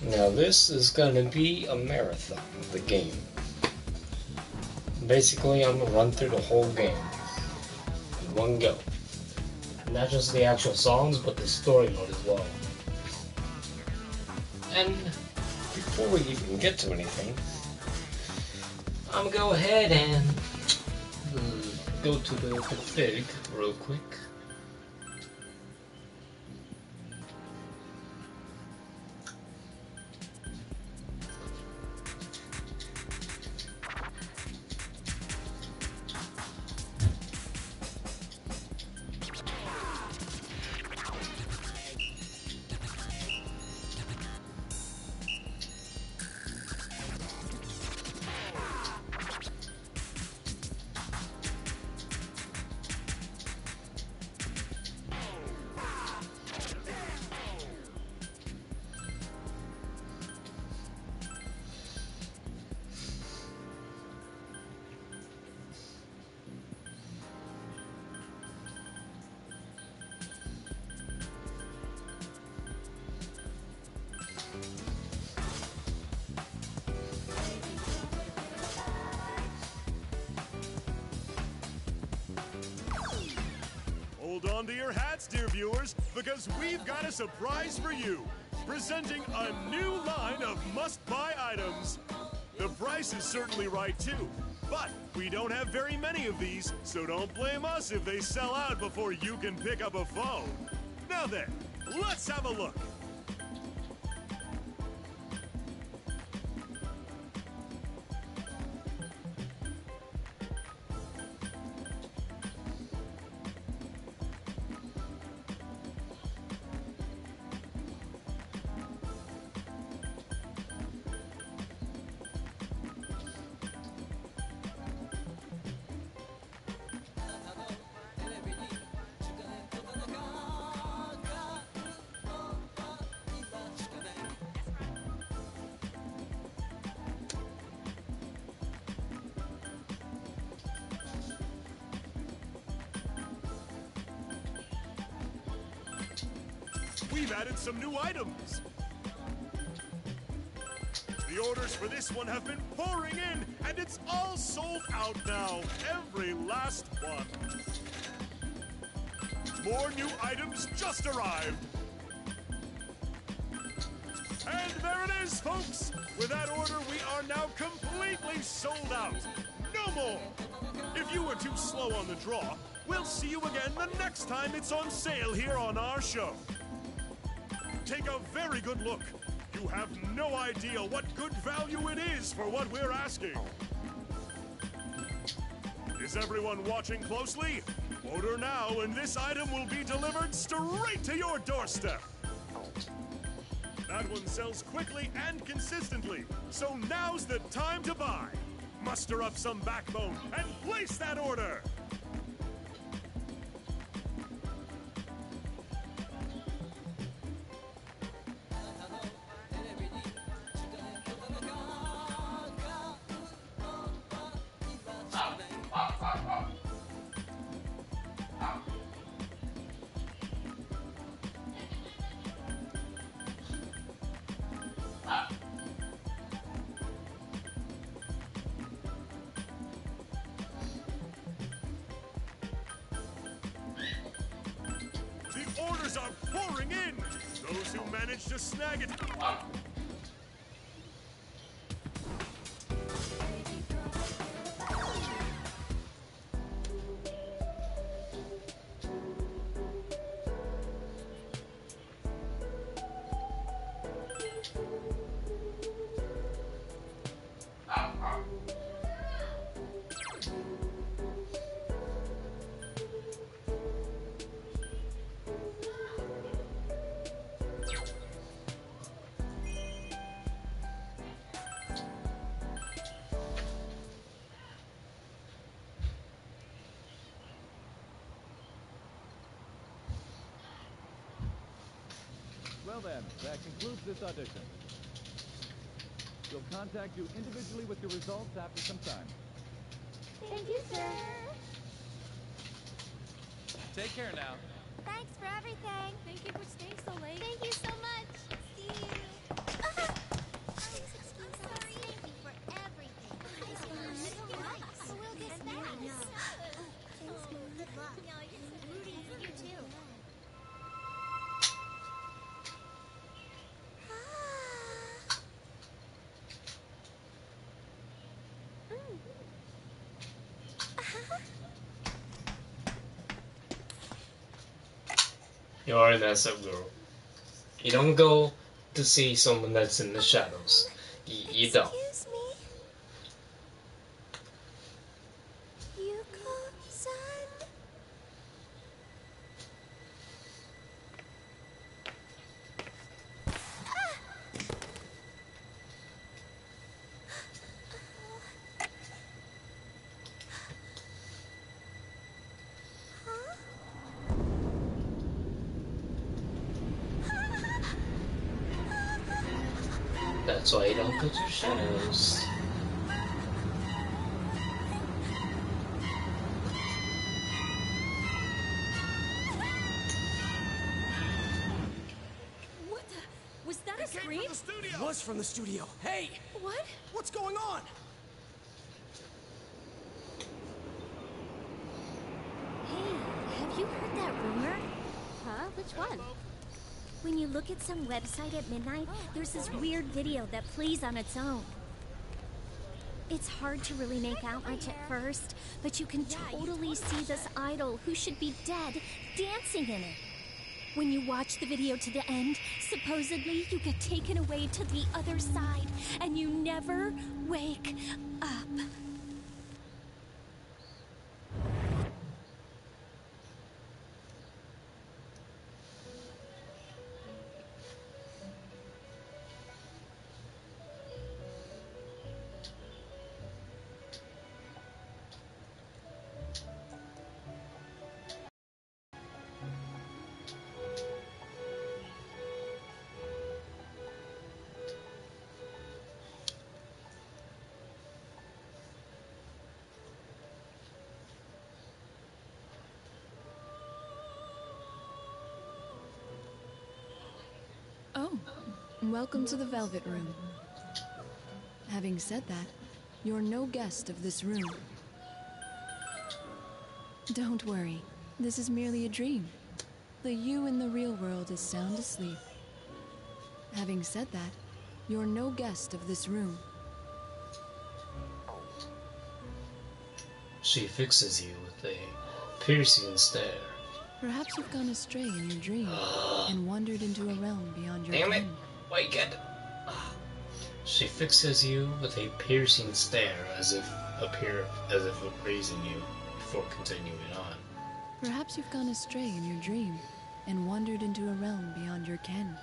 Now this is gonna be a marathon, the game. Basically, I'm gonna run through the whole game in one go. Not just the actual songs, but the story mode as well. And before we even get to anything, I'm gonna go ahead and go to the config real quick. Hold on to your hats, dear viewers, because we've got a surprise for you. Presenting a new line of must-buy items. The price is certainly right, too. But we don't have very many of these, so don't blame us if they sell out before you can pick up a phone. Now then, let's have a look. We've added some new items. The orders for this one have been pouring in, and it's all sold out now. Every last one. More new items just arrived. And there it is, folks. With that order, we are now completely sold out. No more. If you were too slow on the draw, we'll see you again the next time it's on sale here on our show. Take a very good look. You have no idea what good value it is for what we're asking. Is everyone watching closely? Order now and this item will be delivered straight to your doorstep. That one sells quickly and consistently, so now's the time to buy. Muster up some backbone and place that order. The orders are pouring in. Those who manage to snag it. Well then, that concludes this audition. We'll contact you individually with your results after some time. Thank you, sir. Take care now. Thanks for everything. Thank you for staying so late. Thank you so much. See you. You're an SF girl. You don't go to see someone that's in the shadows. You don't. Excuse me. Yuko-san? That's why you don't go to shadows. What the? Was that a It came scream? from the studio. It was from the studio. Hey! What? What's going on? Hey, have you heard that rumor? Huh? Which one? When you look at some website at midnight, there's this weird video that plays on its own. It's hard to really make out much at first, but you can totally see this idol who should be dead dancing in it. When you watch the video to the end, supposedly you get taken away to the other side, and you never wake up. Oh, welcome to the Velvet Room. Having said that, you're no guest of this room. Don't worry, this is merely a dream. The you in the real world is sound asleep. Having said that, you're no guest of this room. She fixes you with a piercing stare. Perhaps you've gone astray in your dream and wandered into a realm beyond your Damn it! ken. Wake it! She fixes you with a piercing stare, as if appraising you before continuing on. Perhaps you've gone astray in your dream and wandered into a realm beyond your ken.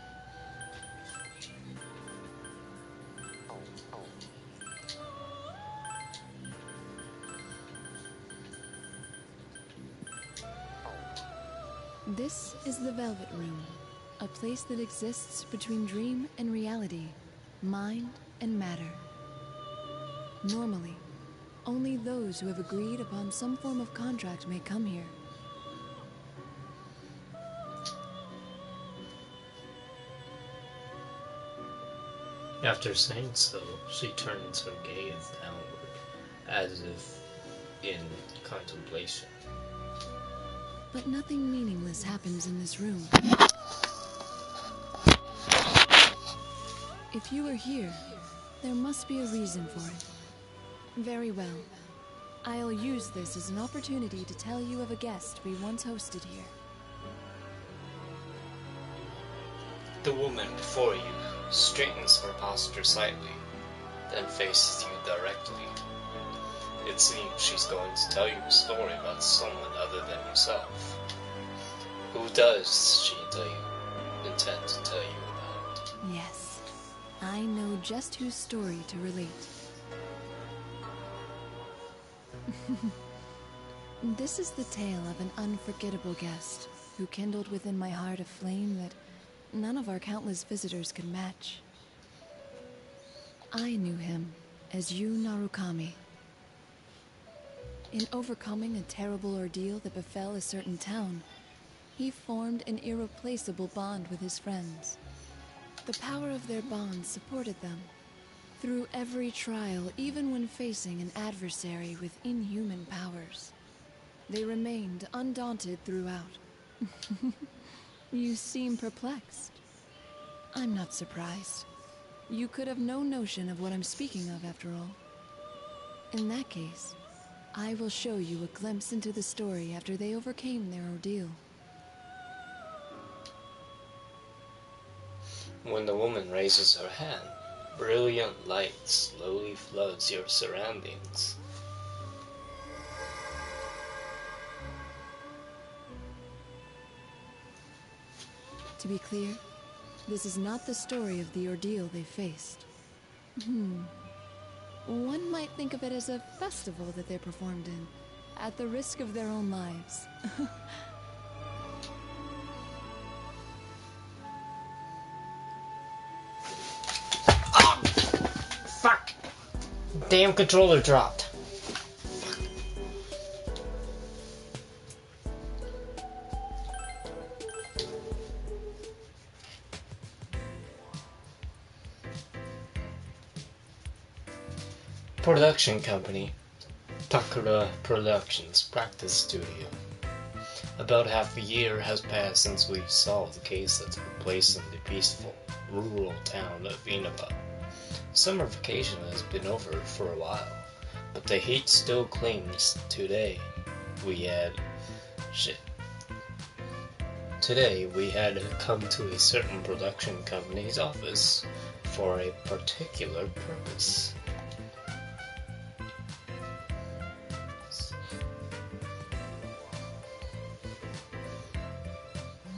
This is the Velvet Room, a place that exists between dream and reality, mind and matter. Normally, only those who have agreed upon some form of contract may come here. After saying so, she turns her gaze downward, as if in contemplation. But nothing meaningless happens in this room. If you are here, there must be a reason for it. Very well. I'll use this as an opportunity to tell you of a guest we once hosted here. The woman before you straightens her posture slightly, then faces you directly. It seems she's going to tell you a story about someone other than yourself. Who does she intend to tell you about? Yes, I know just whose story to relate. This is the tale of an unforgettable guest who kindled within my heart a flame that none of our countless visitors could match. I knew him as Yu Narukami. In overcoming a terrible ordeal that befell a certain town, he formed an irreplaceable bond with his friends. The power of their bond supported them through every trial, even when facing an adversary with inhuman powers. They remained undaunted throughout. You seem perplexed. I'm not surprised. You could have no notion of what I'm speaking of, after all. In that case, I will show you a glimpse into the story after they overcame their ordeal. When the woman raises her hand, brilliant light slowly floods your surroundings. To be clear, this is not the story of the ordeal they faced. One might think of it as a festival that they performed in, at the risk of their own lives. Fuck! Damn controller dropped. Production company, Takura Productions practice studio. About half a year has passed since we solved the case that took place in the peaceful, rural town of Inaba. Summer vacation has been over for a while, but the heat still clings. Today, we had come to a certain production company's office for a particular purpose.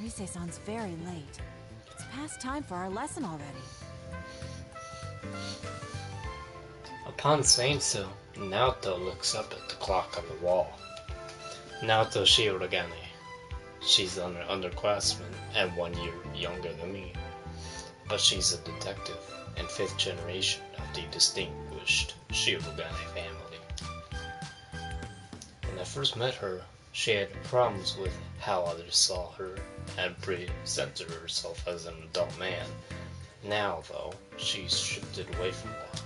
Rise-san's very late. It's past time for our lesson already. Upon saying so, Naoto looks up at the clock on the wall. Naoto Shirogane. She's an underclassman and 1 year younger than me. But she's a detective and 5th generation of the distinguished Shirogane family. When I first met her, she had problems with how others saw her and presented herself as an adult man. Now, though, she's shifted away from that.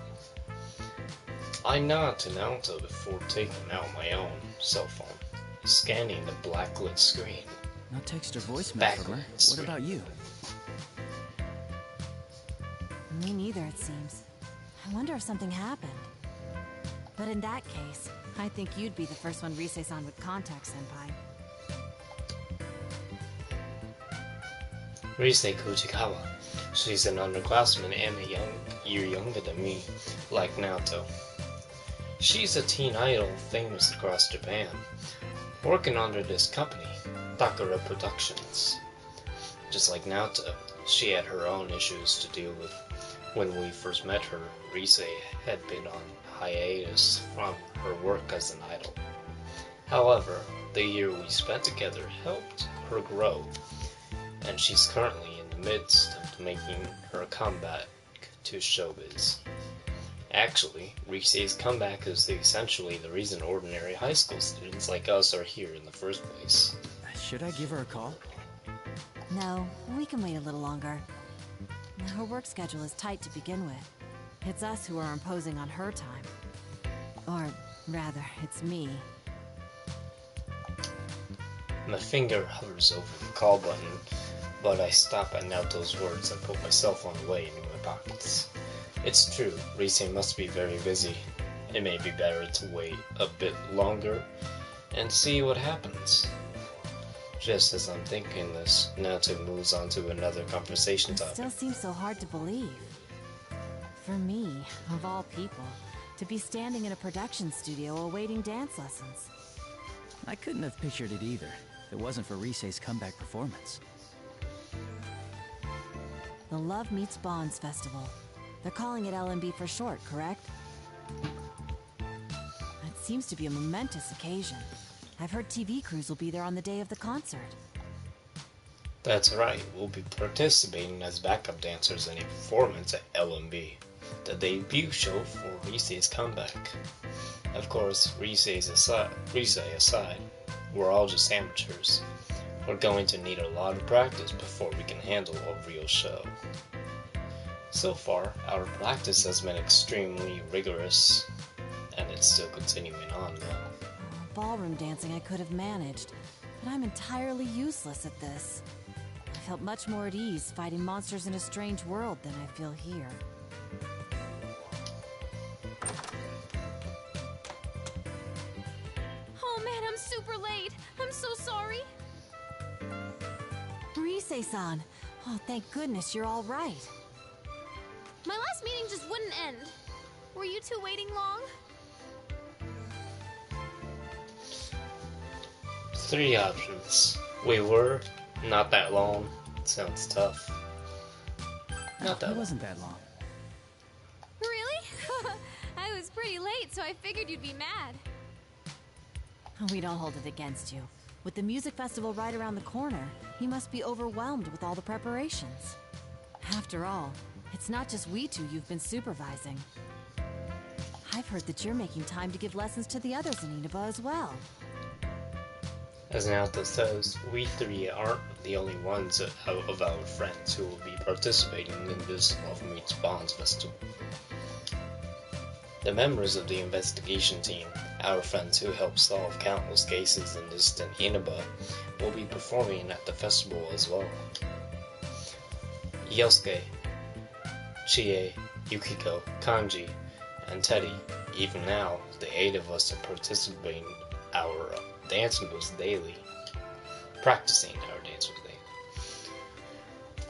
I nod to Naoto before taking out my own cell phone, scanning the blacklit screen. No text or voicemail from her. What about you? Me neither, it seems. I wonder if something happened. But in that case, I think you'd be the first one Rise-san would contact, Senpai. Rise Kujikawa. She's an underclassman and a year younger than me, like Naoto. She's a teen idol famous across Japan, working under this company, Takura Productions. Just like Naoto, she had her own issues to deal with. When we first met her, Rise had been on hiatus from her work as an idol. However, the year we spent together helped her grow, and she's currently in the midst of making her comeback to showbiz. Actually, Rise's comeback is essentially the reason ordinary high school students like us are here in the first place. Should I give her a call? No, we can wait a little longer. Her work schedule is tight to begin with. It's us who are imposing on her time. Or, rather, it's me. My finger hovers over the call button, but I stop at Naoto's words and put my cell phone away into my pockets. It's true, Rise must be very busy. It may be better to wait a bit longer and see what happens. Just as I'm thinking this, Naoto moves on to another conversation It topic. still seems so hard to believe. For me, of all people, to be standing in a production studio awaiting dance lessons. I couldn't have pictured it either, if it wasn't for Rise's comeback performance. The Love Meets Bonds Festival. They're calling it LMB for short, correct? It seems to be a momentous occasion. I've heard TV crews will be there on the day of the concert. That's right, we'll be participating as backup dancers in a performance at LMB, the debut show for Rise's comeback. Of course, Rise aside, we're all just amateurs. We're going to need a lot of practice before we can handle a real show. So far, our practice has been extremely rigorous, and it's still continuing on now. Ballroom dancing I could have managed, but I'm entirely useless at this. I felt much more at ease fighting monsters in a strange world than I feel here. Oh man, I'm super late. I'm so sorry. Rise-san, Oh, thank goodness you're all right. My last meeting just wouldn't end. Were you two waiting long? 3 options. We were, not that long. Sounds tough. Not that It long. wasn't that long. Really? I was pretty late, so I figured you'd be mad. We don't hold it against you. With the music festival right around the corner, you must be overwhelmed with all the preparations. After all, it's not just we two you've been supervising. I've heard that you're making time to give lessons to the others in Inaba as well. As Naoto says, we 3 aren't the only ones of our friends who will be participating in this Love Meets Bonds festival. The members of the investigation team, our friends who helped solve countless cases in distant Inaba, will be performing at the festival as well. Yosuke, Chie, Yukiko, Kanji, and Teddy, even now, the 8 of us are participating in our dance moves daily. Practicing our dance moves daily.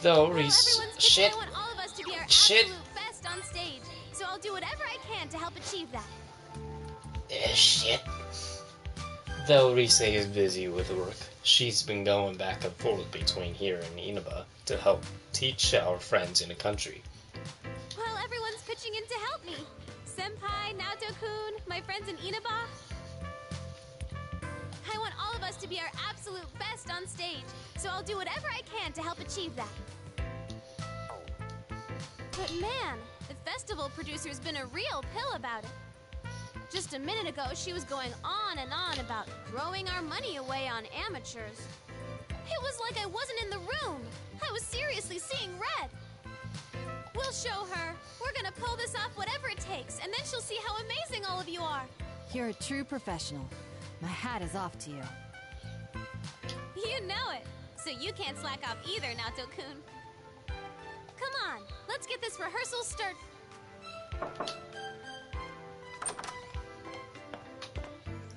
Though Everyone's pitching. I want all of us to be our absolute best on stage, so I'll do whatever I can to help achieve that. Shit. Though Rise is busy with work, she's been going back and forth between here and Inaba to help teach our friends in the country. Well, everyone's pitching in to help me. Senpai, Naoto-kun, my friends in Inaba. I want all of us to be our absolute best on stage, so I'll do whatever I can to help achieve that. But man, the festival producer's been a real pill about it. Just a minute ago, she was going on and on about throwing our money away on amateurs. It was like I wasn't in the room. I was seriously seeing red. We'll show her. We're gonna pull this off whatever it takes, and then she'll see how amazing all of you are. You're a true professional. My hat is off to you. You know it. So you can't slack off either, Naoto-kun. Come on, let's get this rehearsal start.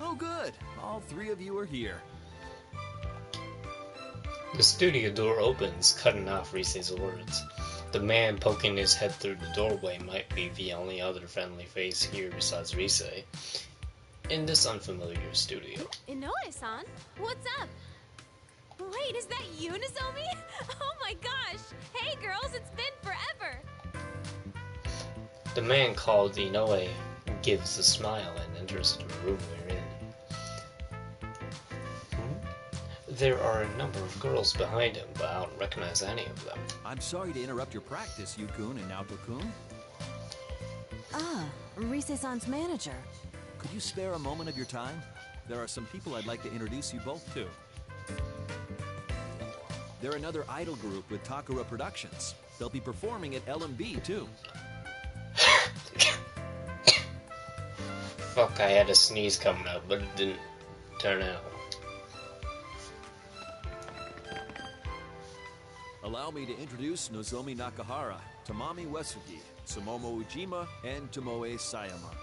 Oh, good. All 3 of you are here. The studio door opens, cutting off Rise's words. The man poking his head through the doorway might be the only other friendly face here besides Rise in this unfamiliar studio. Inoue-san, what's up? Wait, is that you, Nozomi? Oh my gosh! Hey girls, it's been forever! The man called Inoue gives a smile and enters the room we're in. There are a number of girls behind him, but I don't recognize any of them. I'm sorry to interrupt your practice, Yu-kun and Naoto-kun. Ah, Rise-san's manager. Could you spare a moment of your time? There are some people I'd like to introduce you both to. They're another idol group with Takara Productions. They'll be performing at LMB, too. Fuck, I had a sneeze coming up, but it didn't turn out. Allow me to introduce Nozomi Nakahara, Tamami Uesugi, Sumomo Ujima, and Tomoe Sayama.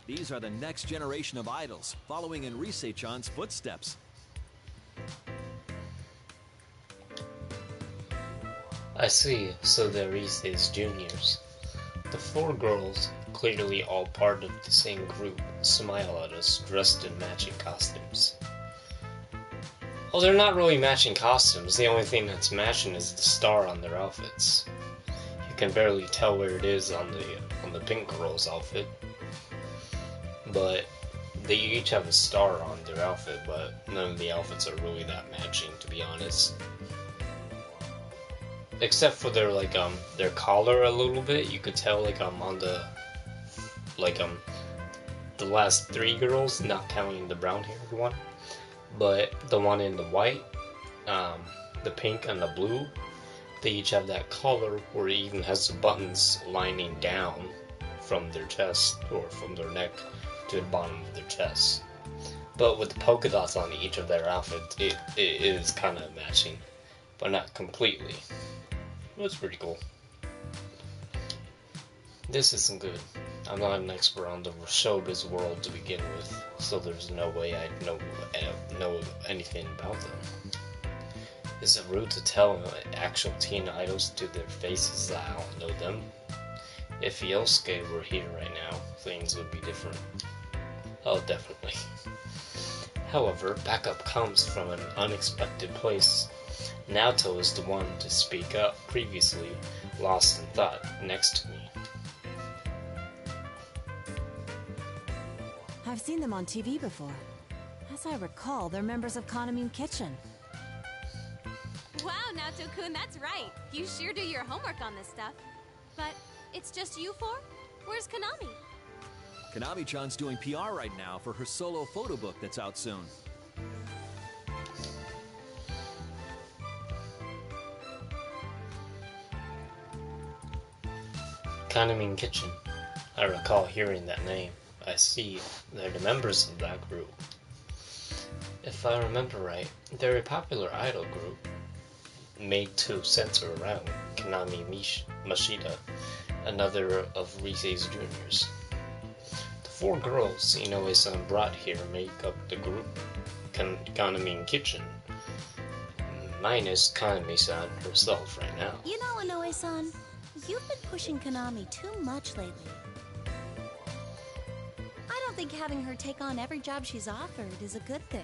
These are the next generation of idols, following in Rise-chan's footsteps. I see, so they're Rise's juniors. The 4 girls, clearly all part of the same group, smile at us dressed in matching costumes. Well, they're not really matching costumes. The only thing that's matching is the star on their outfits. You can barely tell where it is on the pink girl's outfit. But they each have a star on their outfit, but none of the outfits are really that matching, to be honest. Except for their their collar a little bit, you could tell on the the last 3 girls, not counting the brown haired one, but the one in the white, the pink and the blue, they each have that collar where it even has the buttons lining down from their chest or from their neck to the bottom of their chest. But with the polka dots on each of their outfits, it is kind of matching, but not completely. That's pretty cool. This isn't good. I'm not an expert on the showbiz world to begin with, so there's no way I'd know anything about them. Is it rude to tell actual teen idols to their faces that I don't know them? If Yosuke were here right now, things would be different. Oh, definitely. However, backup comes from an unexpected place. Naoto is the one to speak up, previously lost in thought, next to me. I've seen them on TV before. As I recall, they're members of Kaname Kitchen. Wow, Naoto-kun, that's right. You sure do your homework on this stuff. But it's just you four? Where's Kaname? Kanami-chan's doing PR right now for her solo photo book that's out soon. Kaname Kitchen. I recall hearing that name. I see they're the members of that group. If I remember right, they're a popular idol group made to center around Kaname Mashida, another of Rise's juniors. The four girls Inoue-san brought here make up the group Kaname Kitchen, minus Kaname-san herself right now. You know, Inoue-san, you've been pushing Kaname too much lately. I don't think having her take on every job she's offered is a good thing.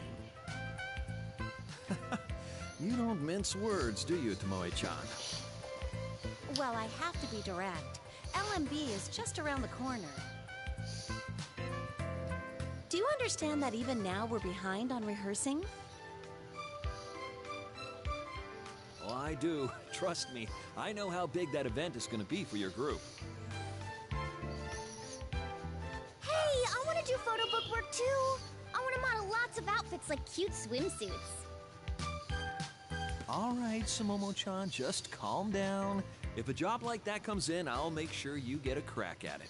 You don't mince words, do you, Tomoe-chan? Well, I have to be direct. LMB is just around the corner. Do you understand that even now we're behind on rehearsing? Oh, I do. Trust me. I know how big that event is going to be for your group. Hey, I want to do photo book work too. I want to model lots of outfits like cute swimsuits. All right, Sumomo-chan, just calm down. If a job like that comes in, I'll make sure you get a crack at it.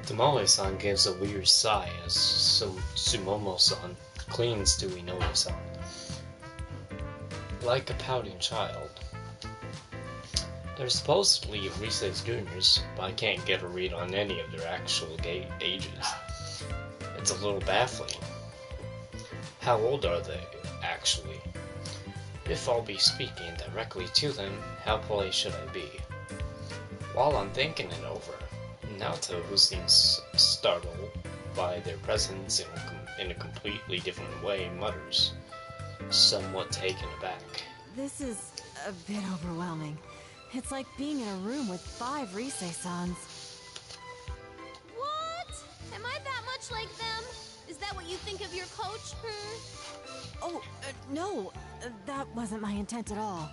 Tomoe-san gives a weird sigh as Sumomo-san clings to Inoue-san. Like a pouting child. They're supposedly Rise's juniors, but I can't get a read on any of their actual ages. It's a little baffling. How old are they, actually? If I'll be speaking directly to them, how polite should I be? While I'm thinking it over, Naoto, who seems startled by their presence in a completely different way, mutters, somewhat taken aback. This is a bit overwhelming. It's like being in a room with 5 Rise-sans. What? Am I that much like them? Is that what you think of your coach? Oh, no. That wasn't my intent at all.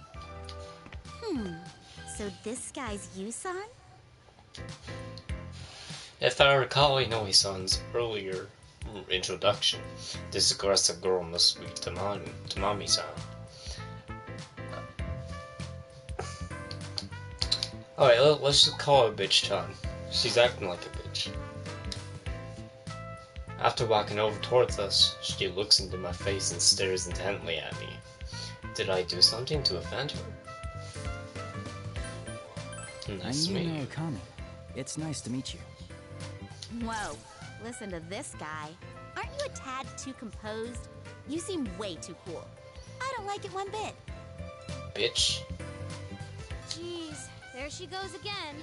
So this guy's Yu-san? If I recall Inoue-san's earlier introduction, this aggressive girl must be Tamami-san. Alright, let's just call her Bitch-chan. She's acting like a bitch. After walking over towards us, she looks into my face and stares intently at me. Did I do something to offend her? Nice to meet you. Kami. It's nice to meet you. Whoa, listen to this guy. Aren't you a tad too composed? You seem way too cool. I don't like it one bit. Bitch. Jeez, there she goes again.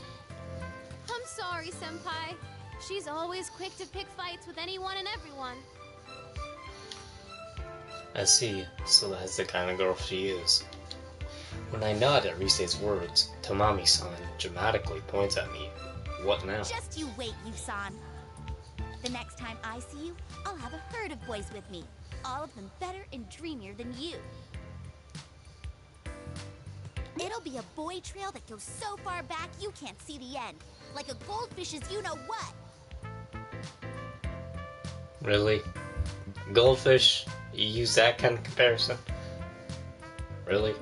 I'm sorry, Senpai. She's always quick to pick fights with anyone and everyone. I see, so that's the kind of girl she is. When I nod at Rise's words, Tamami-san dramatically points at me. What now? Just you wait, Yu-san. The next time I see you, I'll have a herd of boys with me. All of them better and dreamier than you. It'll be a boy trail that goes so far back you can't see the end. Like a goldfish's you-know-what. Really? Goldfish? You use that kind of comparison? Really?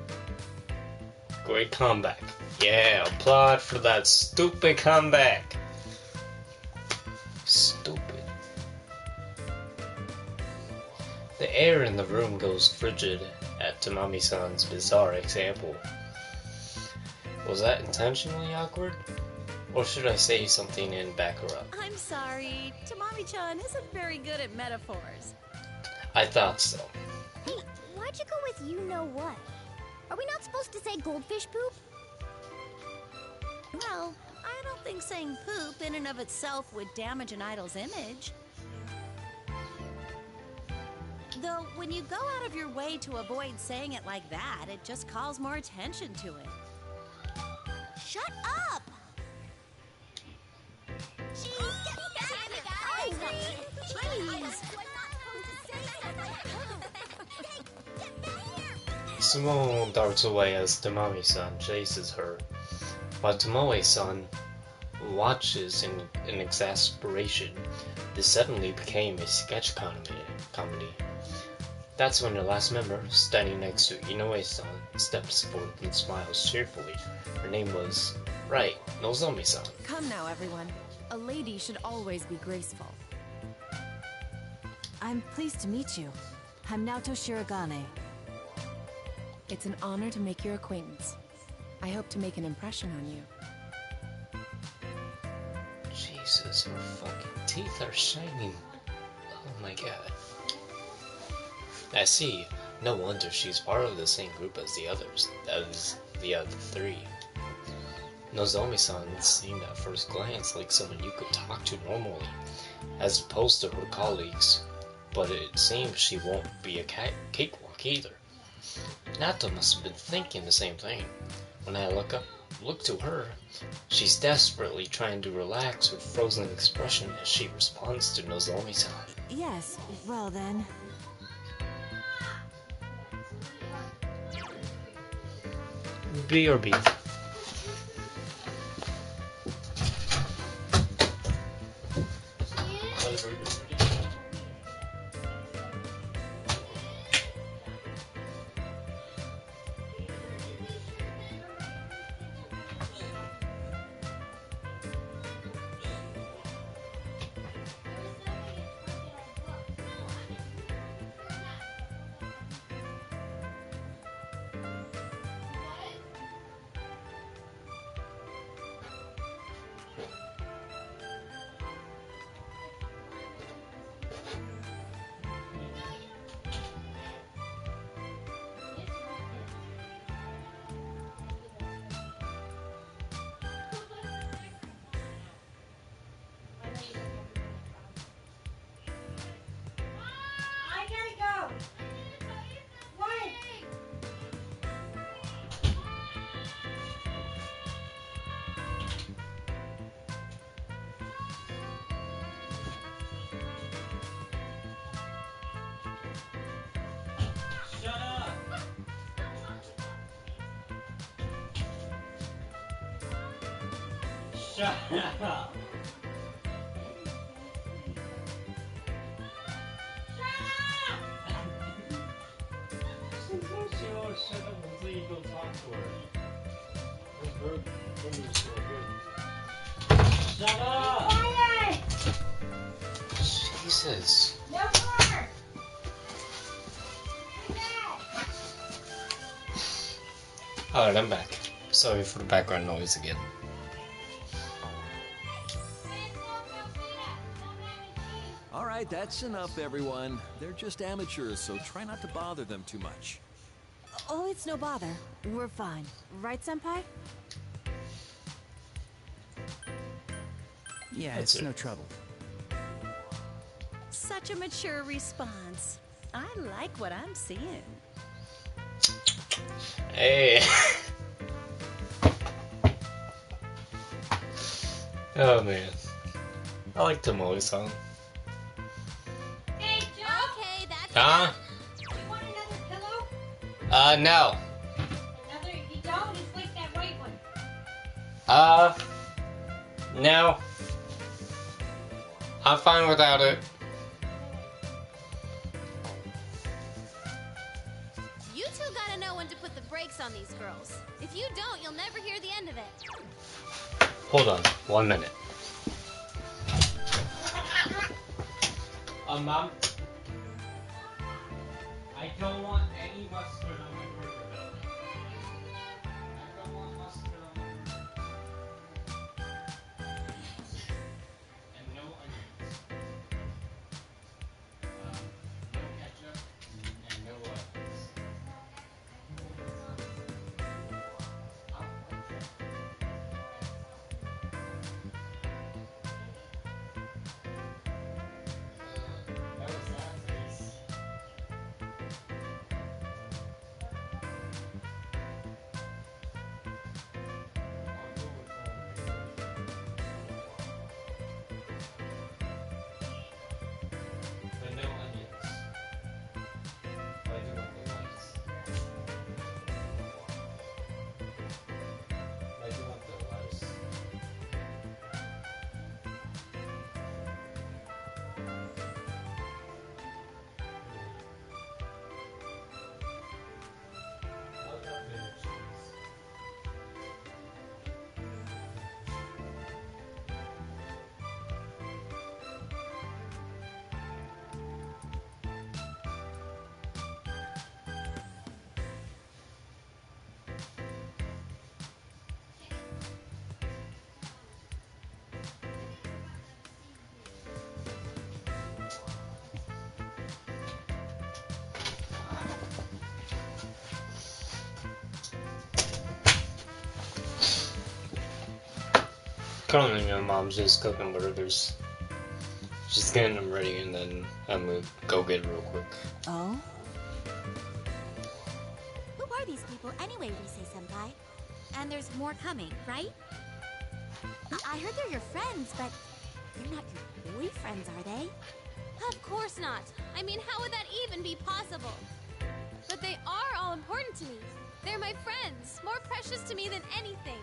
Great comeback. Yeah, applaud for that stupid comeback. Stupid. The air in the room goes frigid at Tamami-san's bizarre example. Was that intentionally awkward? Or should I say something and back her up? I'm sorry. Tamami-chan isn't very good at metaphors. I thought so. Hey, why'd you go with you know what? Are we not supposed to say goldfish poop? Well, I don't think saying poop in and of itself would damage an idol's image. Though, when you go out of your way to avoid saying it like that, it just calls more attention to it. Shut up! Sumo darts away as Tamami-san chases her, while Tomoe-san watches in exasperation. This suddenly became a sketch comedy. That's when the last member, standing next to Inoue-san, steps forward and smiles cheerfully. Her name was, right, Nozomi-san. Come now, everyone. A lady should always be graceful. I'm pleased to meet you. I'm Naoto Shirogane. It's an honor to make your acquaintance. I hope to make an impression on you. Jesus, her fucking teeth are shining. Oh my god. I see. No wonder she's part of the same group as the others. That is, the other three. Nozomi-san seemed at first glance like someone you could talk to normally, as opposed to her colleagues. But it seems she won't be a cakewalk either. Nato must have been thinking the same thing. When I look to her, she's desperately trying to relax her frozen expression as she responds to Nozomi-san. Yes, well then. B or B? Shut up! Sometimes she won't shut up until you go talk to her. Shut up! Quiet! Jesus. No more! Alright, I'm back. Sorry for the background noise again. Alright, that's enough, everyone. They're just amateurs, so try not to bother them too much. Oh, it's no bother. We're fine. Right, Senpai? Yeah, That's it's it. no trouble. Such a mature response. I like what I'm seeing. Hey! Oh man. I like Tomoe-san. Hey, Joe. Okay, that's Huh? You want another pillow? No. Another? You don't? It's like that white one. No. I'm fine without it. You two gotta know when to put the brakes on these girls. If you don't, you'll never hear the end of it. Hold on, 1 minute. Mom? I don't want any mustard on my burger, though. I don't want mustard on my Currently, my mom's just cooking burgers. She's getting them ready, and then I'm gonna go get it real quick. Oh? Who are these people anyway, Rise-senpai? And there's more coming, right? I heard they're your friends, but they're not your boyfriends, are they? Of course not. I mean, how would that even be possible? But they are all important to me. They're my friends, more precious to me than anything.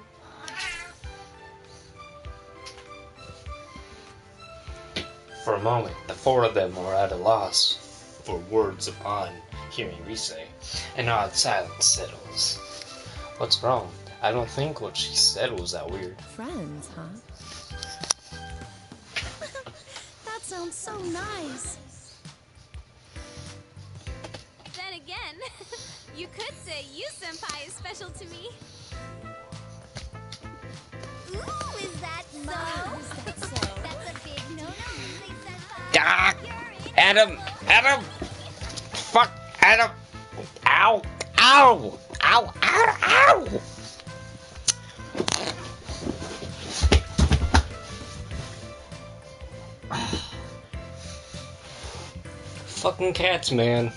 For a moment, the four of them were at a loss for words upon hearing Rise. An odd silence settles. What's wrong? I don't think what she said was that weird. Friends, huh? That sounds so nice. Then again, you could say you-senpai is special to me. Ooh, is that so? Is that so? That's a big no-no, Rise-senpai. Ah! You're in Adam! trouble. Adam! Fuck! Adam! Ow! Ow! Ow! Ow! Ow! Fucking cats, man.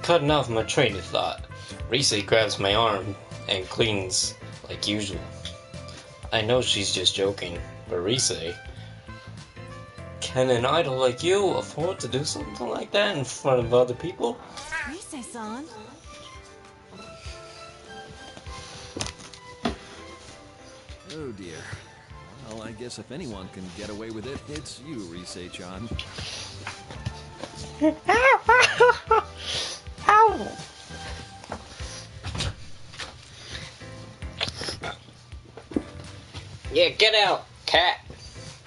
Cutting off my train of thought. Rise grabs my arm and cleans like usual. I know she's just joking, but Rise, can an idol like you afford to do something like that in front of other people? Rise-san? Oh dear. Well, I guess if anyone can get away with it, it's you, Rise-chan. Ow! Yeah, get out, cat.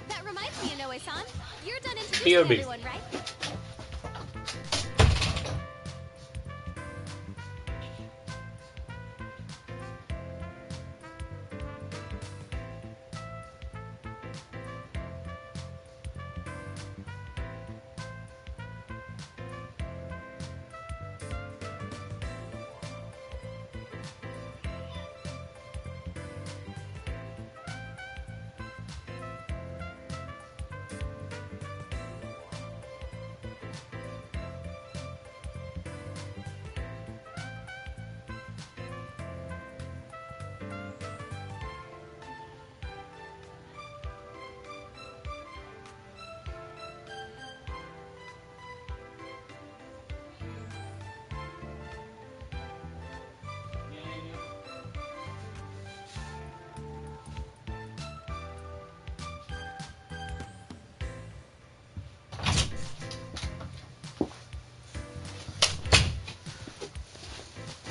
That reminds me, Inoue-san. You're done introducing Here be. everyone, right?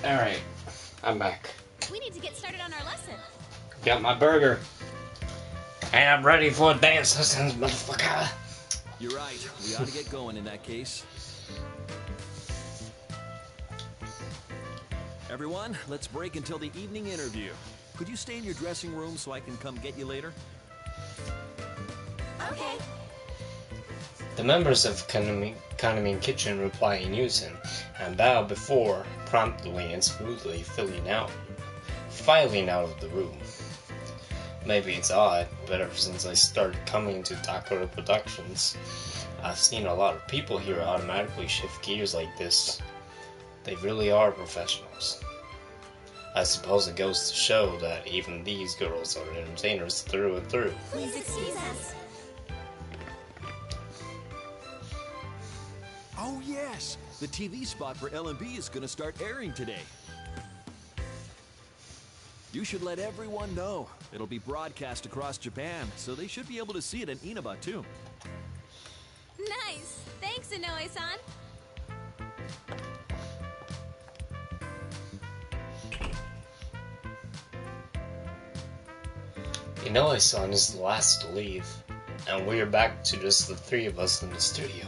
Alright, I'm back. We need to get started on our lesson. Got my burger. And I'm ready for dance lessons, motherfucker. You're right. We ought to get going in that case. Everyone, let's break until the evening interview. Could you stay in your dressing room so I can come get you later? Okay. The members of Kaname Kitchen reply in unison and bow before promptly and smoothly filing out of the room. Maybe it's odd, but ever since I started coming to Takara Productions, I've seen a lot of people here automatically shift gears like this. They really are professionals. I suppose it goes to show that even these girls are entertainers through and through. Please excuse us. Oh yes! The TV spot for L&B is going to start airing today. You should let everyone know. It'll be broadcast across Japan, so they should be able to see it in Inaba too. Nice! Thanks, Inoue-san. Inoue-san is the last to leave, and we are back to just the three of us in the studio.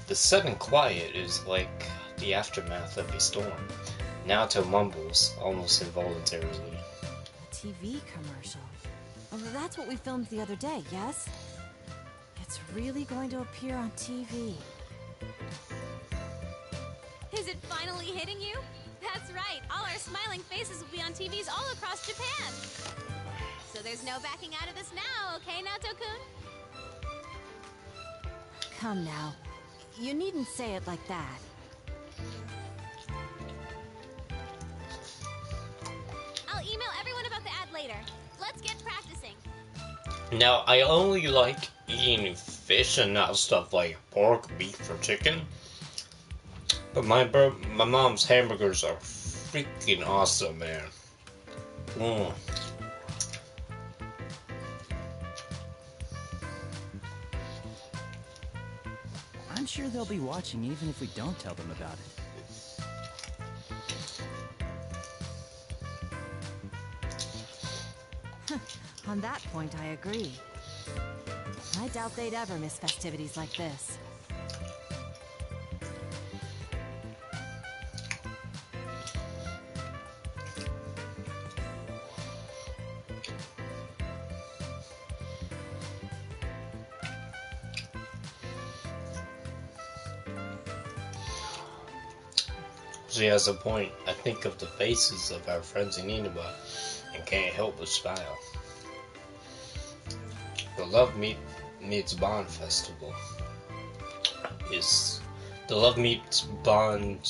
The sudden quiet is like the aftermath of a storm. Naoto mumbles, almost involuntarily. TV commercial. Oh, that's what we filmed the other day, yes? It's really going to appear on TV. Is it finally hitting you? That's right. All our smiling faces will be on TVs all across Japan. So there's no backing out of this now, okay, Naoto-kun? Come now. You needn't say it like that. I'll email everyone about the ad later. Let's get practicing. Now, I only like eating fish and not stuff like pork, beef, or chicken. But my mom's hamburgers are freaking awesome, man. I'm sure they'll be watching even if we don't tell them about it. On that point, I agree. I doubt they'd ever miss festivities like this. She has a point. I think of the faces of our friends in Inaba and can't help but smile. The Love Meets Bond Festival is the Love Meets Bond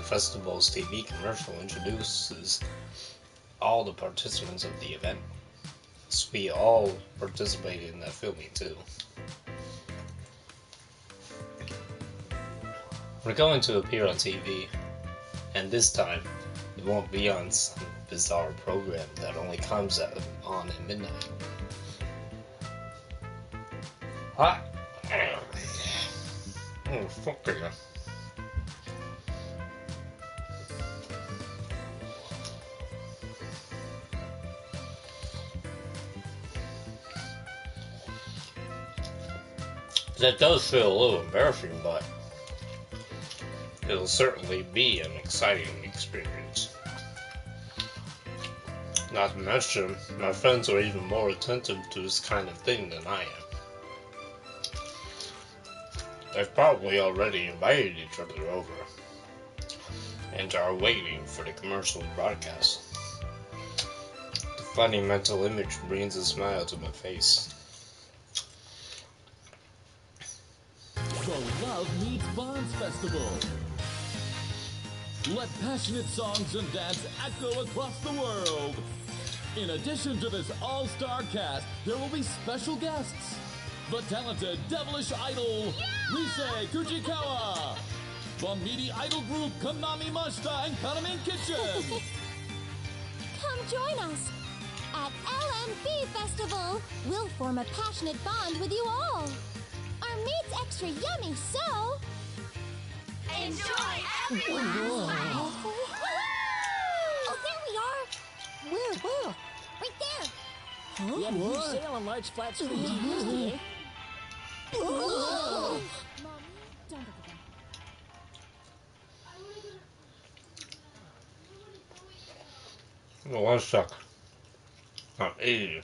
Festival's TV commercial introduces all the participants of the event. So we all participated in that filming too. We're going to appear on TV, and this time it won't be on some bizarre program that only comes on at midnight. What? Oh, fuck yeah. That does feel a little embarrassing, but it'll certainly be an exciting experience. Not to mention, my friends are even more attentive to this kind of thing than I am. They've probably already invited each other over and are waiting for the commercial broadcast. The funny mental image brings a smile to my face. The Love Meets Bonds Festival. Let passionate songs and dance echo across the world. In addition to this all-star cast, there will be special guests. The talented devilish idol, Rise Kujikawa. The meaty idol group, Konami Mashita and Kanamin Kitchen. Come join us at LMB Festival. We'll form a passionate bond with you all. Our meat's extra yummy, so... Enjoy, everyone! Oh, there we are! Where? Right there! We have a huge sale on large flat screen TVs today. Mommy, don't look at them. 1 sec. I'm eating.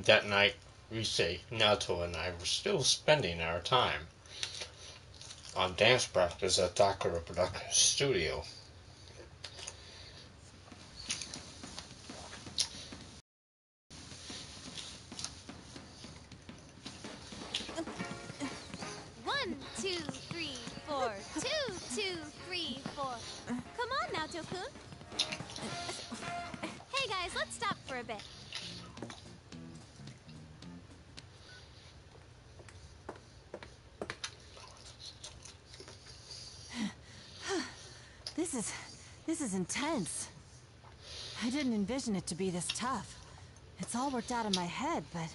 That night, Rise, Naoto, and I were still spending our time on dance practice at Takara Production Studio. One, 2, 3, 4. 2, 2, 3, 4. Come on, Naoto-kun. Hey guys, let's stop for a bit. This is intense. I didn't envision it to be this tough. It's all worked out in my head, but...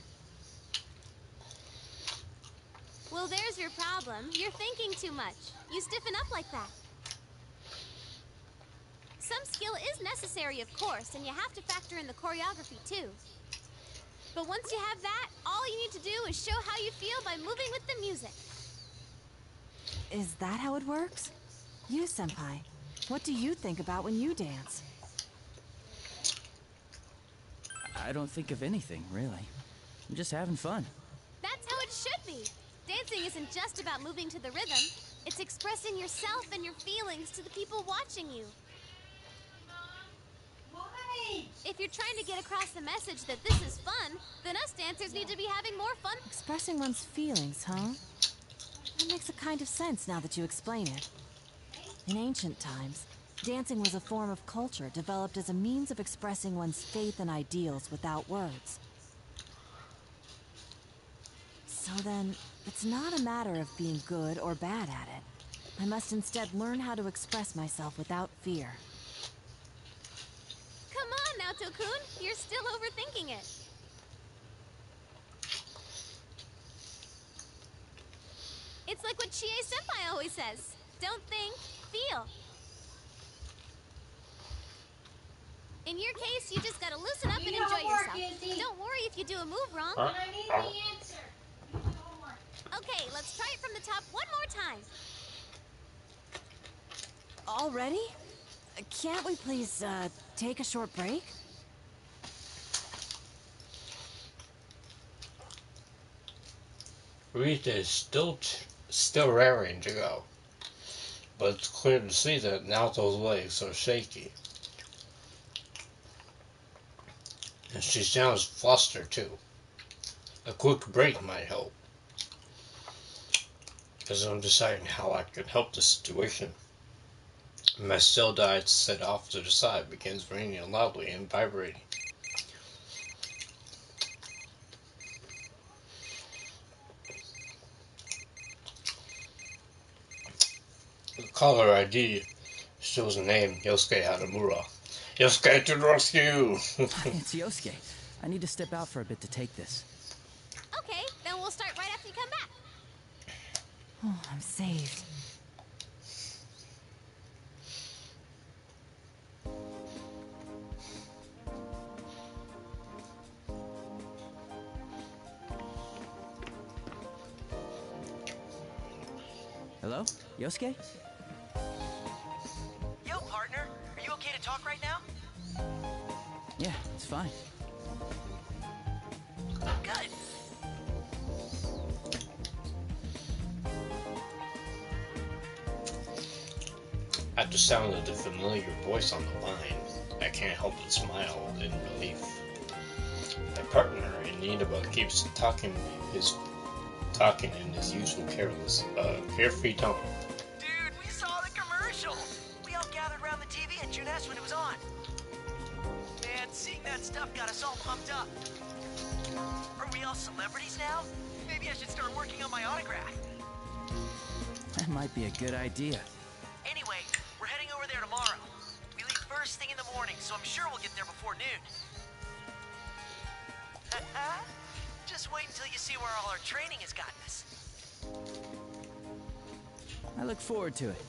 Well, there's your problem. You're thinking too much. You stiffen up like that. Some skill is necessary, of course, and you have to factor in the choreography, too. But once you have that, all you need to do is show how you feel by moving with the music. Is that how it works? You, Senpai, what do you think about when you dance? I don't think of anything, really. I'm just having fun. That's how it should be. Dancing isn't just about moving to the rhythm. It's expressing yourself and your feelings to the people watching you. If you're trying to get across the message that this is fun, then us dancers need to be having more fun. Expressing one's feelings, huh? That makes a kind of sense now that you explain it. In ancient times, dancing was a form of culture developed as a means of expressing one's faith and ideals without words. So then, it's not a matter of being good or bad at it. I must instead learn how to express myself without fear. Come on now, Tokun. You're still overthinking it. It's like what Chie-senpai always says. Don't think, feel. In your case, you just gotta loosen up and enjoy yourself. Don't worry if you do a move wrong. But I need the answer. Okay, let's try it from the top one more time. Already? Can't we please, take a short break? Rita is still raring to go, but it's clear to see that Naoto's legs are shaky. And she sounds flustered too. A quick break might help. As I'm deciding how I can help the situation, my cell diet set off to the side begins ringing loudly and vibrating. The caller ID shows the name Yosuke Hanamura. Yosuke to the rescue! It's Yosuke. I need to step out for a bit to take this. Okay, then we'll start right after you come back. Oh, I'm saved. Hello? Yosuke? Yo, partner. Are you okay to talk right now? Yeah, it's fine. Good. At the sound of the familiar voice on the line, I can't help but smile in relief. My partner, Inaba, keeps talking in his usual carefree tone. Dude, we saw the commercial. We all gathered around the TV at Junes when it was on. Man, seeing that stuff got us all pumped up. Are we all celebrities now? Maybe I should start working on my autograph. That might be a good idea. Anyway, we're heading over there tomorrow. We leave first thing in the morning, so I'm sure we'll get there before noon. Just wait until you see where all our training has gotten us. I look forward to it.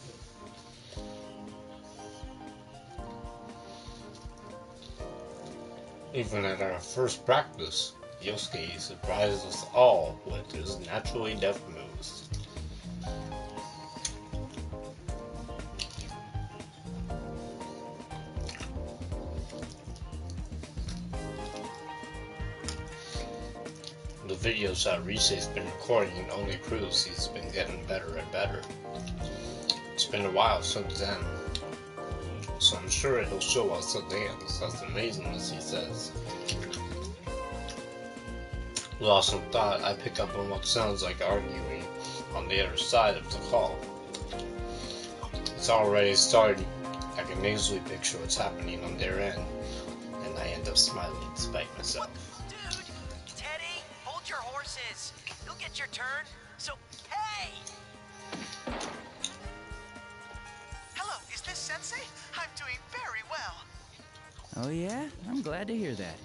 Even at our first practice, Yosuke surprised us all with his naturally deft moves. The videos that Rise's been recording only proves he's been getting better and better. It's been a while since then, so I'm sure he'll show us a dance as amazing as he says. Lost in thought, I pick up on what sounds like arguing on the other side of the call. It's already starting. I can easily picture what's happening on their end, and I end up smiling despite myself. Dude, Teddy, hold your horses. You'll get your turn, so hey! Hello, is this Sensei? I'm doing very well. Oh yeah? I'm glad to hear that.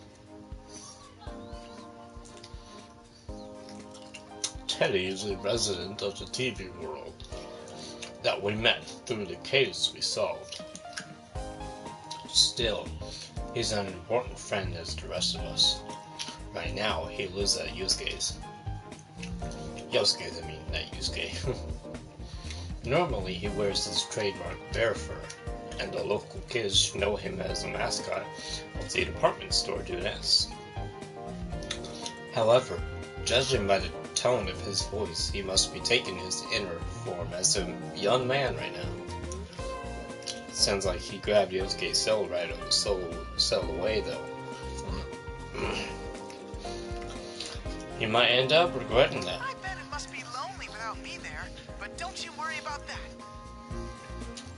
Teddy is a resident of the TV world that we met through the case we solved. Still, he's an important friend as the rest of us. Right now, he lives at Yusuke's. Yosuke's, I mean, not Yusuke. Normally, he wears his trademark bear fur, and the local kids know him as the mascot of the department store Junes. However, judging by the tone of his voice, he must be taking his inner form as a young man right now. Sounds like he grabbed Yosuke's cell away though. He might end up regretting that. I bet it must be lonely without me there, but don't you worry about that.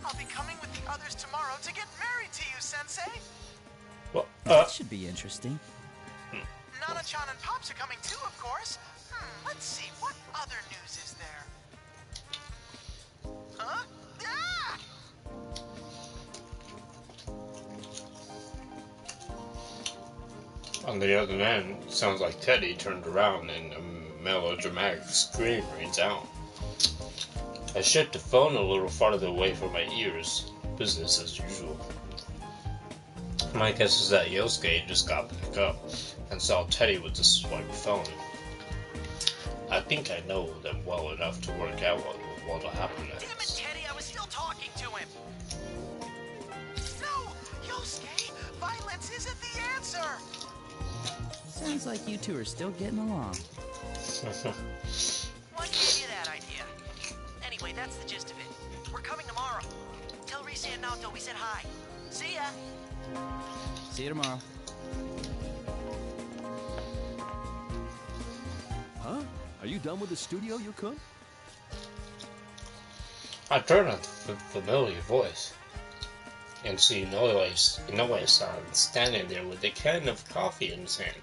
I'll be coming with the others tomorrow to get married to you, Sensei. Well, that should be interesting. Nana-chan and Pops are coming too, of course. Let's see, what other news is there? Huh? Ah! On the other end, it sounds like Teddy turned around and a melodramatic scream rings out. I shift the phone a little farther away from my ears. Business as usual. My guess is that Yosuke just got back up and saw Teddy with the swiped phone. I think I know them well enough to work out what'll happen next. Damn it, Teddy, I was still talking to him. No, Yosuke, violence isn't the answer. Sounds like you two are still getting along. What gave you that idea? Anyway, that's the gist of it. We're coming tomorrow. Tell Rise and Naoto we said hi. See ya. See you tomorrow. Huh? Are you done with the studio, Yukun? I turn on the familiar voice and see Inoue-san standing there with a can of coffee in his hand.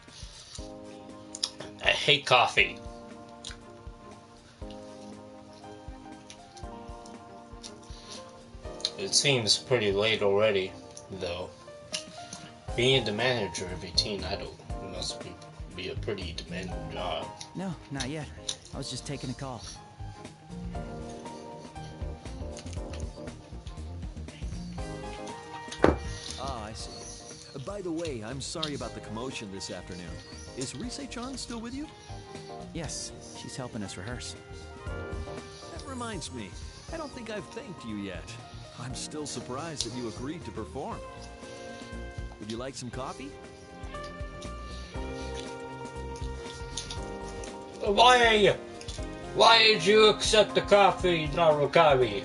I hate coffee. It seems pretty late already, though. Being the manager of a teen idol must be a pretty demanding job. No, not yet. I was just taking a call. Ah, I see. By the way, I'm sorry about the commotion this afternoon. Is Rise-chan still with you? Yes, she's helping us rehearse. That reminds me, I don't think I've thanked you yet. I'm still surprised that you agreed to perform. Would you like some coffee? Why did you accept the coffee, Narukami?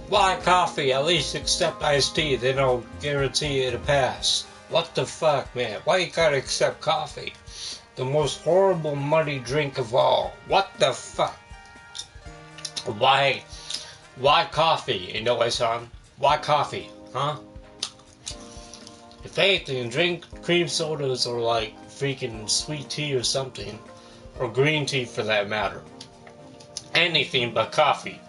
Why coffee? At least accept iced tea, then I'll guarantee you to pass. What the fuck, man? Why you gotta accept coffee? The most horrible muddy drink of all. What the fuck? Why coffee, Inoue-san? Why coffee, huh? If anything, drink cream sodas or like freaking sweet tea or something. Or green tea for that matter. Anything but coffee.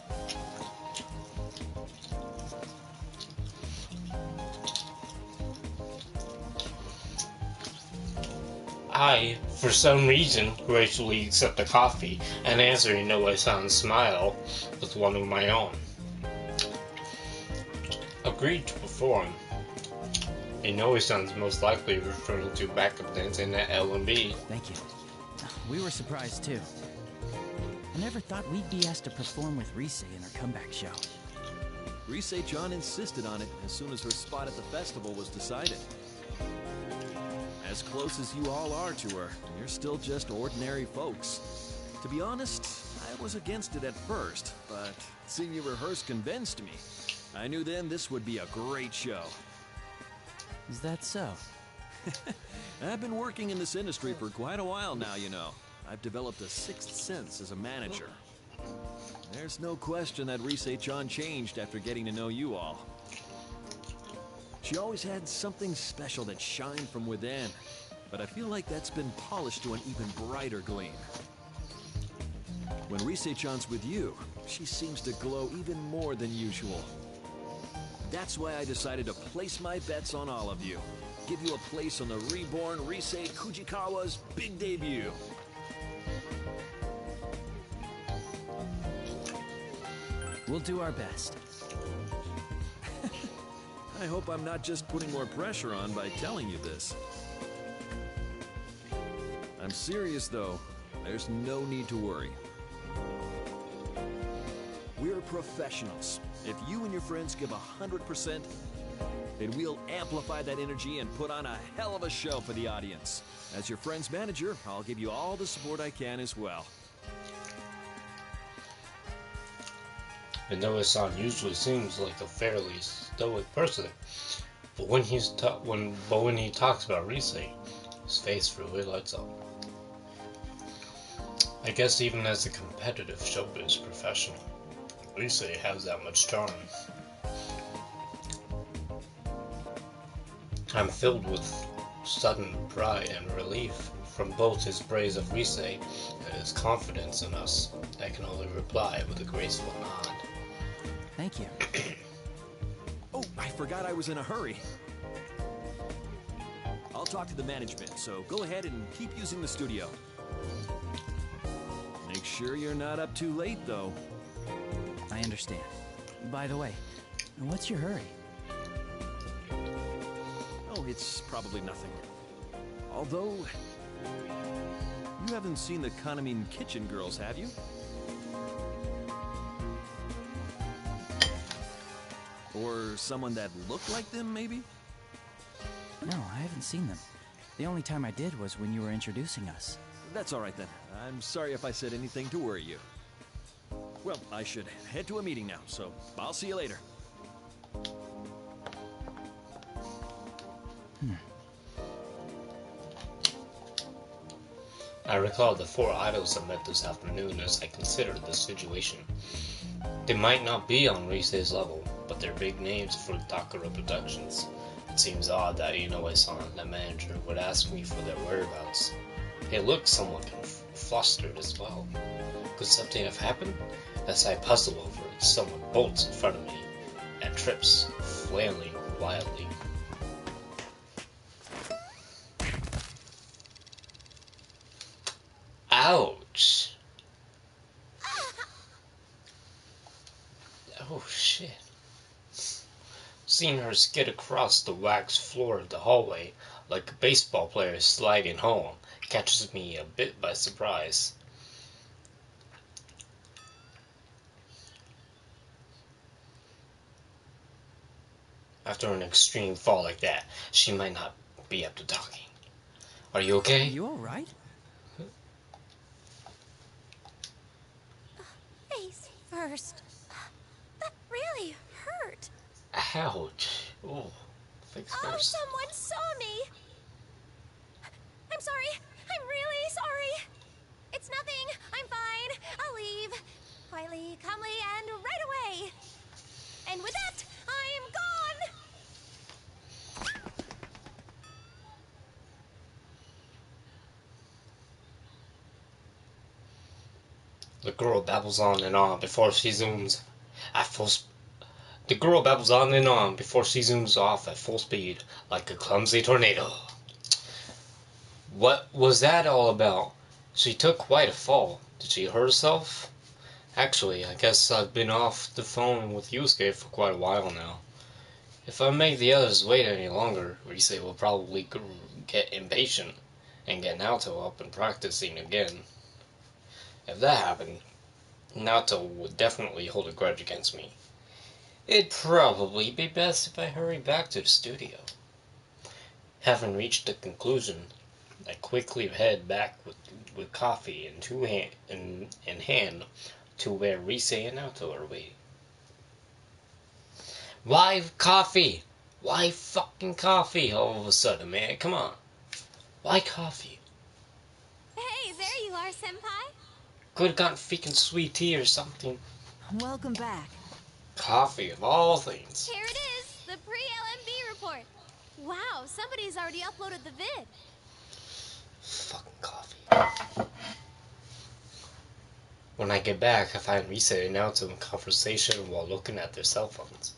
I, for some reason, gracefully accept the coffee and answer Inoue-san's smile with one of my own. Agreed to perform. Inoue-san's most likely referring to backup dancing at L&B. Thank you. We were surprised too. I never thought we'd be asked to perform with Rise in our comeback show. Rise-chan insisted on it as soon as her spot at the festival was decided. As close as you all are to her, you're still just ordinary folks. To be honest, I was against it at first, but seeing you rehearse convinced me. I knew then this would be a great show. Is that so? I've been working in this industry for quite a while now, you know. I've developed a sixth sense as a manager. There's no question that Rise-chan changed after getting to know you all. She always had something special that shined from within, but I feel like that's been polished to an even brighter gleam. When Rise-chan's with you, she seems to glow even more than usual. That's why I decided to place my bets on all of you. Give you a place on the reborn Rise Kujikawa's big debut. We'll do our best. I hope I'm not just putting more pressure on by telling you this. I'm serious, though. There's no need to worry. We're professionals. If you and your friends give 100%, then we'll amplify that energy and put on a hell of a show for the audience. As your friend's manager, I'll give you all the support I can as well. Inoue-san usually seems like a fairly stoic person, but when he talks about Rise, his face really lights up. I guess even as a competitive showbiz professional, Rise has that much charm. I'm filled with sudden pride and relief from both his praise of Rise and his confidence in us. I can only reply with a graceful nod. Thank you. Oh, I forgot I was in a hurry. I'll talk to the management, so go ahead and keep using the studio. Make sure you're not up too late, though. I understand. By the way, what's your hurry? Oh, it's probably nothing. Although, you haven't seen the Kanamin Kitchen girls, have you? Or someone that looked like them, maybe? No, I haven't seen them. The only time I did was when you were introducing us. That's all right then. I'm sorry if I said anything to worry you. Well, I should head to a meeting now, so I'll see you later. I recall the 4 idols I met this afternoon as I considered the situation. They might not be on Rise's level, but they're big names for Takara Productions. It seems odd that Inoue-san, the manager, would ask me for their whereabouts. They look somewhat flustered as well. Could something have happened? As I puzzle over it, someone bolts in front of me and trips, flailing wildly. Ouch! Oh shit. Seeing her skid across the waxed floor of the hallway like a baseball player sliding home catches me a bit by surprise. After an extreme fall like that, she might not be up to talking. Are you okay? Are you alright? Face first. That really hurt. Ouch. Oh, face Oh, first. someone saw me. I'm sorry. I'm really sorry. It's nothing. I'm fine. I'll leave. Quietly, calmly, and right away. And with that, I'm gone. The girl babbles on and on before she zooms at full The girl babbles on and on before she zooms off at full speed like a clumsy tornado. What was that all about? She took quite a fall. Did she hurt herself? Actually, I guess I've been off the phone with Yusuke for quite a while now. If I make the others wait any longer, Rise will probably get impatient and get Naoto up and practicing again. If that happened, Naoto would definitely hold a grudge against me. It'd probably be best if I hurry back to the studio. Having reached the conclusion, I quickly head back with coffee in hand to where Rise and Naoto are waiting. Why coffee? Why fucking coffee all of a sudden, man? Come on. Why coffee? Hey, there you are, Senpai. Could have gotten freaking sweet tea or something. Welcome back. Coffee of all things. Here it is, the pre-LMB report. Wow, somebody's already uploaded the vid. Fucking coffee. When I get back, I find Rise and Naoto in conversation while looking at their cell phones.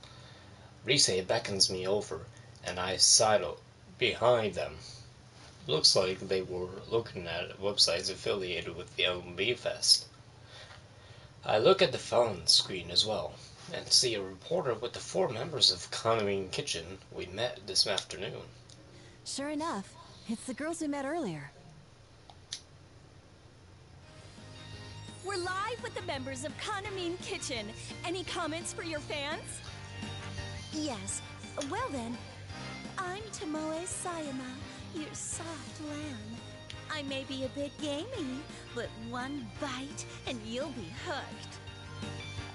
Rise beckons me over, and I sidle behind them. Looks like they were looking at websites affiliated with the LMB Fest. I look at the phone screen as well, and see a reporter with the 4 members of Kanamin Kitchen we met this afternoon. Sure enough, it's the girls we met earlier. We're live with the members of Kanamine Kitchen. Any comments for your fans? Yes. Well then, I'm Tomoe Sayama, your soft lamb. I may be a bit gamey, but one bite and you'll be hooked.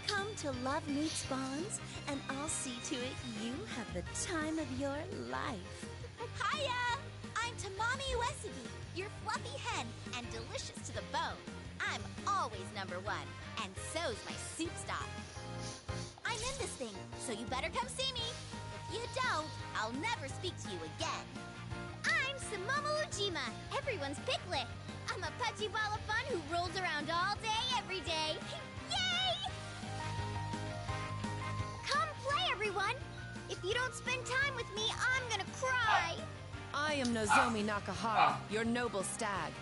Come to Love Meets Bonds, and I'll see to it you have the time of your life. Hiya! I'm Tamami Uesugi, your fluffy hen, and delicious to the bone. I'm always number one, and so's my soup stock. I'm in this thing, so you better come see me. If you don't, I'll never speak to you again. I'm Sumomo Ujima, everyone's piglet. I'm a pudgy ball of fun who rolls around all day, every day. Yay! Come play, everyone. If you don't spend time with me, I'm gonna cry. I am Nozomi Nakahara, your noble stag.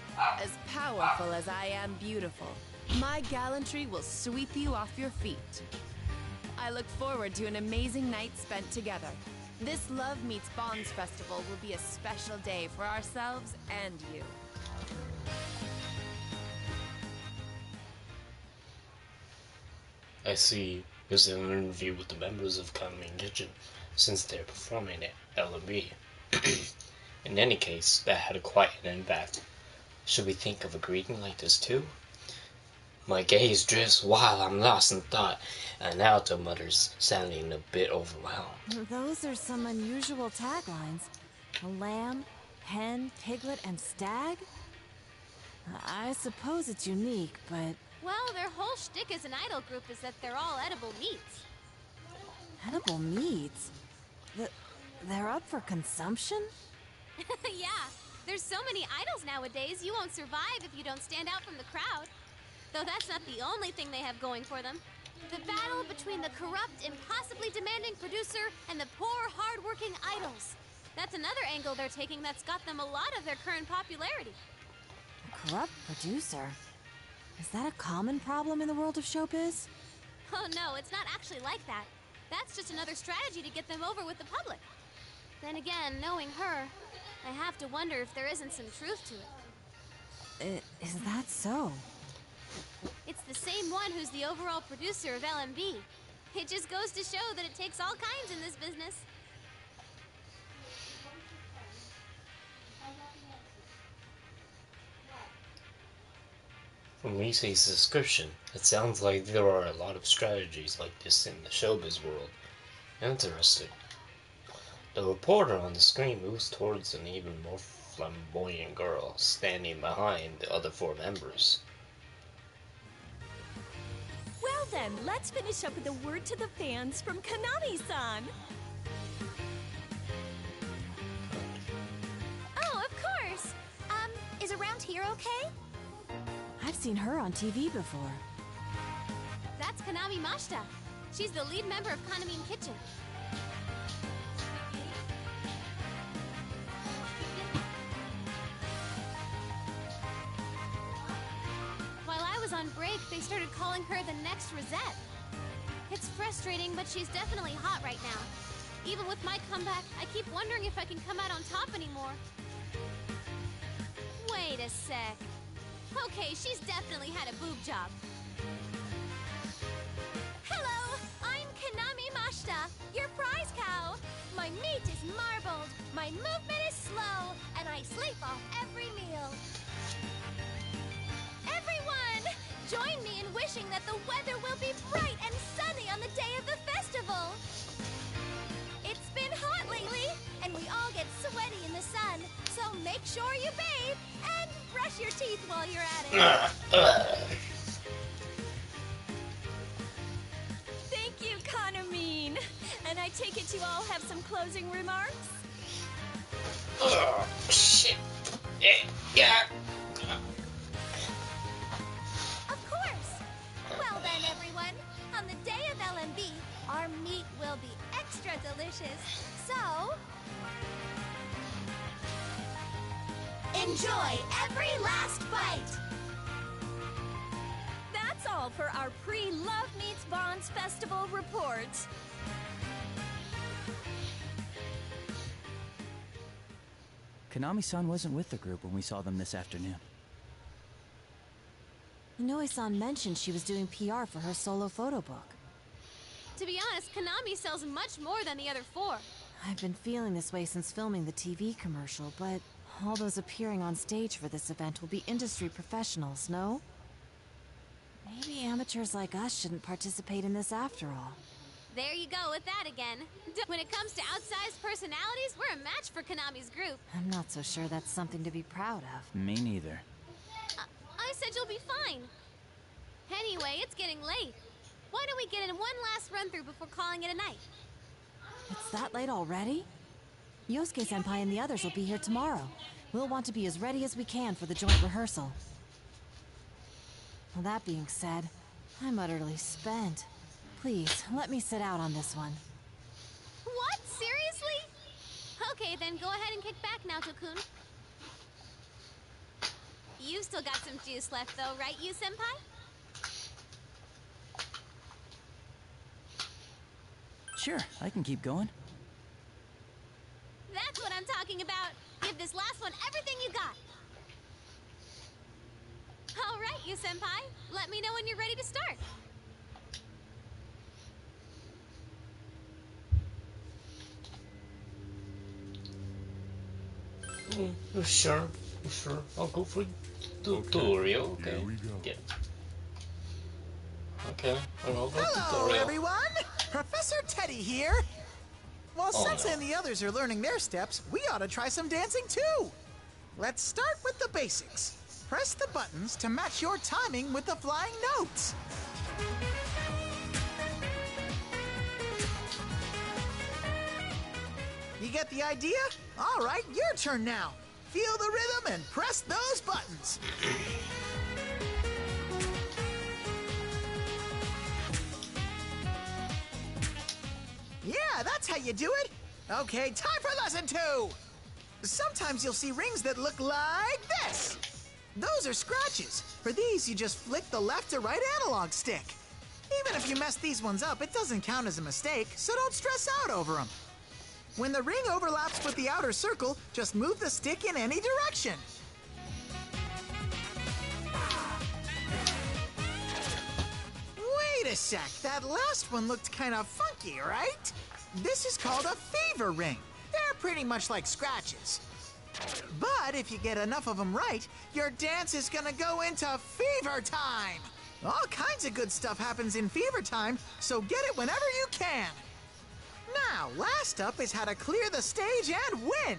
As powerful as I am beautiful, my gallantry will sweep you off your feet. I look forward to an amazing night spent together. This Love Meets Bonds festival will be a special day for ourselves and you. I see there's an interview with the members of Kanamine Kitchen since they're performing at L&B. In any case, that had a quiet impact. Should we think of a greeting like this too? My gaze drifts while I'm lost in thought, and Alto mutters, sounding a bit overwhelmed. Those are some unusual taglines. A lamb, hen, piglet, and stag? I suppose it's unique, but... Well, their whole shtick as an idol group is that they're all edible meats. Edible meats? They're up for consumption? Yeah, there's so many idols nowadays, you won't survive if you don't stand out from the crowd. Though that's not the only thing they have going for them. The battle between the corrupt, impossibly demanding producer and the poor, hard-working idols. That's another angle they're taking that's got them a lot of their current popularity. A corrupt producer? Is that a common problem in the world of showbiz? Oh no, it's not actually like that. That's just another strategy to get them over with the public. Then again, knowing her, I have to wonder if there isn't some truth to it. Is that so? It's the same one who's the overall producer of LMB. It just goes to show that it takes all kinds in this business. From Risei's description, it sounds like there are a lot of strategies like this in the showbiz world. Interesting. The reporter on the screen moves towards an even more flamboyant girl standing behind the other four members. Well then, let's finish up with a word to the fans from Kanami-san. Oh, of course. Is around here okay? I've seen her on TV before. That's Kanami Mashita. She's the lead member of Kanamine Kitchen. While I was on break, they started calling her the next Rosette. It's frustrating, but she's definitely hot right now. Even with my comeback, I keep wondering if I can come out on top anymore. Wait a sec. Okay, she's definitely had a boob job. Hello, I'm Kanami Mashita, your prize cow. My meat is marbled, my movement is slow, and I sleep off every meal. Everyone, join me in wishing that the weather will be bright and sunny on the day of the festival. It's been hot lately, and we all get sweaty in the sun, so make sure you bathe and brush your teeth while you're at it. Thank you, Kanamine. And I take it you all have some closing remarks? Oh, shit. Yeah. Of course. Well then, everyone, on the day of LMB, our meat will be extra delicious. So, enjoy every last bite. That's all for our pre-Love Meets Bonds Festival report. Konami-san wasn't with the group when we saw them this afternoon. Inoue-san mentioned she was doing PR for her solo photo book. To be honest, Konami sells much more than the other 4. I've been feeling this way since filming the TV commercial, but all those appearing on stage for this event will be industry professionals, no? Maybe amateurs like us shouldn't participate in this after all. There you go with that again. When it comes to outsized personalities, we're a match for Konami's group. I'm not so sure that's something to be proud of. Me neither. I said you'll be fine. Anyway, it's getting late. Why don't we get in one last run-through before calling it a night? It's that late already? Yosuke-senpai and the others will be here tomorrow. We'll want to be as ready as we can for the joint rehearsal. Well, that being said, I'm utterly spent. Please, let me sit out on this one. What? Seriously? Okay, then go ahead and kick back now, Tokun. You've still got some juice left though, right, you senpai? Sure, I can keep going. That's what I'm talking about. Give this last one everything you got. All right, you senpai. Let me know when you're ready to start. Sure. I'll go for tutorial. Okay. Here we go. Yeah. Okay, I'll go Hello, tutorial. everyone! Professor Teddy here. While Oh, Sensei no. and the others are learning their steps, we ought to try some dancing too. Let's start with the basics. Press the buttons to match your timing with the flying notes. You get the idea? All right, your turn now. Feel the rhythm and press those buttons. Yeah, that's how you do it. Okay, time for lesson 2. Sometimes you'll see rings that look like this. Those are scratches. For these, you just flick the left or right analog stick. Even if you mess these ones up, it doesn't count as a mistake, so don't stress out over them. When the ring overlaps with the outer circle, just move the stick in any direction. Wait a sec, that last one looked kind of funky, right? This is called a fever ring. They're pretty much like scratches. But if you get enough of them right, your dance is gonna go into fever time. All kinds of good stuff happens in fever time, so get it whenever you can. Now, last up is how to clear the stage and win.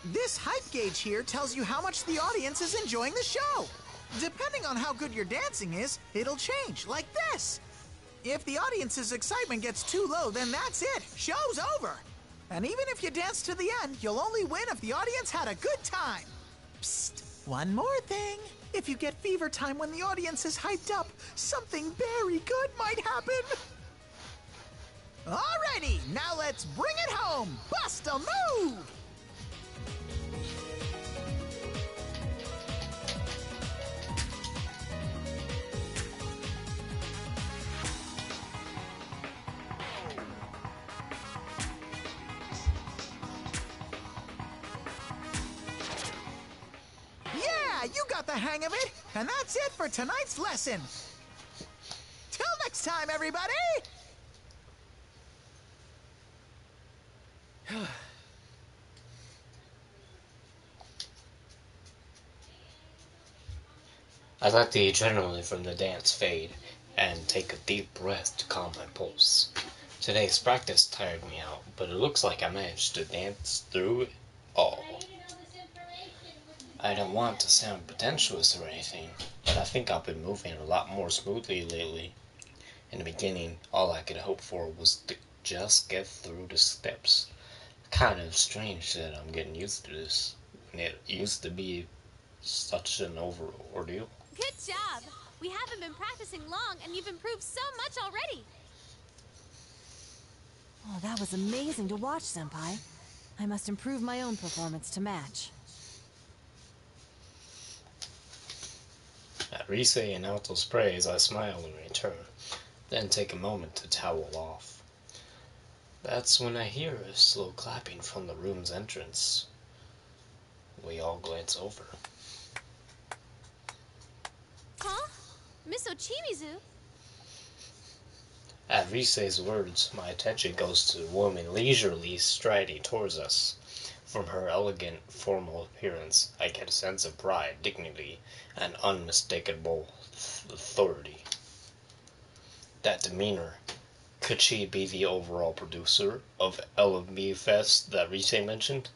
This hype gauge here tells you how much the audience is enjoying the show. Depending on how good your dancing is, it'll change, like this. If the audience's excitement gets too low, then that's it. Show's over. And even if you dance to the end, you'll only win if the audience had a good time. Psst, one more thing. If you get fever time when the audience is hyped up, something very good might happen. Alrighty, now let's bring it home. Bust a move! Yeah, you got the hang of it, and that's it for tonight's lesson. Till next time, everybody! I let the adrenaline from the dance fade and take a deep breath to calm my pulse. Today's practice tired me out, but it looks like I managed to dance through it all. I don't want to sound pretentious or anything, but I think I've been moving a lot more smoothly lately. In the beginning, all I could hope for was to just get through the steps. Kind of strange that I'm getting used to this, and it used to be such an ordeal. Good job. We haven't been practicing long, and you've improved so much already. Oh, that was amazing to watch, Senpai. I must improve my own performance to match. At Rise and Alto's praise, I smile in return, then take a moment to towel off. That's when I hear a slow clapping from the room's entrance. We all glance over. Huh? Miss Ochimizu? At Rise's words, my attention goes to the woman leisurely striding towards us. From her elegant, formal appearance, I get a sense of pride, dignity, and unmistakable authority. That demeanor, could she be the overall producer of LMB Fest that Rise mentioned?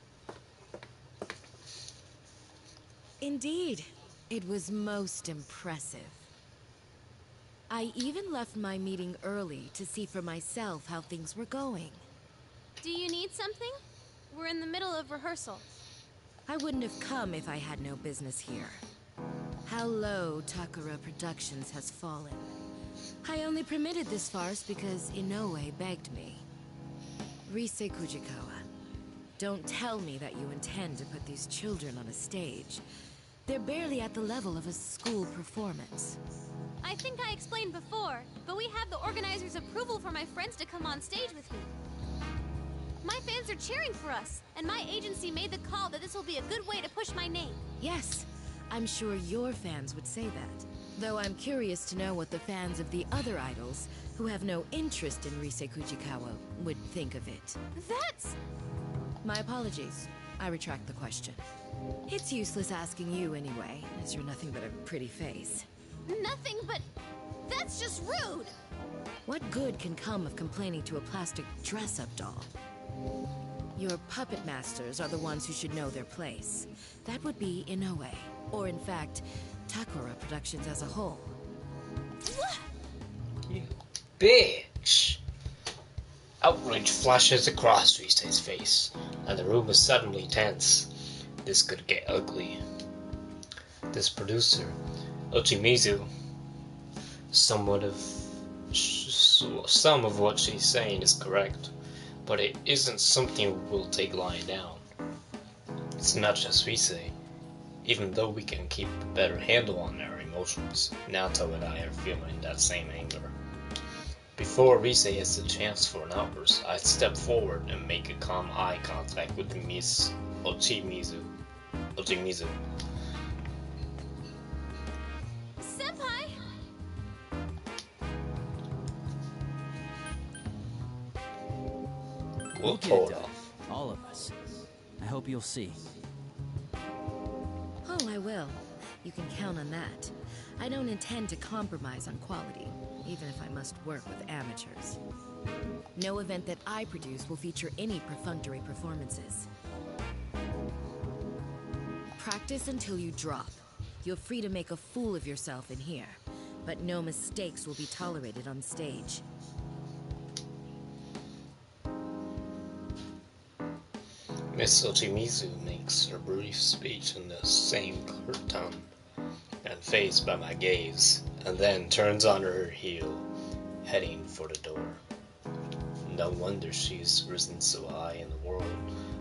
Indeed, it was most impressive. I even left my meeting early to see for myself how things were going. Do you need something? We're in the middle of rehearsal. I wouldn't have come if I had no business here. How low Takara Productions has fallen. I only permitted this farce because Inoue begged me. Rise Kujikawa, don't tell me that you intend to put these children on a stage. They're barely at the level of a school performance. I think I explained before, but we have the organizers' approval for my friends to come on stage with me. My fans are cheering for us, and my agency made the call that this will be a good way to push my name. Yes, I'm sure your fans would say that. Though I'm curious to know what the fans of the other idols, who have no interest in Rise Kujikawa, would think of it. That's... My apologies. I retract the question. It's useless asking you anyway, as you're nothing but a pretty face. Nothing but... that's just rude! What good can come of complaining to a plastic dress-up doll? Your puppet masters are the ones who should know their place. That would be Inoue, or in fact, Takara Productions as a whole. You bitch! Outrage flashes across Rise's face, and the room is suddenly tense. This could get ugly. This producer, Ochimizu, some of what she's saying is correct, but it isn't something we'll take lying down. It's not just Rise. Even though we can keep a better handle on our emotions, Naoto and I are feeling that same anger. Before Rise has the chance for an outburst, I step forward and make a calm eye contact with Miss Ochimizu. Senpai! We'll get pull it it done. off. All of us. I hope you'll see. Oh, I will. You can count on that. I don't intend to compromise on quality, even if I must work with amateurs. No event that I produce will feature any perfunctory performances. Practice until you drop. You're free to make a fool of yourself in here, but no mistakes will be tolerated on stage. Miss Ochimizu makes her brief speech in the same clear tone and phased by my gaze, and then turns on her heel, heading for the door. No wonder she's risen so high in the world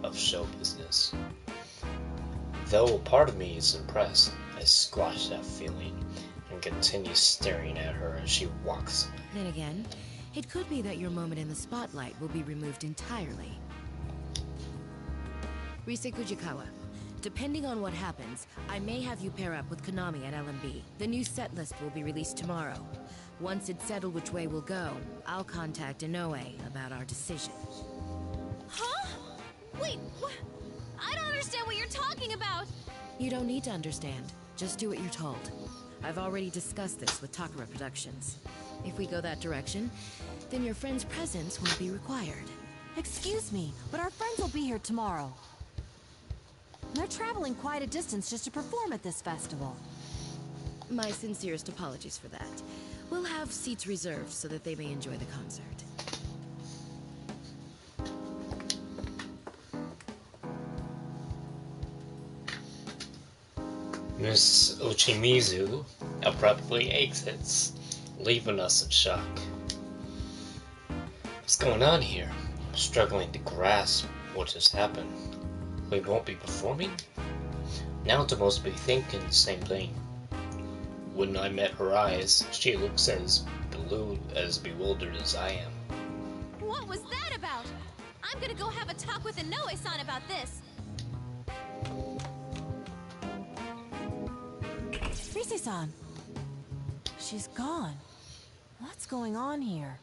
of show business. Though a part of me is impressed, I squash that feeling and continue staring at her as she walks away. Then again, it could be that your moment in the spotlight will be removed entirely. Rise Kujikawa, depending on what happens, I may have you pair up with Konami at LMB. The new set list will be released tomorrow. Once it's settled which way we'll go, I'll contact Inoue about our decision. Huh? Wait, what? I don't understand what you're talking about! You don't need to understand. Just do what you're told. I've already discussed this with Takara Productions. If we go that direction, then your friend's presence won't be required. Excuse me, but our friends will be here tomorrow. They're traveling quite a distance just to perform at this festival. My sincerest apologies for that. We'll have seats reserved so that they may enjoy the concert. Miss Ochimizu abruptly exits, leaving us in shock. What's going on here? I'm struggling to grasp what just happened. We won't be performing? Naoto must be thinking the same thing. When I met her eyes, she looks as bewildered as I am. What was that about? I'm gonna go have a talk with Inoue-san about this. Rise-san. She's gone. What's going on here?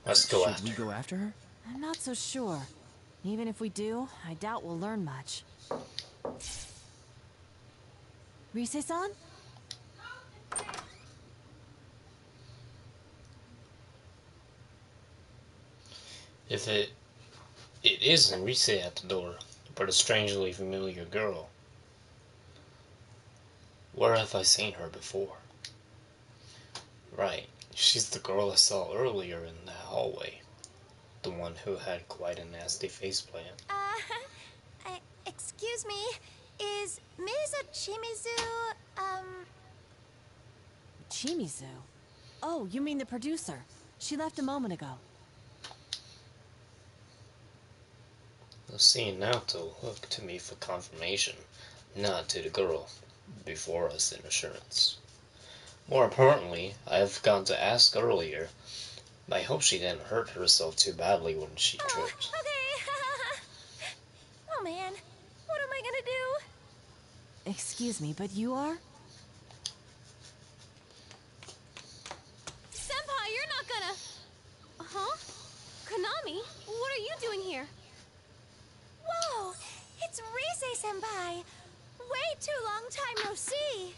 Let's go Should after we go after her? I'm not so sure. Even if we do, I doubt we'll learn much. Rise-san? If it isn't Rise at the door, but a strangely familiar girl. Where have I seen her before? Right, she's the girl I saw earlier in the hallway. The one who had quite a nasty faceplant. Excuse me, is Ms. Chimizu, Chimizu? Oh, you mean the producer. She left a moment ago. The scene Naoto looked to me for confirmation, not to the girl before us in assurance. More importantly, I have forgotten to ask earlier. I hope she didn't hurt herself too badly when she tripped. okay. Oh man, what am I gonna do? Excuse me, but you are? Senpai, you're not gonna... Huh? Konami, what are you doing here? Whoa, it's Rise-senpai. Way too long time no see.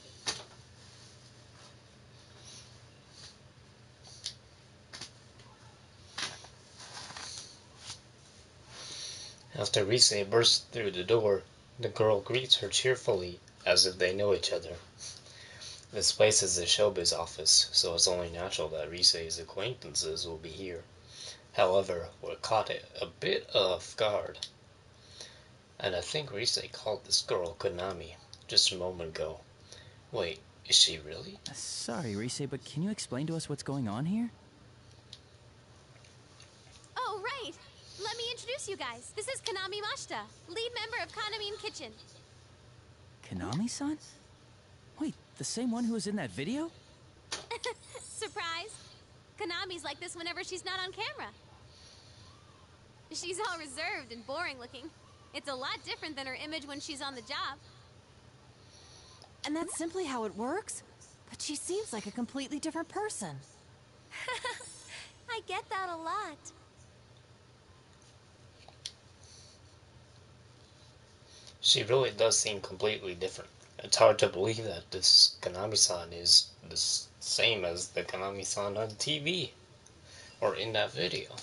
After Rise bursts through the door, the girl greets her cheerfully, as if they know each other. This place is a showbiz office, so it's only natural that Rise's acquaintances will be here. However, we're caught a bit off guard. And I think Rise called this girl Konami just a moment ago. Wait, is she really? Sorry, Rise, but can you explain to us what's going on here? Oh, right. Let me introduce you guys. This is Konami Mashita, lead member of Kanamine Kitchen. Konami-san? Wait, the same one who was in that video? Surprise! Konami's like this whenever she's not on camera. She's all reserved and boring looking. It's a lot different than her image when she's on the job. And that's simply how it works? But she seems like a completely different person. I get that a lot. She really does seem completely different. It's hard to believe that this Konami-san is the same as the Konami-san on TV. Or in that video.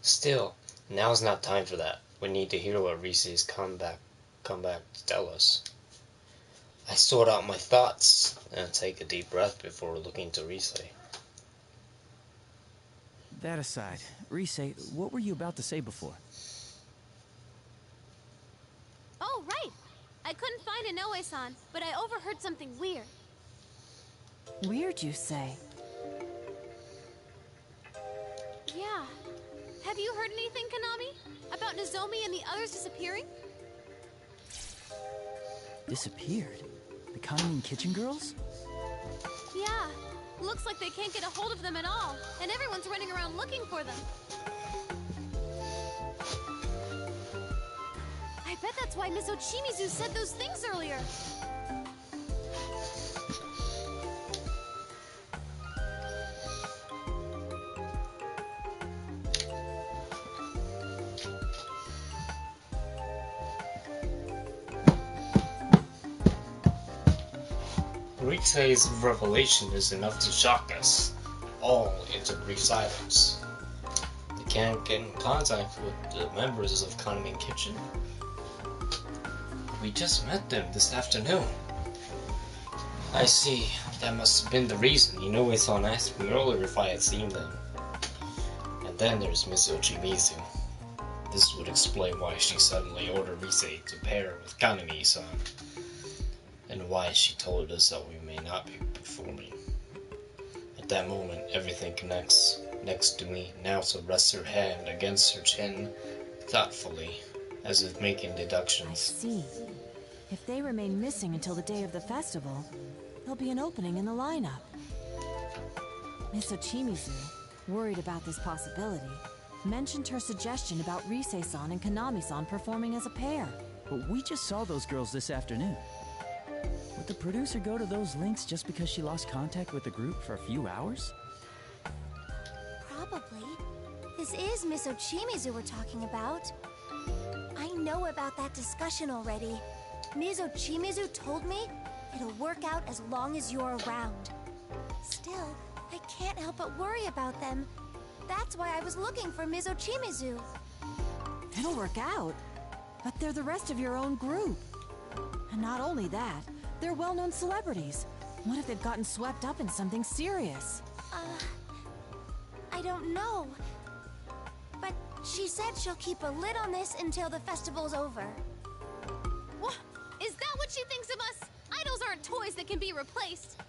Still, now's not time for that. We need to hear what Rise's come back to tell us. I sort out my thoughts and take a deep breath before looking to Rise. That aside, Rise, what were you about to say before? Oh, right. I couldn't find Inoue-san, but I overheard something weird. Weird, you say? Yeah. Have you heard anything, Konami? About Nozomi and the others disappearing? Disappeared? The Kanamine Kitchen girls? Yeah. Looks like they can't get a hold of them at all, and everyone's running around looking for them. I bet that's why Miss Ochimizu said those things earlier. Rise's revelation is enough to shock us all into brief silence. They can't get in contact with the members of Kanamine Kitchen. We just met them this afternoon. I see. That must have been the reason. Inoue-san asked me earlier if I had seen them. And then there's Miss Ochimizu. This would explain why she suddenly ordered Rise to pair with Kanami-san. And why she told us that we may not be performing. At that moment, everything connects. Next to me, Naoto rests her hand against her chin, thoughtfully, as if making deductions. I see. If they remain missing until the day of the festival, there'll be an opening in the lineup. Miss Ochimizu, worried about this possibility, mentioned her suggestion about Rise-san and Konami-san performing as a pair. But we just saw those girls this afternoon. Would the producer go to those links just because she lost contact with the group for a few hours? Probably. This is Miss Ochimizu we're talking about. I know about that discussion already. Ms. Ochimizu told me it'll work out as long as you're around. Still, I can't help but worry about them. That's why I was looking for Ms. Ochimizu. It'll work out. But they're the rest of your own group. And not only that, they're well-known celebrities. What if they've gotten swept up in something serious? I don't know. But she said she'll keep a lid on this until the festival's over. What? Is that what she thinks of us? Idols aren't toys that can be replaced.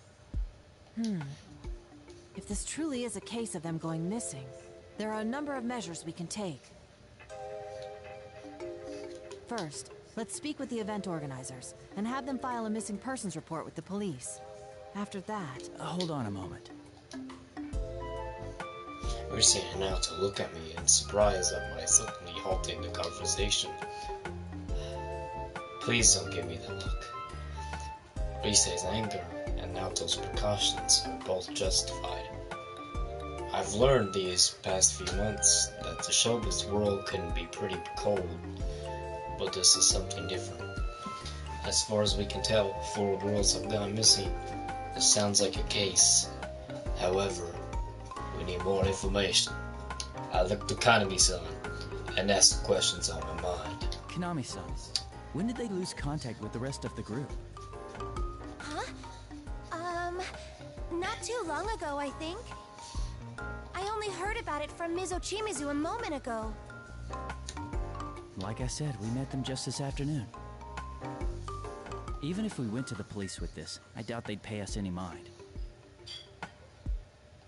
If this truly is a case of them going missing, there are a number of measures we can take. First, let's speak with the event organizers and have them file a missing persons report with the police. After that... Hold on a moment. Rise and Naoto look at me in surprise at my suddenly halting the conversation. Please don't give me that look. Rise's anger and Naoto's precautions are both justified. I've learned these past few months that the showbiz world can be pretty cold, but this is something different. As far as we can tell, 4 girls have gone missing. This sounds like a case. However, we need more information. I looked to Kanami-san and asked the questions on my mind. Kanami-san, when did they lose contact with the rest of the group? Huh? Not too long ago, I think. I only heard about it from Ms. Ochimizu a moment ago. Like I said, we met them just this afternoon. Even if we went to the police with this, I doubt they'd pay us any mind.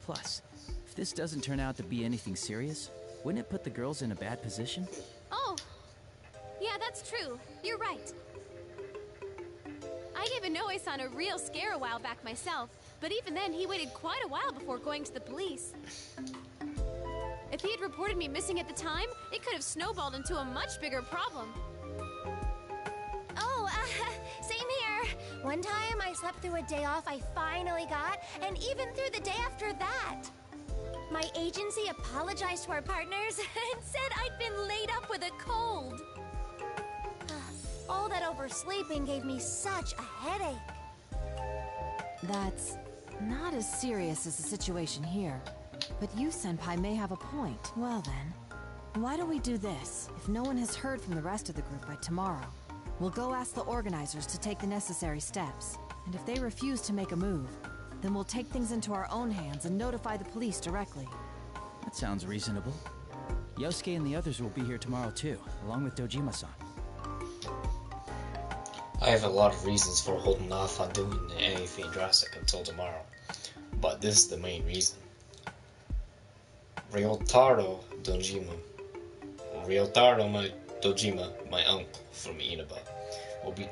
Plus, if this doesn't turn out to be anything serious, wouldn't it put the girls in a bad position? Oh, yeah, that's true. You're right. I gave Inoue-san a real scare a while back myself, but even then he waited quite a while before going to the police. If he had reported me missing at the time, it could have snowballed into a much bigger problem. Oh, same here. One time I slept through a day off I finally got, and even through the day after that. My agency apologized to our partners and said I'd been laid up with a cold. All that oversleeping gave me such a headache. That's not as serious as the situation here. But you, Senpai, may have a point. Well then, why don't we do this? If no one has heard from the rest of the group by tomorrow, we'll go ask the organizers to take the necessary steps. And if they refuse to make a move, then we'll take things into our own hands and notify the police directly. That sounds reasonable. Yosuke and the others will be here tomorrow too, along with Dojima-san. I have a lot of reasons for holding off on doing anything drastic until tomorrow, but this is the main reason. Ryotaro Dojima, my uncle from Inaba, will be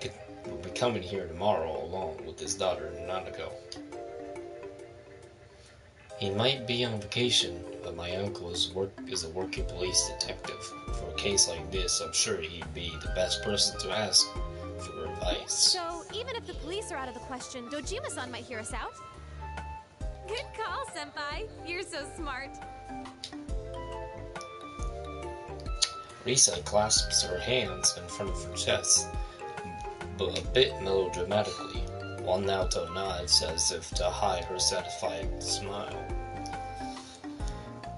coming here tomorrow along with his daughter Nanako. He might be on vacation, but my uncle is a working police detective. For a case like this, I'm sure he'd be the best person to ask for advice. So, even if the police are out of the question, Dojima-san might hear us out. Good call, Senpai. You're so smart. Risa clasps her hands in front of her chest, but a bit melodramatically, while Naoto nods as if to hide her satisfied smile.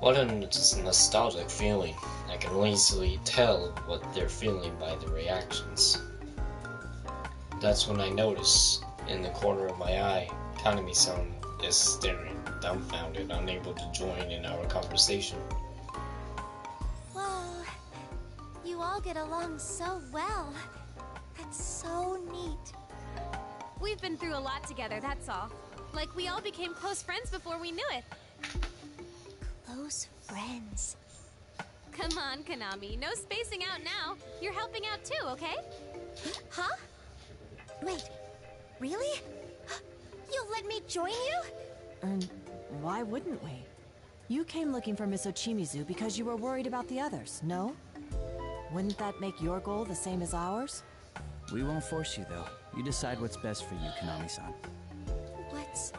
What a nostalgic feeling. I can easily tell what they're feeling by their reactions. That's when I notice, in the corner of my eye, Kanami-san is staring, dumbfounded, unable to join in our conversation. Whoa, you all get along so well. That's so neat. We've been through a lot together, that's all. Like we all became close friends before we knew it. Close friends. Come on, Konami. No spacing out now. You're helping out too, okay? Huh? Wait, really? You'll let me join you? And why wouldn't we? You came looking for Miss Ochimizu because you were worried about the others, no? Wouldn't that make your goal the same as ours? We won't force you, though. You decide what's best for you, Konami-san. What's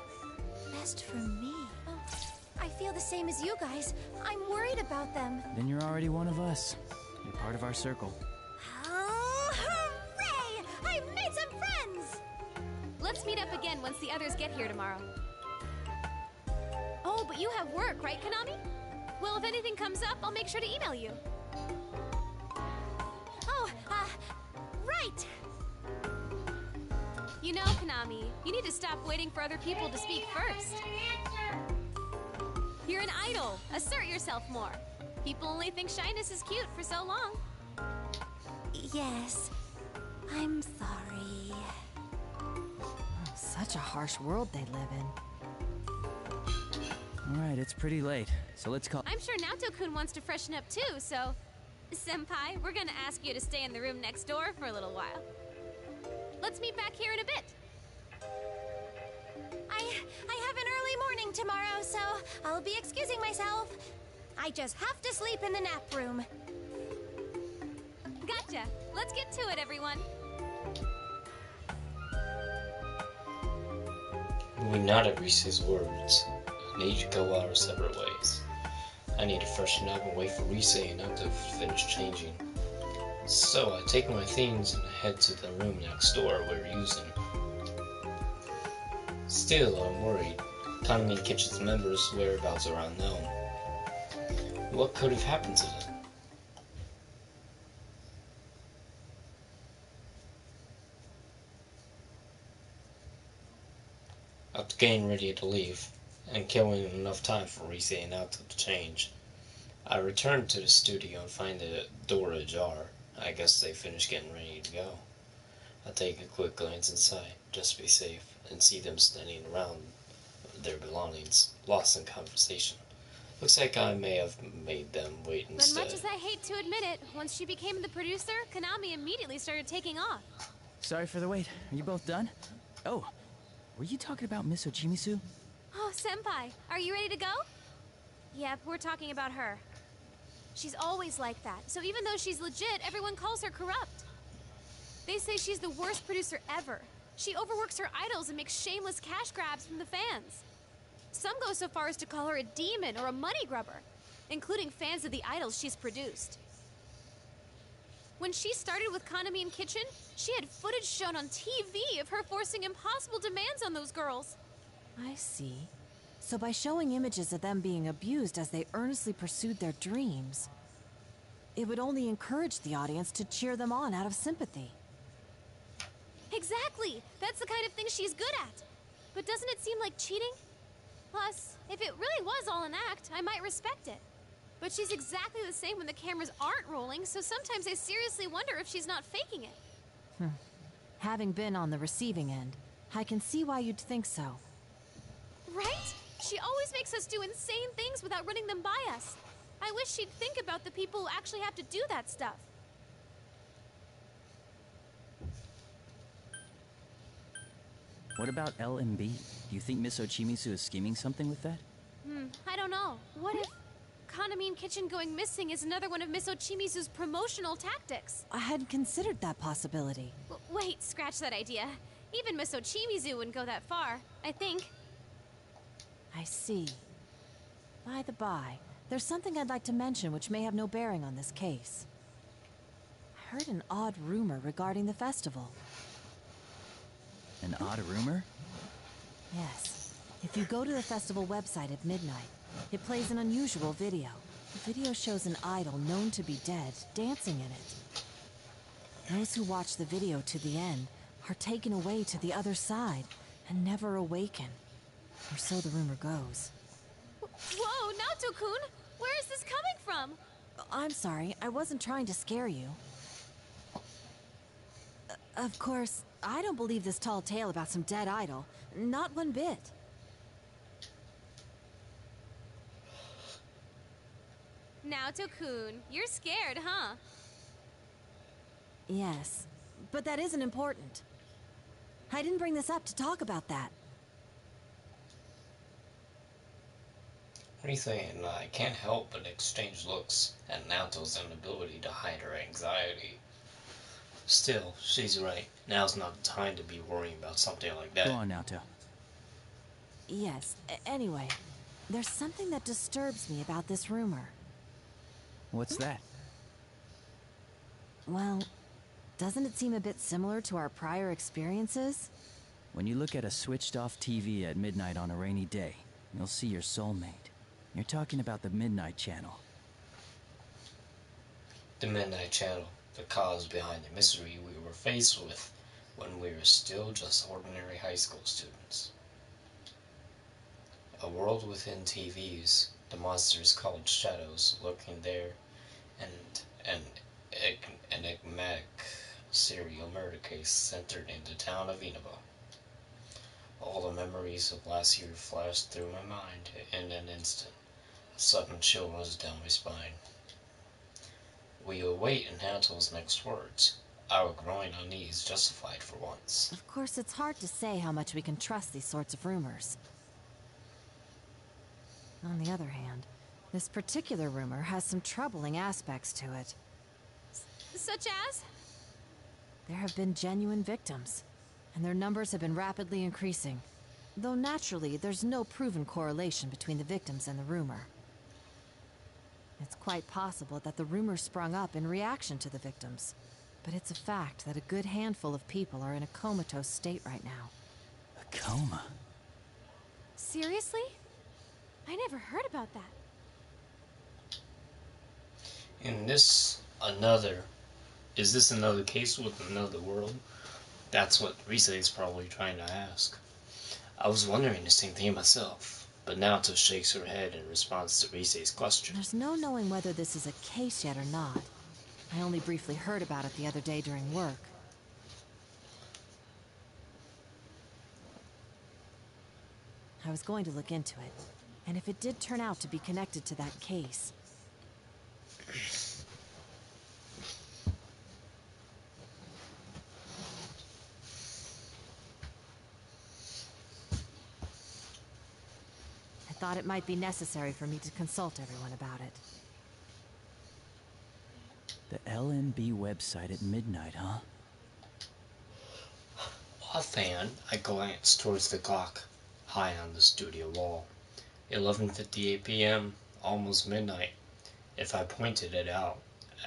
best for me? Oh, I feel the same as you guys. I'm worried about them. Then you're already one of us. You're part of our circle. Oh, hooray! I've made some friends! Let's meet up again once the others get here tomorrow. Oh, but you have work, right, Konami? Well, if anything comes up, I'll make sure to email you. Oh, right! You know, Konami, you need to stop waiting for other people to speak first. You're an idol. Assert yourself more. People only think shyness is cute for so long. Yes, I'm sorry. Such a harsh world they live in. Alright, it's pretty late, so let's call. I'm sure Naoto-kun wants to freshen up too, so... Senpai, we're gonna ask you to stay in the room next door for a little while. Let's meet back here in a bit. I have an early morning tomorrow, so I'll be excusing myself. I just have to sleep in the nap room. Gotcha. Let's get to it, everyone. We nodded Reese's words and each go our separate ways. I need to freshen up and wait for Reese and Naoto to finish changing. So I take my things and head to the room next door we're using. Still, I'm worried. Kaname Kitchen's members' whereabouts are unknown. What could have happened to them? After getting ready to leave, and killing enough time for Reese and Naoto to change, I return to the studio and find the door ajar. I guess they finished getting ready to go. I take a quick glance inside, just to be safe, and see them standing around their belongings, lost in conversation. Looks like I may have made them wait But instead. much as I hate to admit it, once she became the producer, Konami immediately started taking off. Sorry for the wait. Are you both done? Oh, were you talking about Miss Ochimisu? Oh, Senpai, are you ready to go? Yep, we're talking about her. She's always like that, so even though she's legit, everyone calls her corrupt. They say she's the worst producer ever. She overworks her idols and makes shameless cash grabs from the fans. Some go so far as to call her a demon or a money grubber, including fans of the idols she's produced. When she started with Kaname and Kitchen, she had footage shown on TV of her forcing impossible demands on those girls. I see. So by showing images of them being abused as they earnestly pursued their dreams, it would only encourage the audience to cheer them on out of sympathy. Exactly! That's the kind of thing she's good at. But doesn't it seem like cheating? Plus, if it really was all an act, I might respect it. But she's exactly the same when the cameras aren't rolling, so sometimes I seriously wonder if she's not faking it. Having been on the receiving end, I can see why you'd think so. Right? She always makes us do insane things without running them by us. I wish she'd think about the people who actually have to do that stuff. What about L and B? Do you think Miss Ochimisu is scheming something with that? I don't know. What if Kaname Kitchen going missing is another one of Miss Ochimisu's promotional tactics? I hadn't considered that possibility. Wait, scratch that idea. Even Miss Ochimizu wouldn't go that far, I think. I see. By the by, there's something I'd like to mention which may have no bearing on this case. I heard an odd rumor regarding the festival. An odd rumor? Yes. If you go to the festival website at midnight, it plays an unusual video. The video shows an idol known to be dead dancing in it. Those who watch the video to the end are taken away to the other side and never awaken. Or so the rumor goes. Whoa, Naoto-kun! Where is this coming from? I'm sorry, I wasn't trying to scare you. Of course, I don't believe this tall tale about some dead idol. Not one bit. Naoto-kun, you're scared, huh? Yes, but that isn't important. I didn't bring this up to talk about that. Risa and I can't help but exchange looks at Naoto's inability to hide her anxiety. Still, she's right. Now's not the time to be worrying about something like that. Go on, Naoto. Yes, anyway, there's something that disturbs me about this rumor. What's that? Well, doesn't it seem a bit similar to our prior experiences? When you look at a switched-off TV at midnight on a rainy day, you'll see your soulmate. You're talking about the Midnight Channel. The Midnight Channel, the cause behind the mystery we were faced with when we were still just ordinary high school students. A world within TVs, the monsters called shadows lurking there, and an enigmatic serial murder case centered in the town of Inaba. All the memories of last year flashed through my mind in an instant. A sudden chill runs down my spine. We await Nato's next words. Our growing unease justified for once. Of course, it's hard to say how much we can trust these sorts of rumors. On the other hand, this particular rumor has some troubling aspects to it. Such as? There have been genuine victims, and their numbers have been rapidly increasing. Though naturally, there's no proven correlation between the victims and the rumor. It's quite possible that the rumor sprung up in reaction to the victims. But it's a fact that a good handful of people are in a comatose state right now. A coma? Seriously? I never heard about that. Is this another case with another world? That's what Rise is probably trying to ask. I was wondering the same thing myself, but Naoto shakes her head in response to Rise's question. There's no knowing whether this is a case yet or not. I only briefly heard about it the other day during work. I was going to look into it, and if it did turn out to be connected to that case... I thought it might be necessary for me to consult everyone about it. The LMB website at midnight, huh? Offhand, I glanced towards the clock, high on the studio wall. 11:58 p.m., almost midnight. If I pointed it out,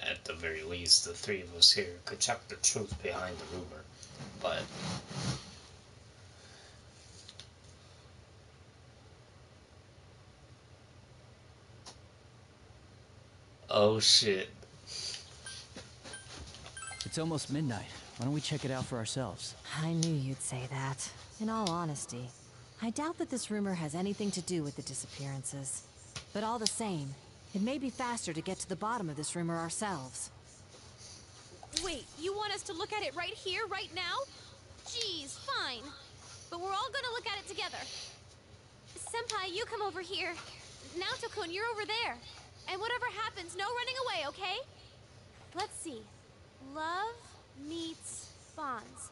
at the very least, the three of us here could check the truth behind the rumor. But... oh shit. It's almost midnight. Why don't we check it out for ourselves? I knew you'd say that. In all honesty, I doubt that this rumor has anything to do with the disappearances. But all the same, it may be faster to get to the bottom of this rumor ourselves. Wait, you want us to look at it right here, right now? Jeez, fine. But we're all gonna look at it together. Senpai, you come over here. Naoto-kun, you're over there. And whatever happens, no running away, okay? Let's see. Love meets bonds.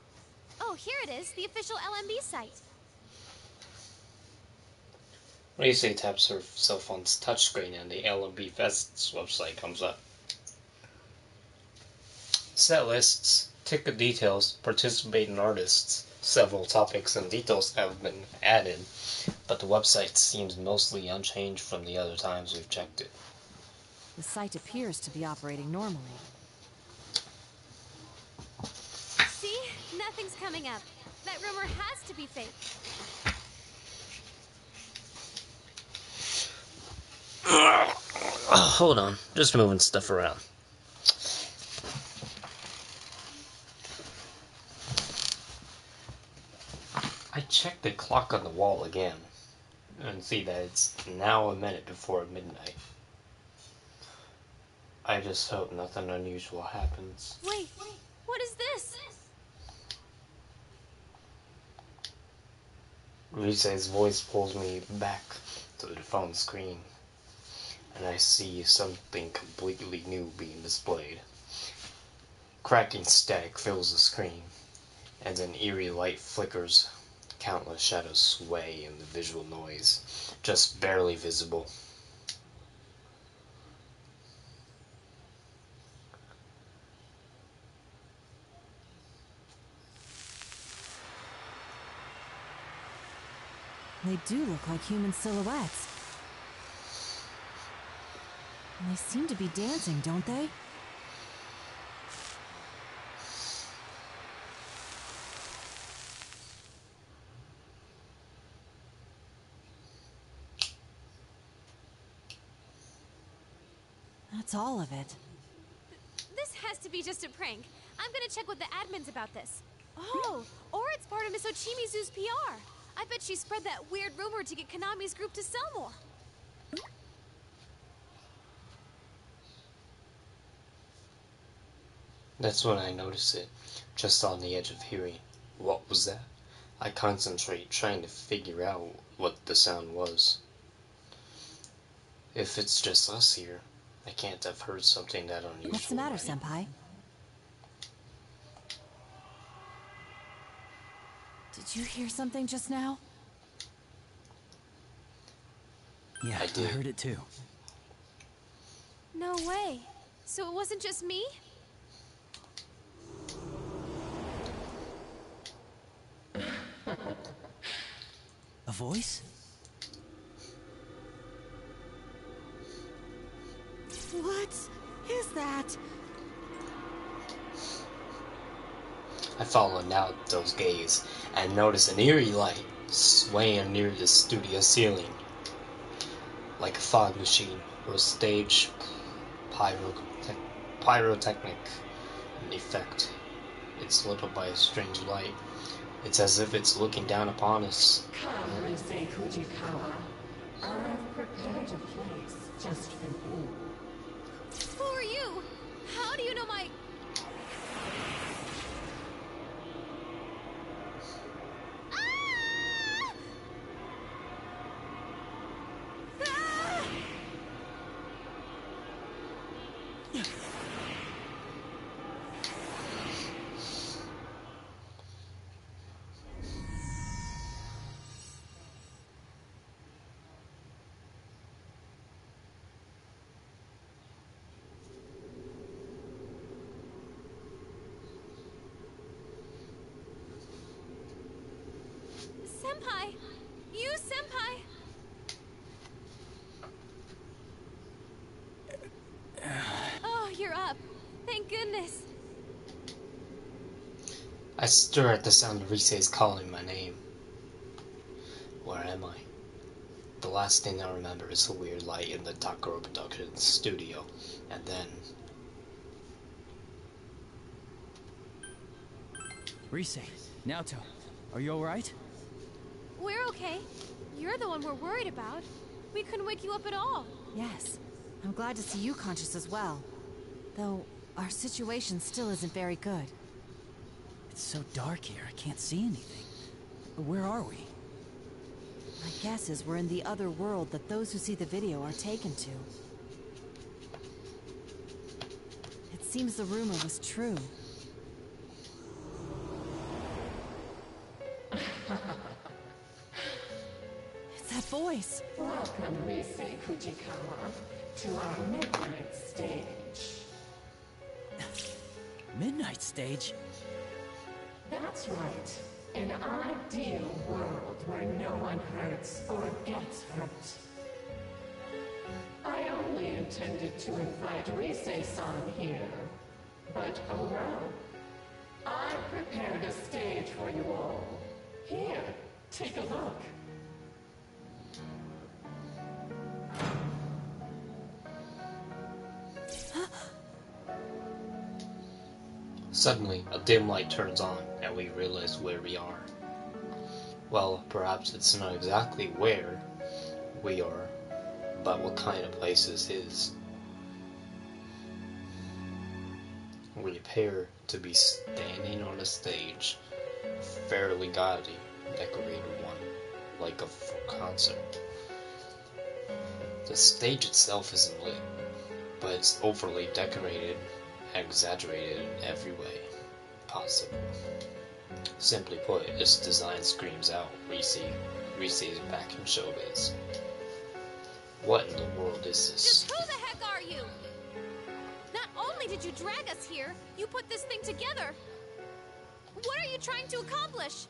Oh, here it is, the official LMB site. Rise taps her cell phone's touchscreen and the LMB Fest's website comes up. Set lists, ticket details, participating artists, several topics and details have been added, but the website seems mostly unchanged from the other times we've checked it. The site appears to be operating normally. See? Nothing's coming up. That rumor has to be fake. Hold on, just moving stuff around. I checked the clock on the wall again, and see that it's now a minute before midnight. I just hope nothing unusual happens. Wait, what is this? Rise's voice pulls me back to the phone screen, and I see something completely new being displayed. Cracking static fills the screen, and an eerie light flickers. Countless shadows sway in the visual noise, just barely visible. They do look like human silhouettes. And they seem to be dancing, don't they? That's all of it. This has to be just a prank. I'm gonna check with the admins about this. Oh, or it's part of Miss Ochimizu's PR. I bet she spread that weird rumor to get Konami's group to sell more. That's when I notice it, just on the edge of hearing. What was that? I concentrate, trying to figure out what the sound was. If it's just us here, I can't have heard something that unusual. What's the matter, right? Senpai? Did you hear something just now? Yeah, I did. I heard it too. No way. So it wasn't just me? A voice? What is that? I followed out those gaze and noticed an eerie light swaying near the studio ceiling, like a fog machine or a stage pyrotechnic effect. It's lit up by a strange light. It's as if it's looking down upon us. Come, Issei Fujikawa. I've prepared a place just for you. Who are you? How do you know my... Senpai! You, Senpai! Oh, you're up. Thank goodness. I stir at the sound of Risei's calling my name. Where am I? The last thing I remember is the weird light in the Takuro Productions studio, and then... Risei, Naoto, are you alright? We're okay. You're the one we're worried about. We couldn't wake you up at all. Yes. I'm glad to see you conscious as well. Though, our situation still isn't very good. It's so dark here, I can't see anything. Where are we? My guess is we're in the other world that those who see the video are taken to. It seems the rumor was true. It's that voice! Welcome, Issei Fujikawa, to our midnight stage. Midnight stage? That's right. An ideal world where no one hurts or gets hurt. I only intended to invite Risei-san here, but oh well. I prepared a stage for you all. Here, take a look. Suddenly, a dim light turns on, and we realize where we are. Well, perhaps it's not exactly where we are, but what kind of place this is. We appear to be standing on a stage, fairly gaudy, decorated one, like a concert. The stage itself isn't lit, but it's overly decorated and exaggerated in every way possible. Simply put, its design screams out Risei's back in showbiz. What in the world is this? Just who the heck are you? Not only did you drag us here, you put this thing together. What are you trying to accomplish?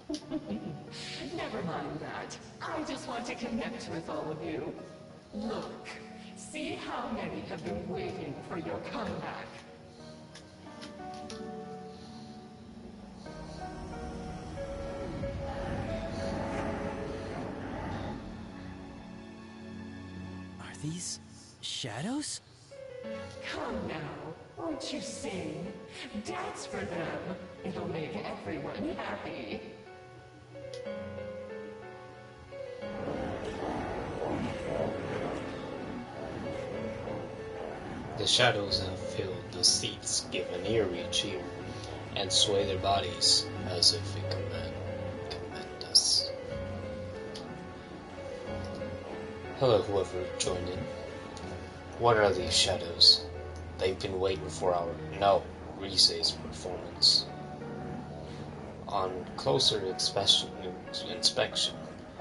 Never mind that. I just want to connect with all of you. Look, see how many have been waiting for your comeback. Are these shadows? Come now, won't you sing? Dance for them. It'll make everyone happy. The shadows have filled the seats, give an eerie cheer, and sway their bodies as if they command us. Hello, whoever joined in. What are these shadows? They've been waiting for our Rise's performance. On closer inspection,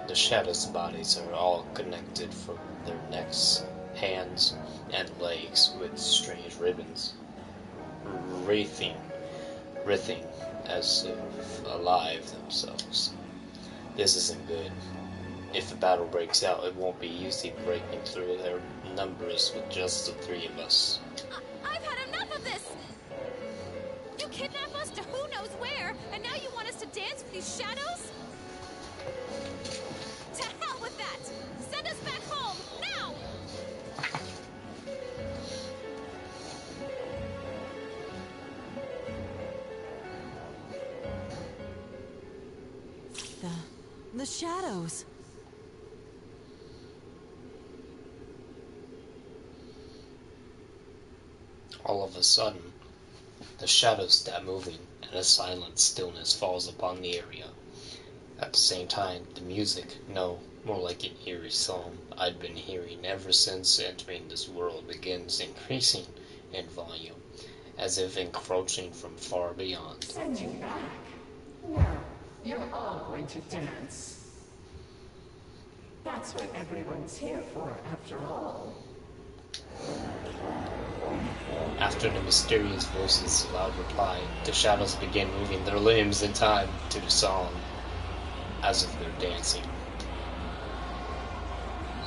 the shadows' bodies are all connected from their necks, hands, and legs with strange ribbons, wreathing as if alive themselves. This isn't good. If a battle breaks out, it won't be easy breaking through their numbers with just the three of us. I've had enough of this! You kidnap us to who knows where, and now you want us to dance with these shadows? To hell with that! Send us back home, now! The shadows. All of a sudden, the shadows stop moving, and a silent stillness falls upon the area. At the same time, the music, no, more like an eerie song I'd been hearing ever since entering this world, begins increasing in volume, as if encroaching from far beyond. Send you back. Now, you're all going to dance. That's what everyone's here for, after all. After the mysterious voice's loud reply, the shadows begin moving their limbs in time to the song, as if they're dancing.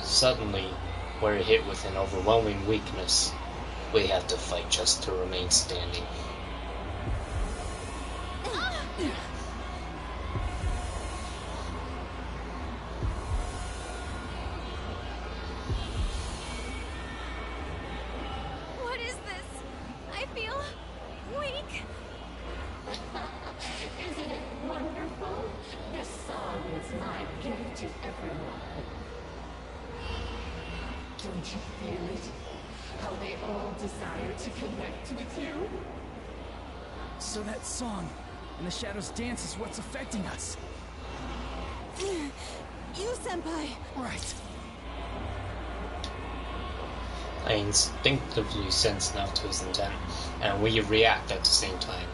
Suddenly, we're hit with an overwhelming weakness. We have to fight just to remain standing. What is this? I feel weak. Isn't it wonderful? This song is my gift to everyone. Don't you feel it? How they all desire to connect with you? So that song and the shadows dance is what's affecting us. You, Senpai! Right. I instinctively sense Naoto's intent, and we react at the same time.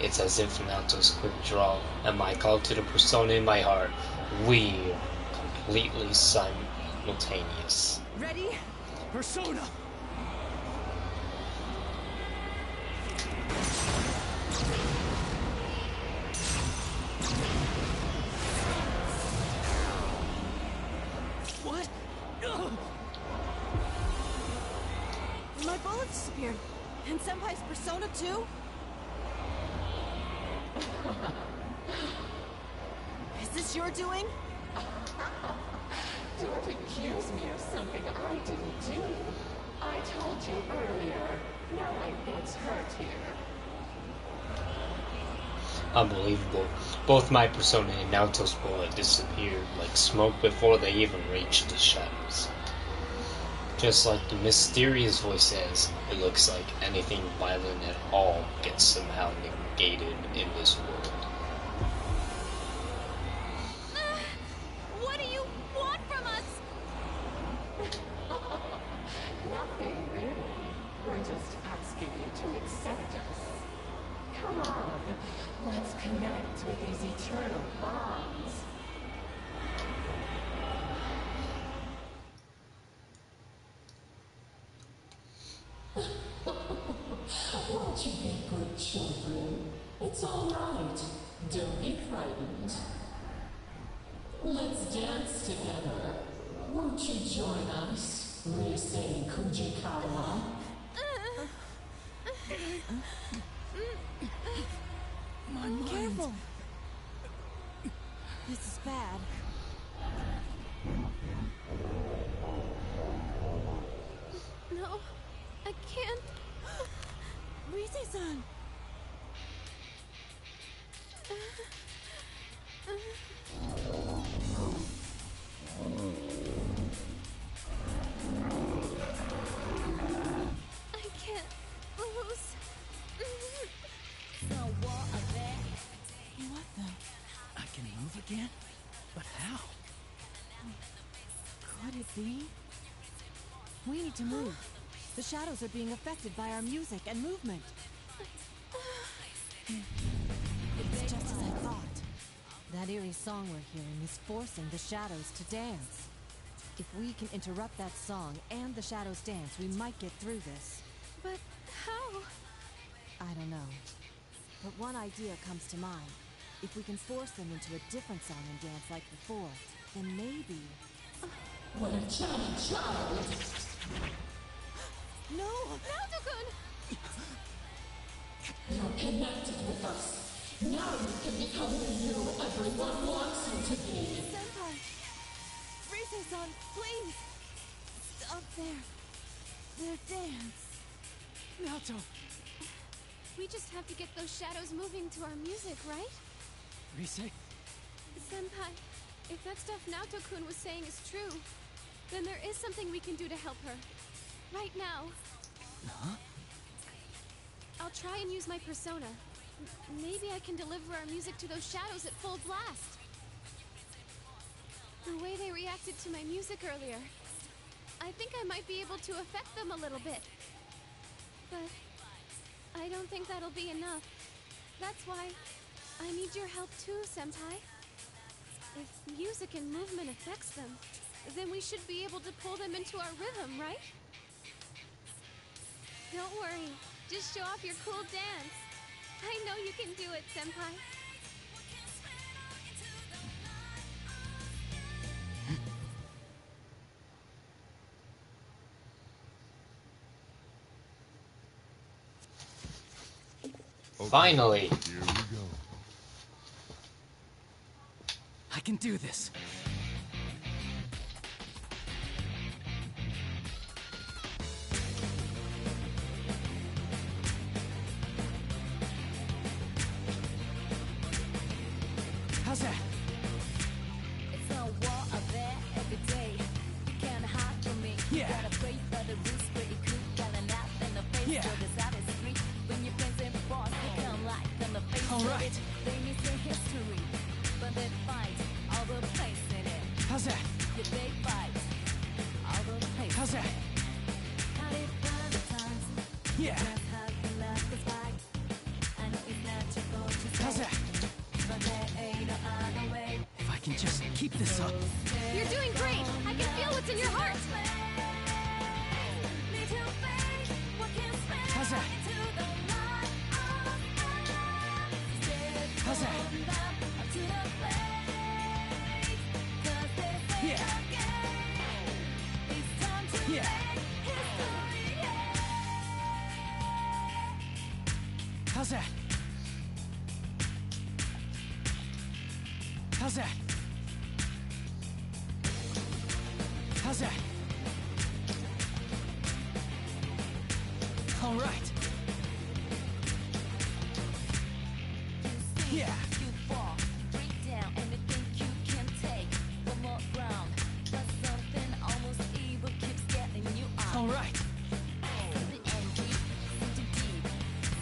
It's as if Naoto's quick draw and my call to the persona in my heart, we are completely simultaneous. Ready? Persona! What? Ugh. My bullet disappeared. And Senpai's persona too? Is this your doing? Don't accuse me of something I didn't do. I told you earlier. Now my butt's hurt here. Unbelievable. Both my persona and Naoto's bullet disappeared like smoke before they even reached the shadows. Just like the mysterious voice says, it looks like anything violent at all gets somehow negated in this world. What do you want from us? Nothing really. We're just asking you to accept us. Come on, let's connect with these eternal bonds. Won't you be good children? It's all right. Don't be frightened. dance together. Won't you join us, Risei Kujikawa? My mind. Careful! This is bad. No, I can't. Risei-san! I can't lose. What the? I can move again? But how? Could it be? We need to move. The shadows are being affected by our music and movement. It's just as I thought. That eerie song we're hearing is forcing the shadows to dance. If we can interrupt that song and the shadows dance, we might get through this. But how? I don't know. But one idea comes to mind. If we can force them into a different song and dance like before, then maybe... What a child! No! Naoto-kun! You're connected with us. Now you can become the you everyone wants you to be. Senpai! Risei-san, please! Stop their dance. Naoto! We just have to get those shadows moving to our music, right? Risei? Senpai, if that stuff Naoto-kun was saying is true, then there is something we can do to help her. Right now. Huh? I'll try and use my persona. Maybe I can deliver our music to those shadows at full blast. The way they reacted to my music earlier, I think I might be able to affect them a little bit. But I don't think that'll be enough. That's why I need your help too, Senpai. If music and movement affects them, then we should be able to pull them into our rhythm, right? Don't worry. Just show off your cool dance. I know you can do it, Senpai. Finally! Here we go. I can do this. How's that? It's a war out there every day. You can't hide from me. Yeah. You gotta pray for the roots pretty cool. Got an app in the face Yeah. for the side of the street. When your friends and boss become like on the face All of right. it. They miss their history, but they fight all the place in it. How's that? Yeah, they fight all the place. How's that? How they find the times. Yeah. That's how you love the fight. I know it's not your fault to say, How's that? but there ain't no other way. If I can just keep this up. You're doing great! I can feel what's in your heart! How's that? How's that? Yeah. Yeah. How's that? How's that? How's that? All right. Yeah. You fall, break down, and you think you can take one more round. But something almost evil keeps getting you out. All right. Something angry, something deep,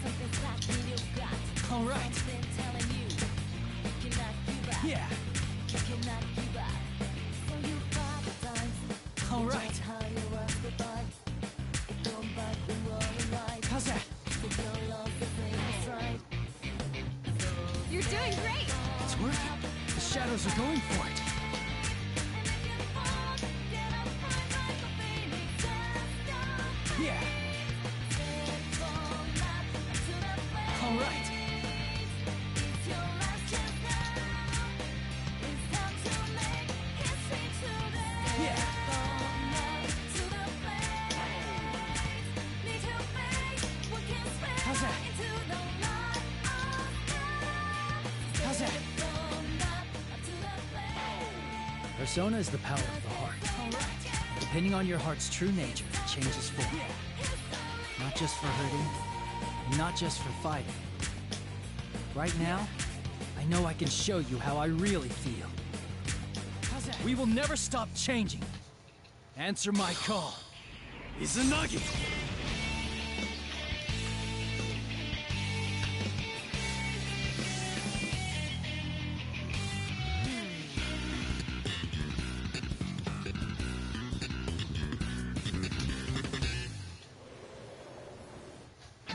something's locked in your gut. All right. Something telling you cannot give up. Yeah. You cannot give up. So you fight the times. All right. Just how you rock the bike. It come back when rolling right. How's that? If you're lost, the thing is right. You're doing great! It's working. The shadows are going for it. Yeah. All right. persona is the power of the heart. Depending on your heart's true nature, it changes form. Not just for hurting, and not just for fighting. Right now, I know I can show you how I really feel. We will never stop changing. Answer my call. Izanagi!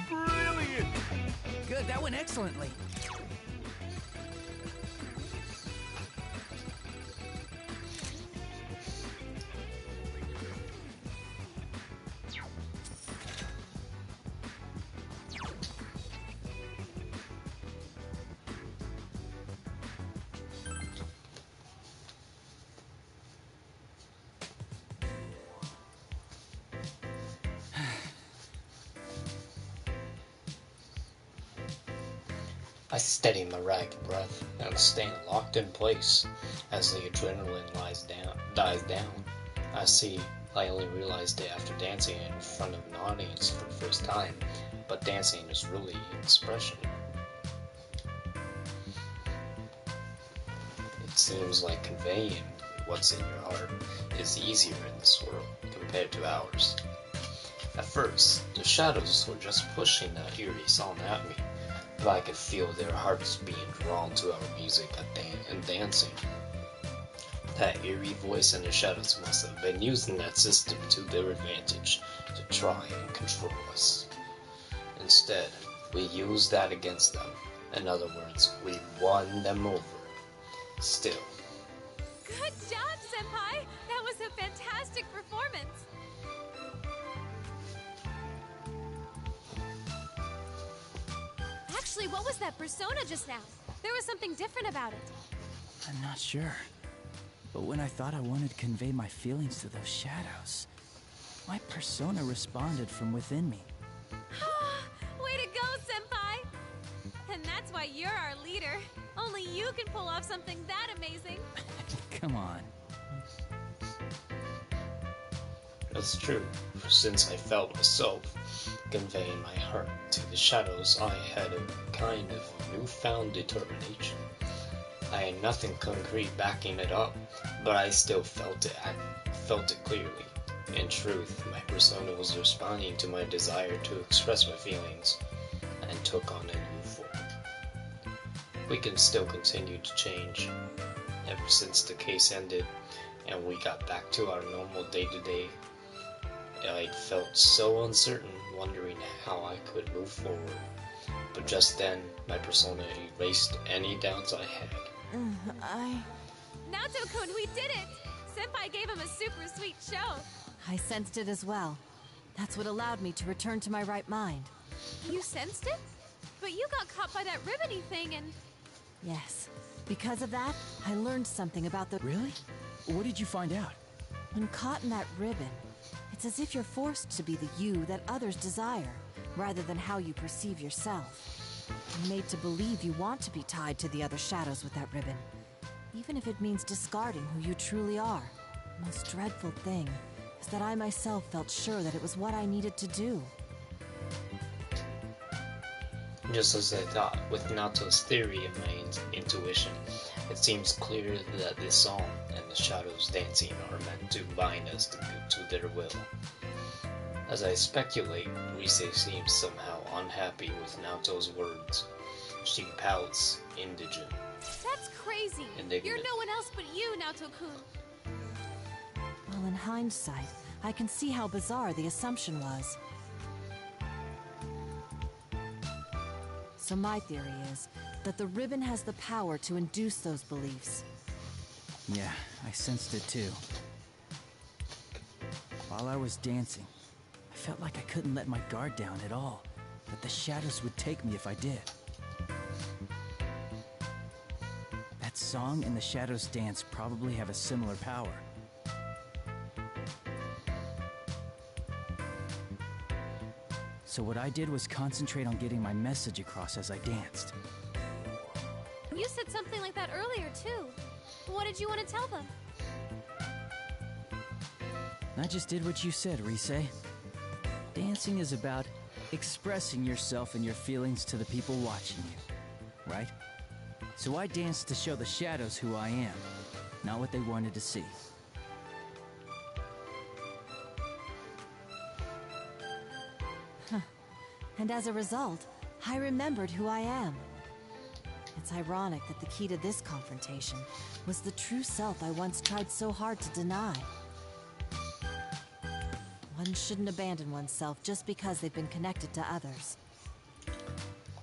Brilliant! Good, that went excellently. I steady my ragged breath and stand locked in place as the adrenaline dies down. I only realized it after dancing in front of an audience for the first time, but dancing is really expression. It seems like conveying what's in your heart is easier in this world compared to ours. At first, the shadows were just pushing that eerie song at me, but I could feel their hearts being drawn to our music and dancing. That eerie voice in the shadows must have been using that system to their advantage to try and control us. Instead, we used that against them. In other words, we won them over. Still. Good job, Senpai! That was a fantastic performance! Actually, what was that persona just now? There was something different about it. I'm not sure. But when I thought I wanted to convey my feelings to those shadows, my persona responded from within me. Way to go, Senpai! And that's why you're our leader. Only you can pull off something that amazing. Come on. That's true, for since I felt myself conveying my heart to the shadows, I had a kind of newfound determination. I had nothing concrete backing it up, but I still felt it clearly. In truth, my persona was responding to my desire to express my feelings, and took on a new form. We can still continue to change. Ever since the case ended, and we got back to our normal day-to-day, I felt so uncertain, wondering how I could move forward. But just then, my persona erased any doubts I had. Naoto-kun, we did it! Senpai gave him a super sweet show. I sensed it as well. That's what allowed me to return to my right mind. You sensed it? But you got caught by that ribbony thing and... Yes. Because of that, I learned something about the... Really? What did you find out? When caught in that ribbon, it's as if you're forced to be the you that others desire, rather than how you perceive yourself. You're made to believe you want to be tied to the other shadows with that ribbon, even if it means discarding who you truly are. The most dreadful thing is that I myself felt sure that it was what I needed to do. Just as I thought, with Naoto's theory and my intuition, it seems clear that this song and the shadows dancing are meant to bind us to their will. As I speculate, Rise seems somehow unhappy with Naoto's words. She pouts, indigent. That's crazy! Indignant. You're no one else but you, Naoto-kun. Well, in hindsight, I can see how bizarre the assumption was. So my theory is that the ribbon has the power to induce those beliefs. Yeah, I sensed it too. While I was dancing, I felt like I couldn't let my guard down at all, that the shadows would take me if I did. That song and the shadows dance probably have a similar power. So what I did was concentrate on getting my message across as I danced. You said something like that earlier, too. What did you want to tell them? I just did what you said, Rise. Dancing is about expressing yourself and your feelings to the people watching you, right? So I danced to show the shadows who I am, not what they wanted to see. And as a result, I remembered who I am. It's ironic that the key to this confrontation was the true self I once tried so hard to deny. One shouldn't abandon oneself just because they've been connected to others.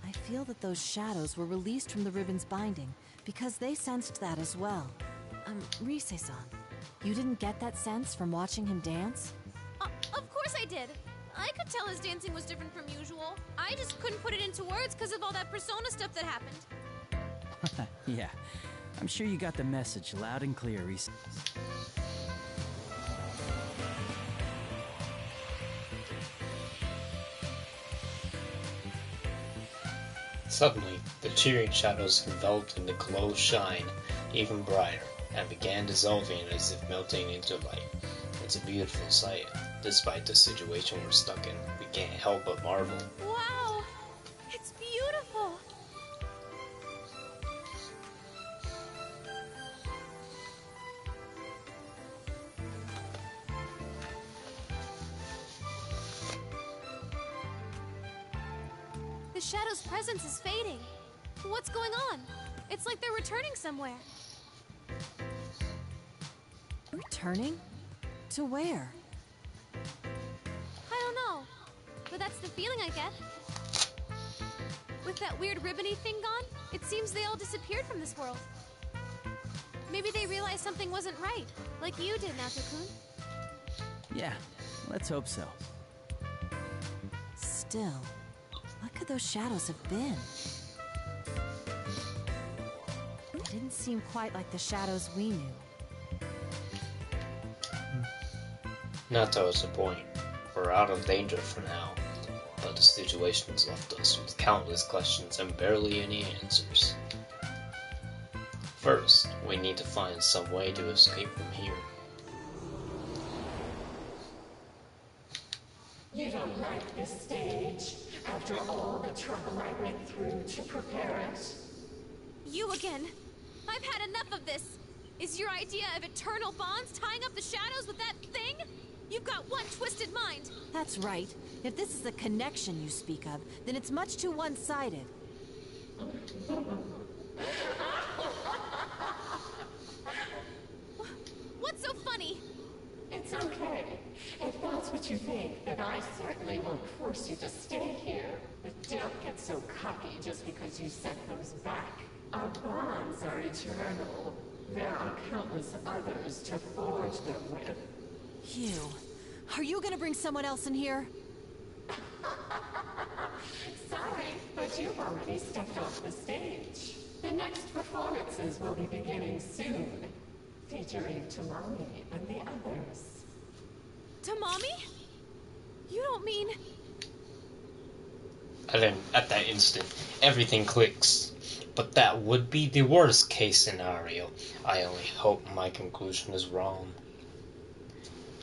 I feel that those shadows were released from the ribbon's binding because they sensed that as well. Rise-san, you didn't get that sense from watching him dance? Of course I did. I could tell his dancing was different from usual. I just couldn't put it into words because of all that persona stuff that happened. Yeah, I'm sure you got the message loud and clear, Rise. Suddenly, the cheering shadows enveloped in the glow shine even brighter, and began dissolving as if melting into light. It's a beautiful sight. Despite the situation we're stuck in, we can't help but marvel. Wow! It's beautiful! The shadow's presence is fading. What's going on? It's like they're returning somewhere. Returning? To where? I don't know, but that's the feeling I get. With that weird ribbony thing gone, it seems they all disappeared from this world. Maybe they realized something wasn't right, like you did, Nato-kun. Yeah, let's hope so. Still, what could those shadows have been? They didn't seem quite like the shadows we knew. Nato is the point. We're out of danger for now, but the situation's left us with countless questions and barely any answers. First, we need to find some way to escape from here. You don't like this stage, after all the trouble I went through to prepare it? You again! I've had enough of this! Is your idea of eternal bonds tying up the shadows with that thing? You've got one twisted mind! That's right. If this is the connection you speak of, then it's much too one-sided. What's so funny? It's okay. If that's what you think, then I certainly won't force you to stay here. But don't get so cocky just because you sent those back. Our bonds are eternal. There are countless others to forge them with. You. Are you gonna bring someone else in here? Sorry, but you've already stepped off the stage. The next performances will be beginning soon, featuring Tamami and the others. Tamami? You don't mean... And then, at that instant, everything clicks. But that would be the worst case scenario. I only hope my conclusion is wrong.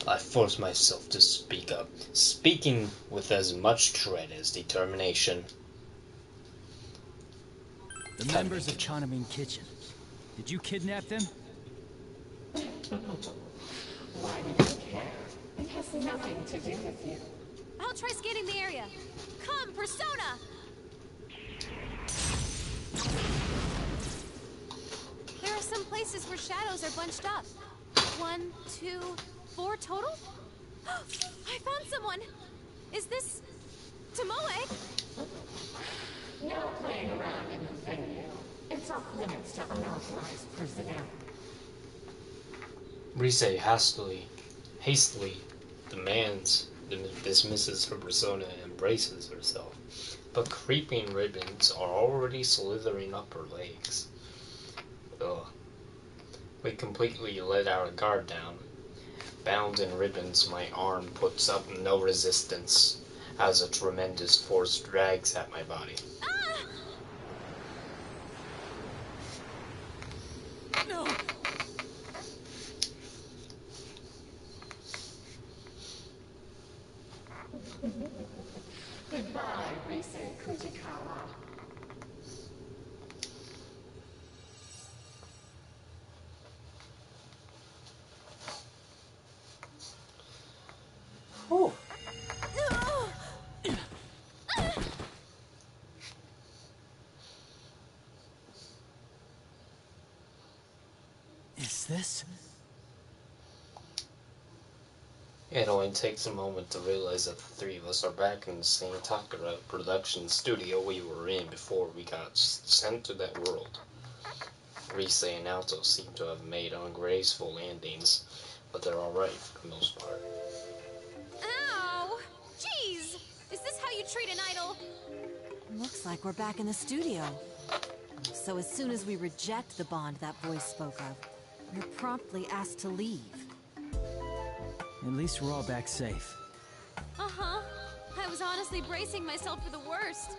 I force myself to speak up, speaking with as much dread as determination. The members of Chanamin Kitchen. Did you kidnap them? Why do you care? It has nothing to do with you. I'll try scanning the area. Come, Persona! There are some places where shadows are bunched up. 1, 2, 4 total? I found someone! Is this... Tomoe? No playing around in the venue. It's off limits to unauthorized personnel. Rise hastily dismisses her persona and embraces herself, but creeping ribbons are already slithering up her legs. Ugh. We completely let our guard down. Bound in ribbons, my arm puts up no resistance as a tremendous force drags at my body. No! Goodbye, Rise Kujikawa. Whew. Is this? It only takes a moment to realize that the three of us are back in the same Takara production studio we were in before we got sent to that world. Rise and Alto seem to have made ungraceful endings, but they're alright for the most part. Ow! Jeez! Is this how you treat an idol? Looks like we're back in the studio. So as soon as we reject the bond that voice spoke of, we're promptly asked to leave. At least we're all back safe. Uh-huh. I was honestly bracing myself for the worst.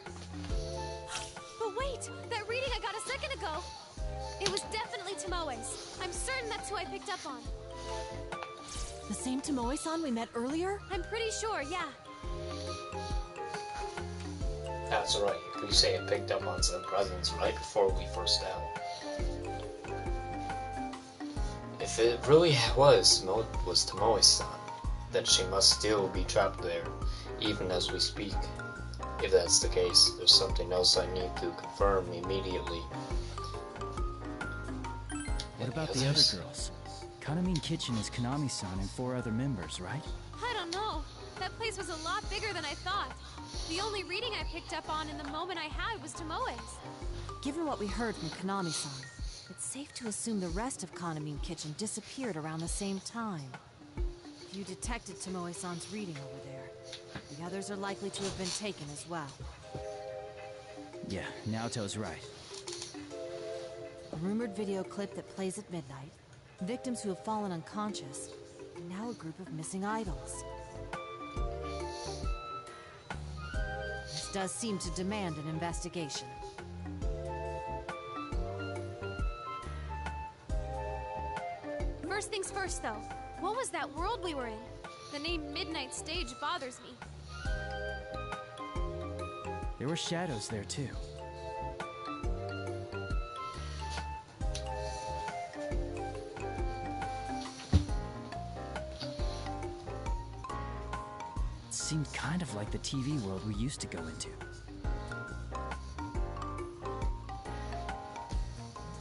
But wait! That reading I got a second ago! It was definitely Tomoe's. I'm certain that's who I picked up on. The same Tomoe-san we met earlier? I'm pretty sure, yeah. That's right. Rise had picked up on some presents right before we first out. If it really was Tomoe-san, then she must still be trapped there, even as we speak. If that's the case, there's something else I need to confirm immediately. What about the other girls? Kanamine Kitchen is Konami-san and 4 other members, right? I don't know. That place was a lot bigger than I thought. The only reading I picked up on in the moment I had was Tomoe's. Given what we heard from Konami-san, it's safe to assume the rest of Kanamine Kitchen disappeared around the same time. You detected Tomoe-san's reading over there. The others are likely to have been taken as well. Yeah, Naoto's right. A rumored video clip that plays at midnight, victims who have fallen unconscious, and now a group of missing idols. This does seem to demand an investigation. First things first, though. What was that world we were in? The name Midnight Stage bothers me. There were shadows there, too. It seemed kind of like the TV world we used to go into.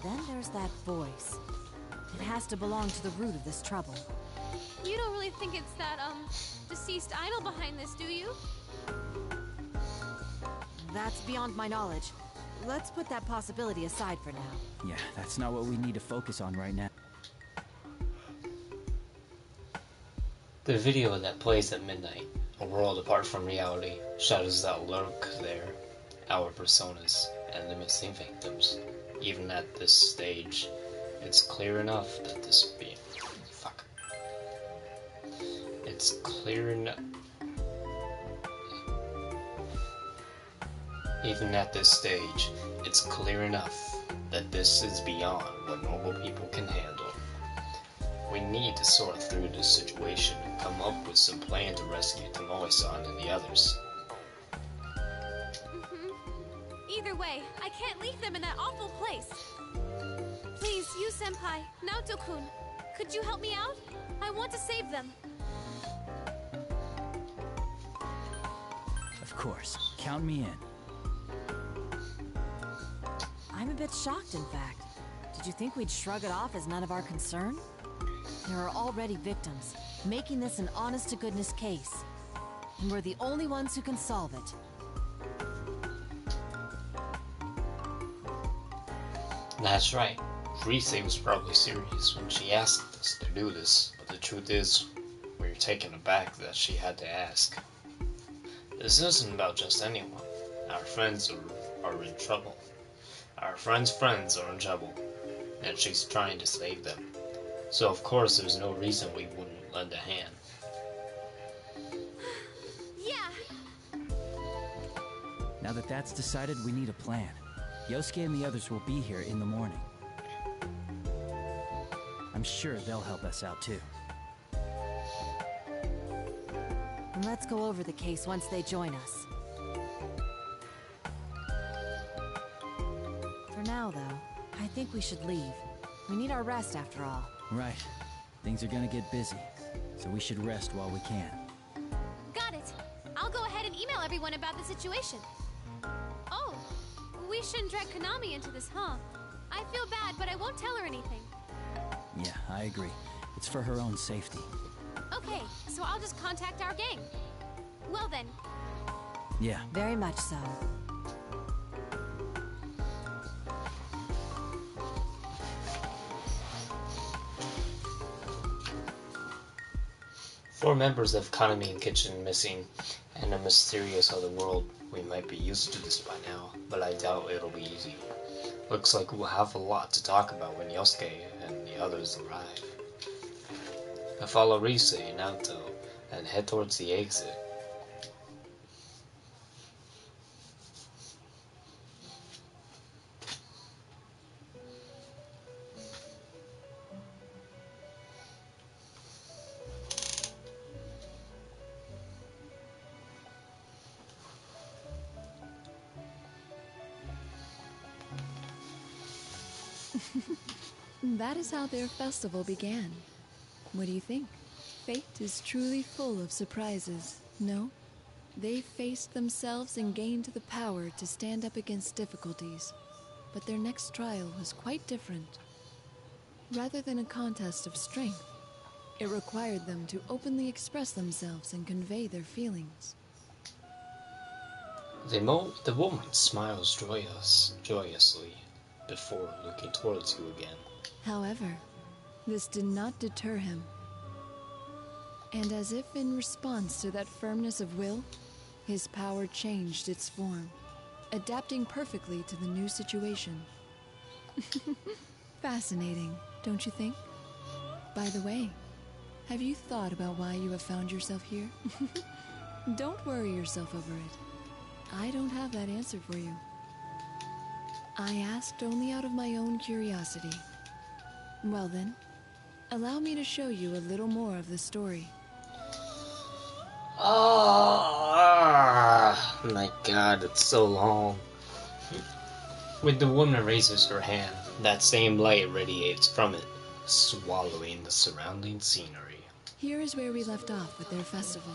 Then there's that voice. It has to belong to the root of this trouble. You don't really think it's that, deceased idol behind this, do you? That's beyond my knowledge. Let's put that possibility aside for now. Yeah, that's not what we need to focus on right now. The video that plays at midnight, a world apart from reality, shadows that lurk there, our personas, and the missing victims. Even at this stage, it's clear enough that this being... Fuck. It's clear enough... Even at this stage, it's clear enough that this is beyond what normal people can handle. We need to sort through this situation and come up with some plan to rescue Tomoe-san and the others. Either way, I can't leave them in that awful place. Please, you senpai, Naoto-kun, could you help me out? I want to save them. Of course. Count me in. I'm a bit shocked, in fact. Did you think we'd shrug it off as none of our concern? There are already victims, making this an honest-to-goodness case. And we're the only ones who can solve it. That's right. Rise was probably serious when she asked us to do this, but the truth is, we're taken aback that she had to ask. This isn't about just anyone. Our friends are in trouble. Our friends' friends are in trouble, and she's trying to save them. So of course there's no reason we wouldn't lend a hand. Yeah! Now that that's decided, we need a plan. Yosuke and the others will be here in the morning. I'm sure they'll help us out too. and let's go over the case once they join us. For now, though, I think we should leave. We need our rest after all. Right. Things are gonna get busy, so we should rest while we can. Got it. I'll go ahead and email everyone about the situation. Oh, we shouldn't drag Konami into this, huh? I feel bad, but I won't tell her anything. Yeah, I agree. It's for her own safety. Okay, so I'll just contact our gang. Well then. Yeah. Very much so. Four members of Konami and Kitchen missing, and a mysterious other world. We might be used to this by now, but I doubt it'll be easy. Looks like we'll have a lot to talk about when Yosuke and the others arrive. I follow Rise and Naoto and head towards the exit. That is how their festival began. What do you think? Fate is truly full of surprises, no? They faced themselves and gained the power to stand up against difficulties. But their next trial was quite different. Rather than a contest of strength, it required them to openly express themselves and convey their feelings. The woman smiles joyously before looking towards you again. However, this did not deter him. And as if in response to that firmness of will, his power changed its form, adapting perfectly to the new situation. Fascinating, don't you think? By the way, have you thought about why you have found yourself here? Don't worry yourself over it. I don't have that answer for you. I asked only out of my own curiosity. Well then, allow me to show you a little more of the story. Oh my god, it's so long. When the woman raises her hand, that same light radiates from it, swallowing the surrounding scenery. Here is where we left off with their festival.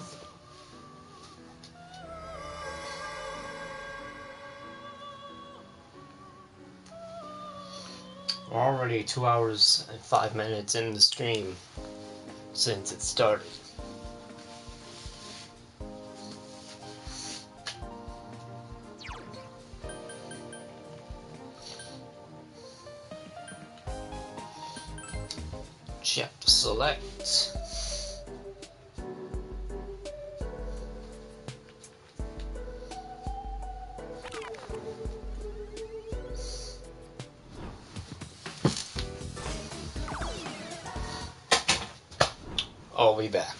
We're already 2 hours and 5 minutes in the stream since it started. Chapter select. I'll be back.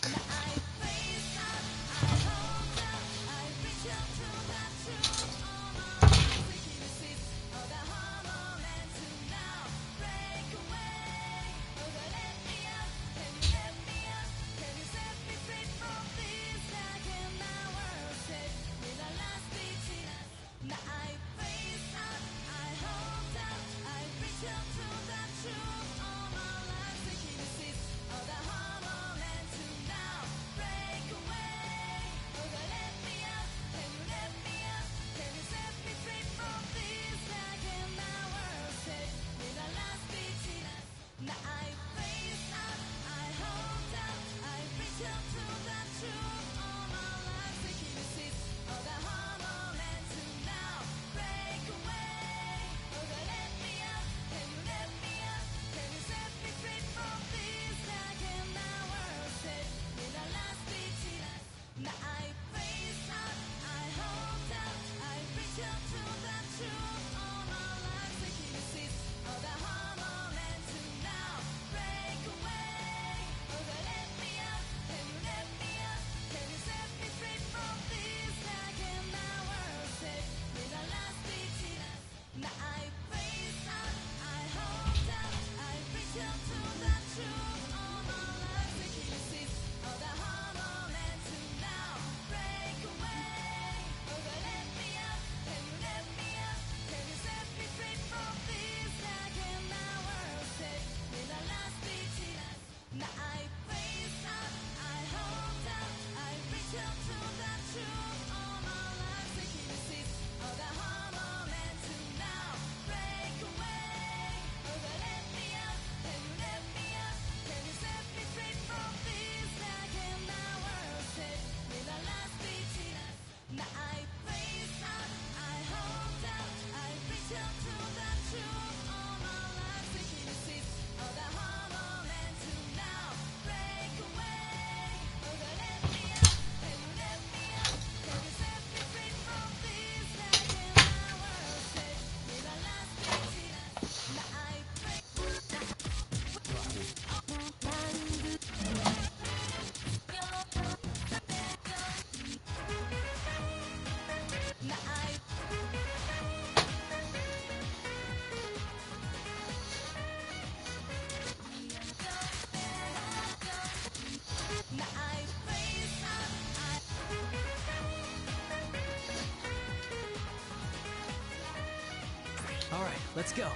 All right, let's go.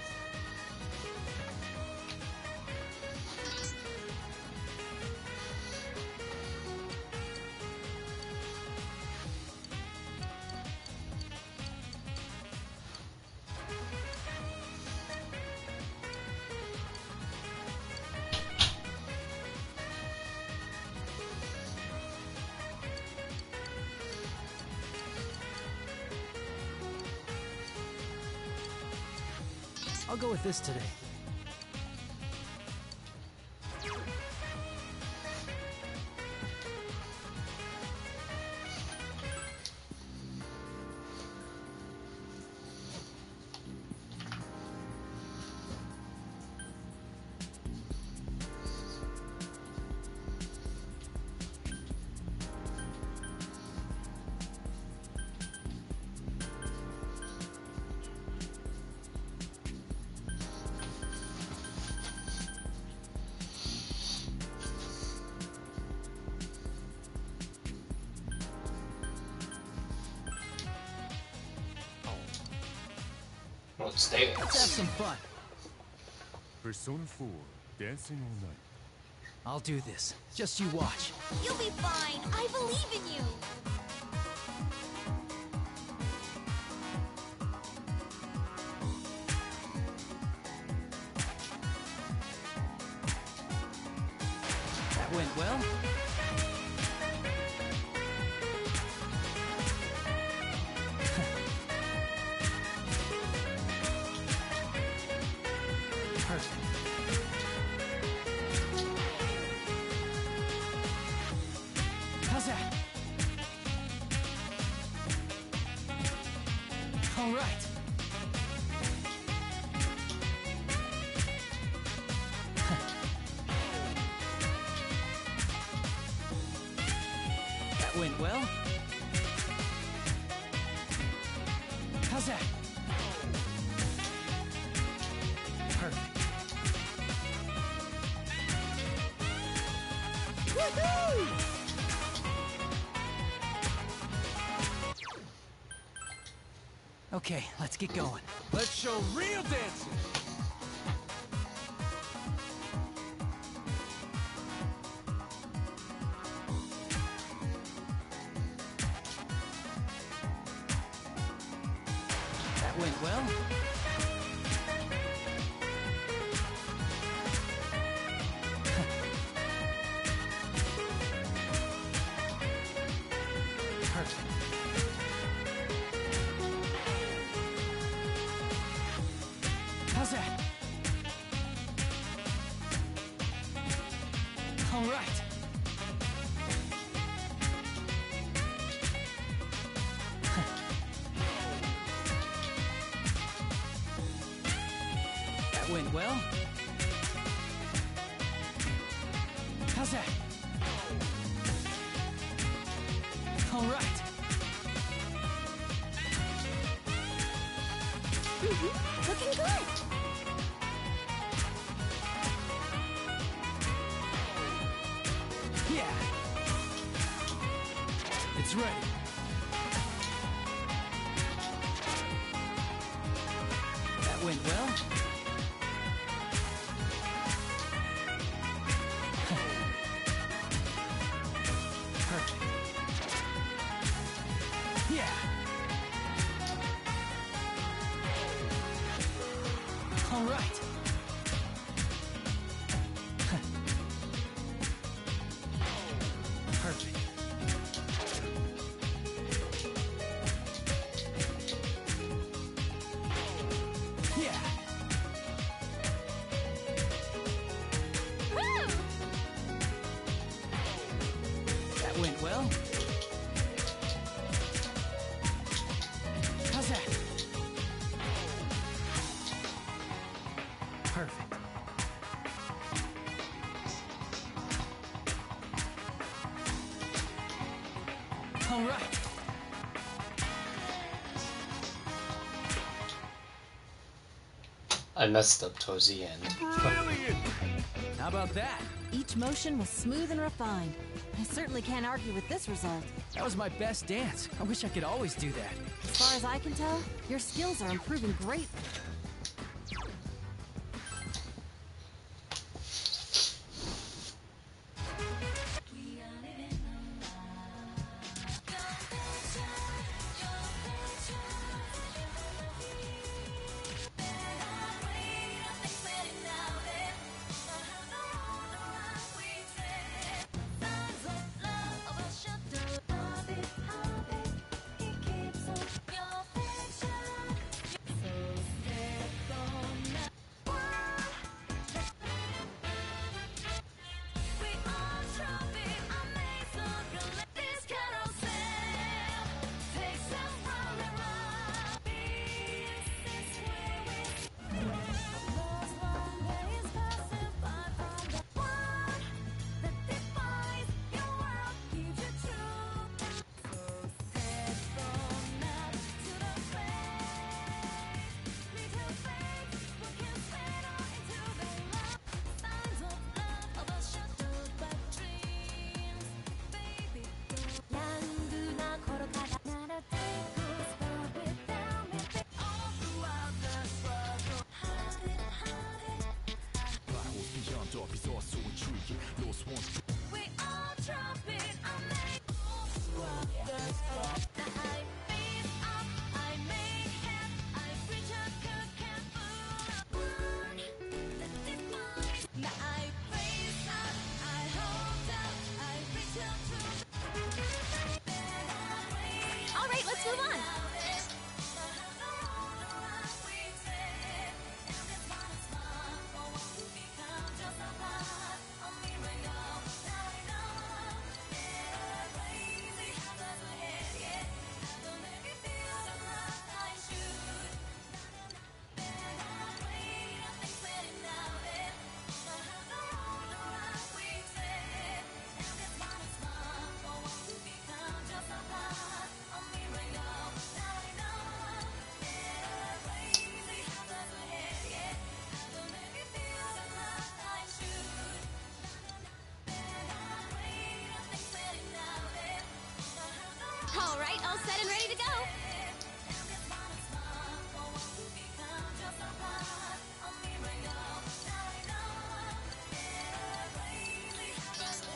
I'll go with this today. Let's dance. Let's have some fun. Persona 4, dancing all night. I'll do this. Just you watch. You'll be fine. I believe in you. That went well. Perfect. How's that? All right. That went well. How's that? Perfect. Woohoo! Okay, let's get going. Let's show real dancing. That went well. Perfect. How's that? All right. That went well. How's that? All right. Looking good. Yeah. It's ready. That went well. Perfect. Yeah. All right. Perfect. Yeah. Woo! That went well. How's that? Perfect. All right. I messed up towards the end. Brilliant! How about that? Each motion was smooth and refined. I certainly can't argue with this result. That was my best dance. I wish I could always do that. As far as I can tell, your skills are improving greatly. All right, all set and ready to go.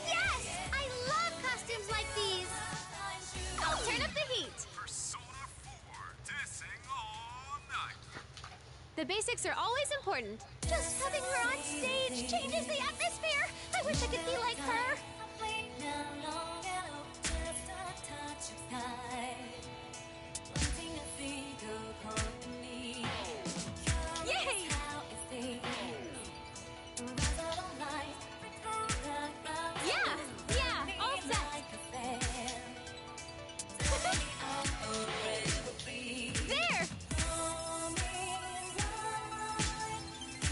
Yes! I love costumes like these. I'll turn up the heat. Persona 4, dissing all night. The basics are always important. Just having her on stage changes the atmosphere. I wish I could be like her. Yay! Yeah, all set. There!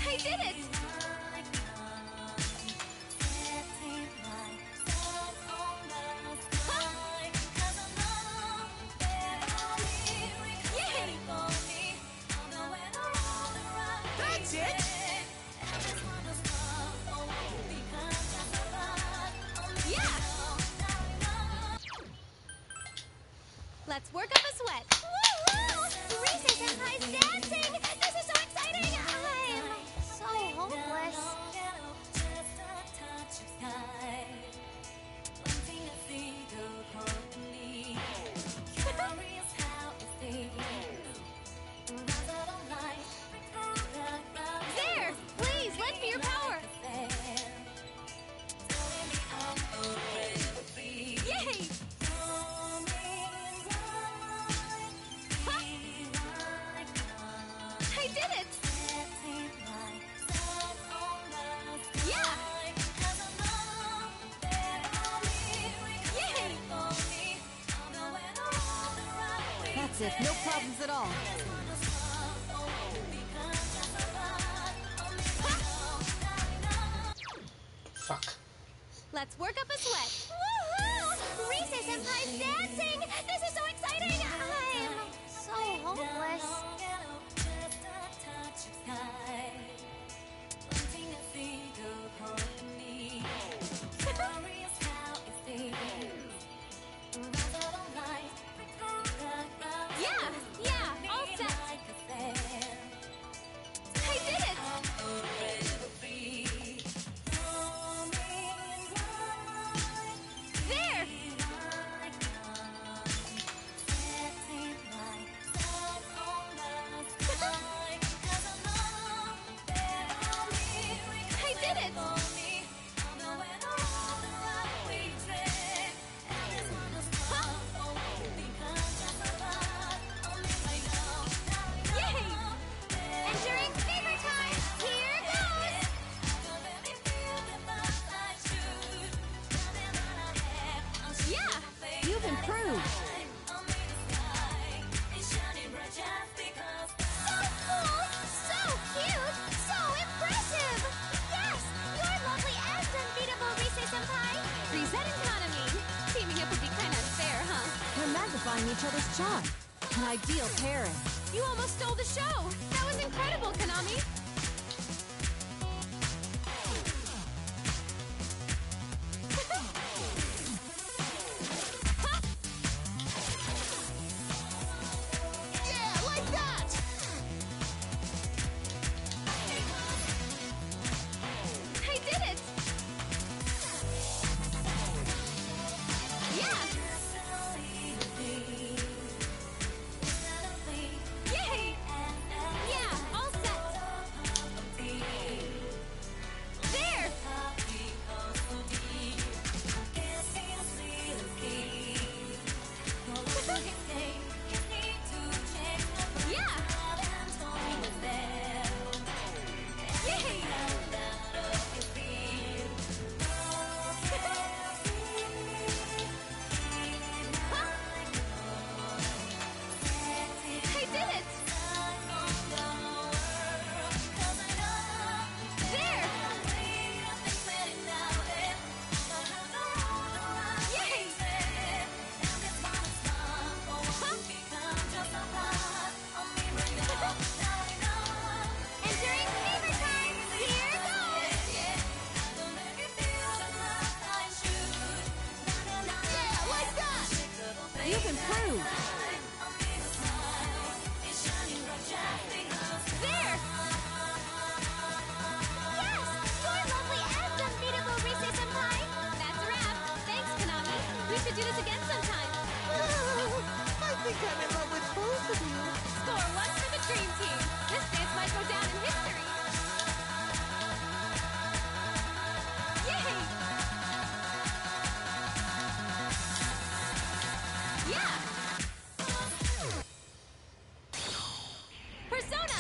I did it! Yay! That's it! Yeah! Let's work up a sweat. Woo-hoo! Rise-Senpai's dancing! This is so exciting! I'm so hopeless. There! Please, lend me your power! Yay! I did it! Yeah! Yay! That's it, no problems at all. Fuck. Let's work up a sweat. Woohoo! Rise-Senpai's dancing! This is so exciting! I'm so hopeless. Yeah, all set. I did it! There! I did it! Yay! Entering fever time! Here goes! Yeah! You've improved. So cool! So cute! So impressive! Yes! You're lovely and unbeatable, Rise-Senpai! Reset economy. Teaming up would be kind of unfair, huh? We're magnifying each other's charm. An ideal pairing. You almost stole the show! That was incredible, Konami! Yeah, like that! I did it! Yeah! Yay! Yeah, all set! You've improved. There! Yes! You're lovely and unbeatable, Rise-Senpai! That's a wrap. Thanks, Konami. We should do this again sometime. I think I'm in love with both of you. Score one for the Dream Team. This dance might go down in history. Yay! Yeah! Persona!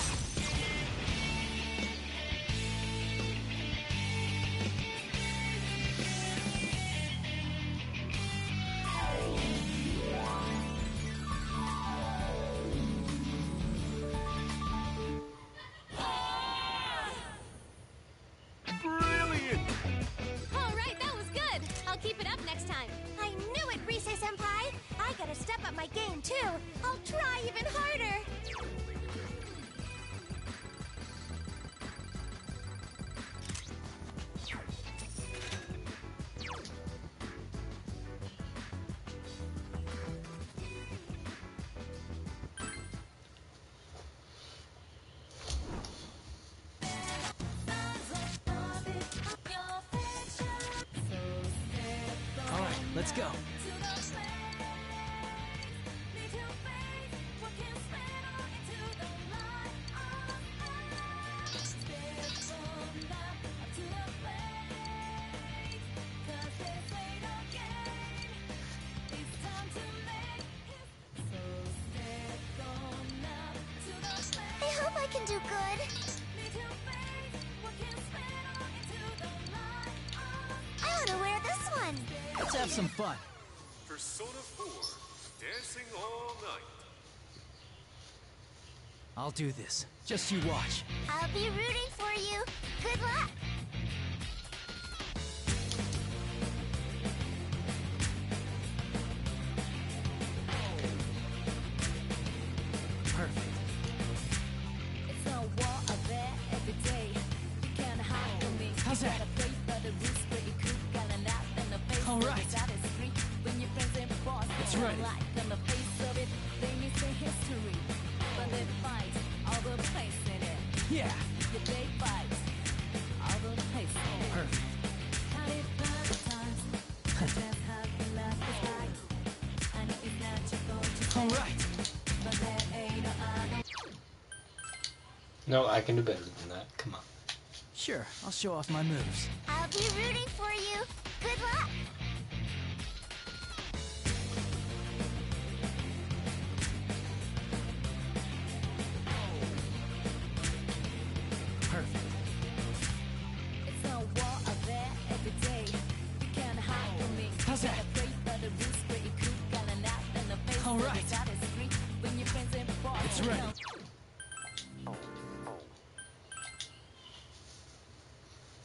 Brilliant! All right, that was good. I'll keep it up next time. I knew it, Rise-Senpai! I gotta step up my game, too. I'll try even harder. All right, let's go. I hope I can do good. I want to wear this one. Let's have some fun. Persona 4, dancing all night. I'll do this. Just you watch. I'll be rooting for you. Good luck. Perfect. It's a war out there every day. You can't hide from me. How's that? All right. It's ready. On the face of it, they may say history, but they fight all the place in it. Yeah. Yeah, they fight all the place in it. Perfect. Had it past times, just how you love the sky. I know it's not your fault to All say, right. but there ain't no other. No, I can do better than that. Come on. Sure, I'll show off my moves. I'll be rooting for you. Good luck. Perfect. It's a war out there every day. You can't hide from me. How's that? All right. It's ready.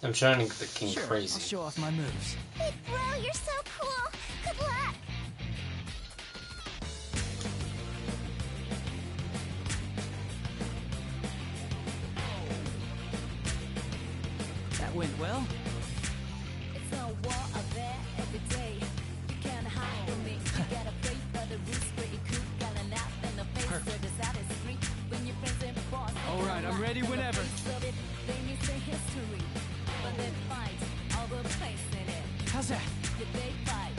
I'm trying to get the king Sure, crazy. I'll show off my moves. Big bro, you're so cool. Good luck. That went well. It's a war out there every day. You can't hide from me. You gotta pray for the roots where you could got an out in the face. Perfect. So this out is free when your friends and boss. All right, I'm ready whenever. They may say history, but they fight all the place in it. How's that? Yeah, they fight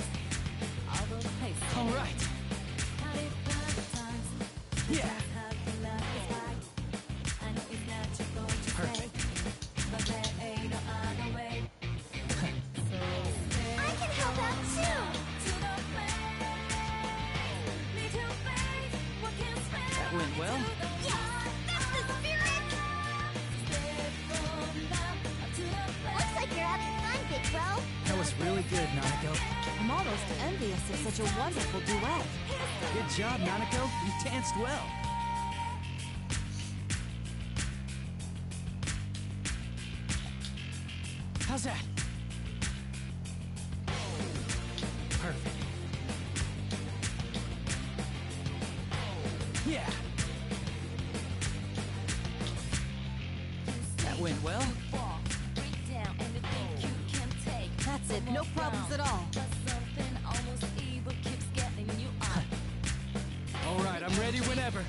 all the place in All it. right. Had it past times. Yeah. Just how you love the sky. I know it's not your fault to say, Perfect. but there ain't no other way. So stay I can help out too. That went well. Yes, that's the spirit. Looks like you're having fun, big bro. That was really good, Nanako. I'm almost envious of such a wonderful duet. Good job, Nanako. You danced well. How's that? Perfect. Yeah. That went well. That's it, no problems at all. whenever.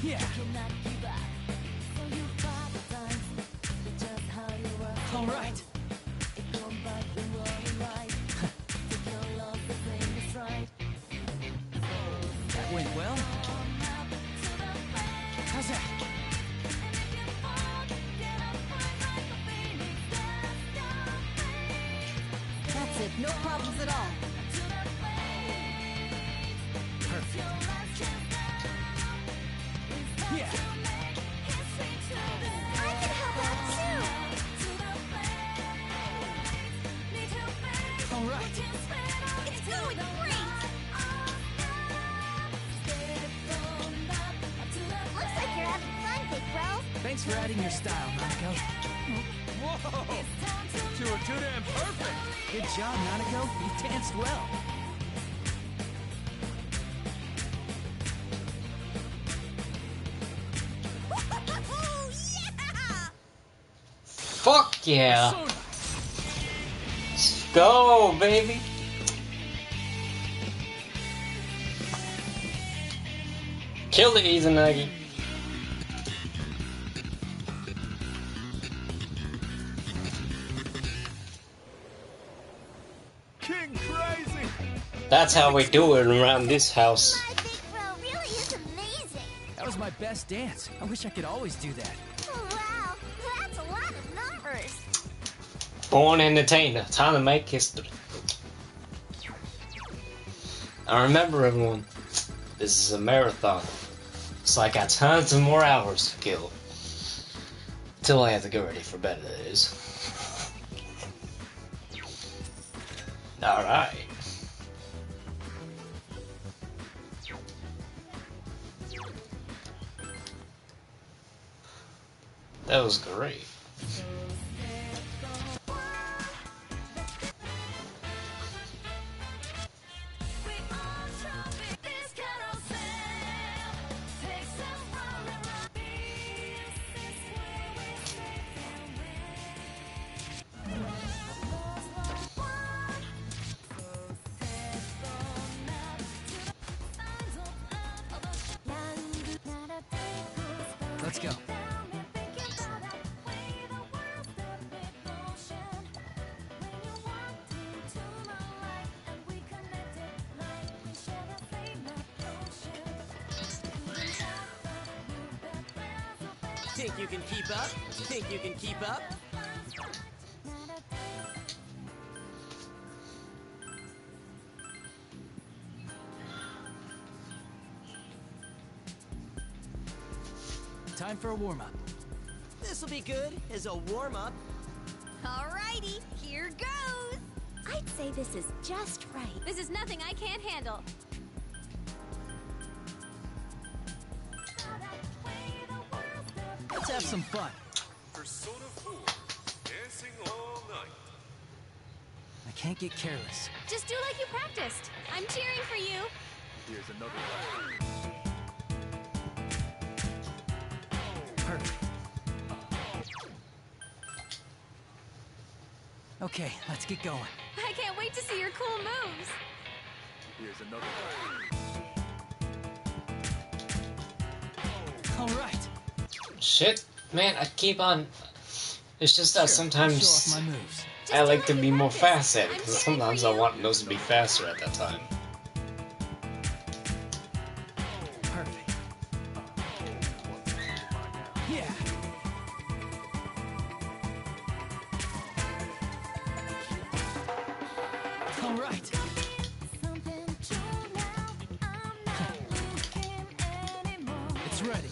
Yeah. All right. That went well. How's that? That's it. No problems at all. Perfect. Yeah. I can help out too. All right. It's going great. Looks like you're having fun, Big Bro. Thanks for adding your style, Nanako. Whoa! You two are too damn perfect! Good job, Nanako. You danced well. Fuck yeah! Let's go, baby! Kill the Izanagi! King Crazy! That's how we do it around this house. My Big Bro really is amazing. That was my best dance. I wish I could always do that. Wow, that's a lot of numbers. Born entertainer, time to make history. I remember, everyone, this is a marathon, so I got tons of more hours to kill. Till I have to get ready for bed, that is. Alright. That was great. Let's go. Think you can keep up? Think you can keep up? Time for a warm-up. This'll be good as a warm-up. Alrighty, here goes! I'd say this is just right. This is nothing I can't handle. Let's have some fun. Persona 4, dancing all night. I can't get careless. Just do like you practiced. I'm cheering for you. Here's another round. Perfect. Okay, let's get going. I can't wait to see your cool moves. Here's another round. All right. Shit, man, I keep on... It's just that Sure, sometimes show off my moves. I like to be more fast at it, because sometimes I want those to be faster at that time. Perfect. Yeah. All right. It's ready.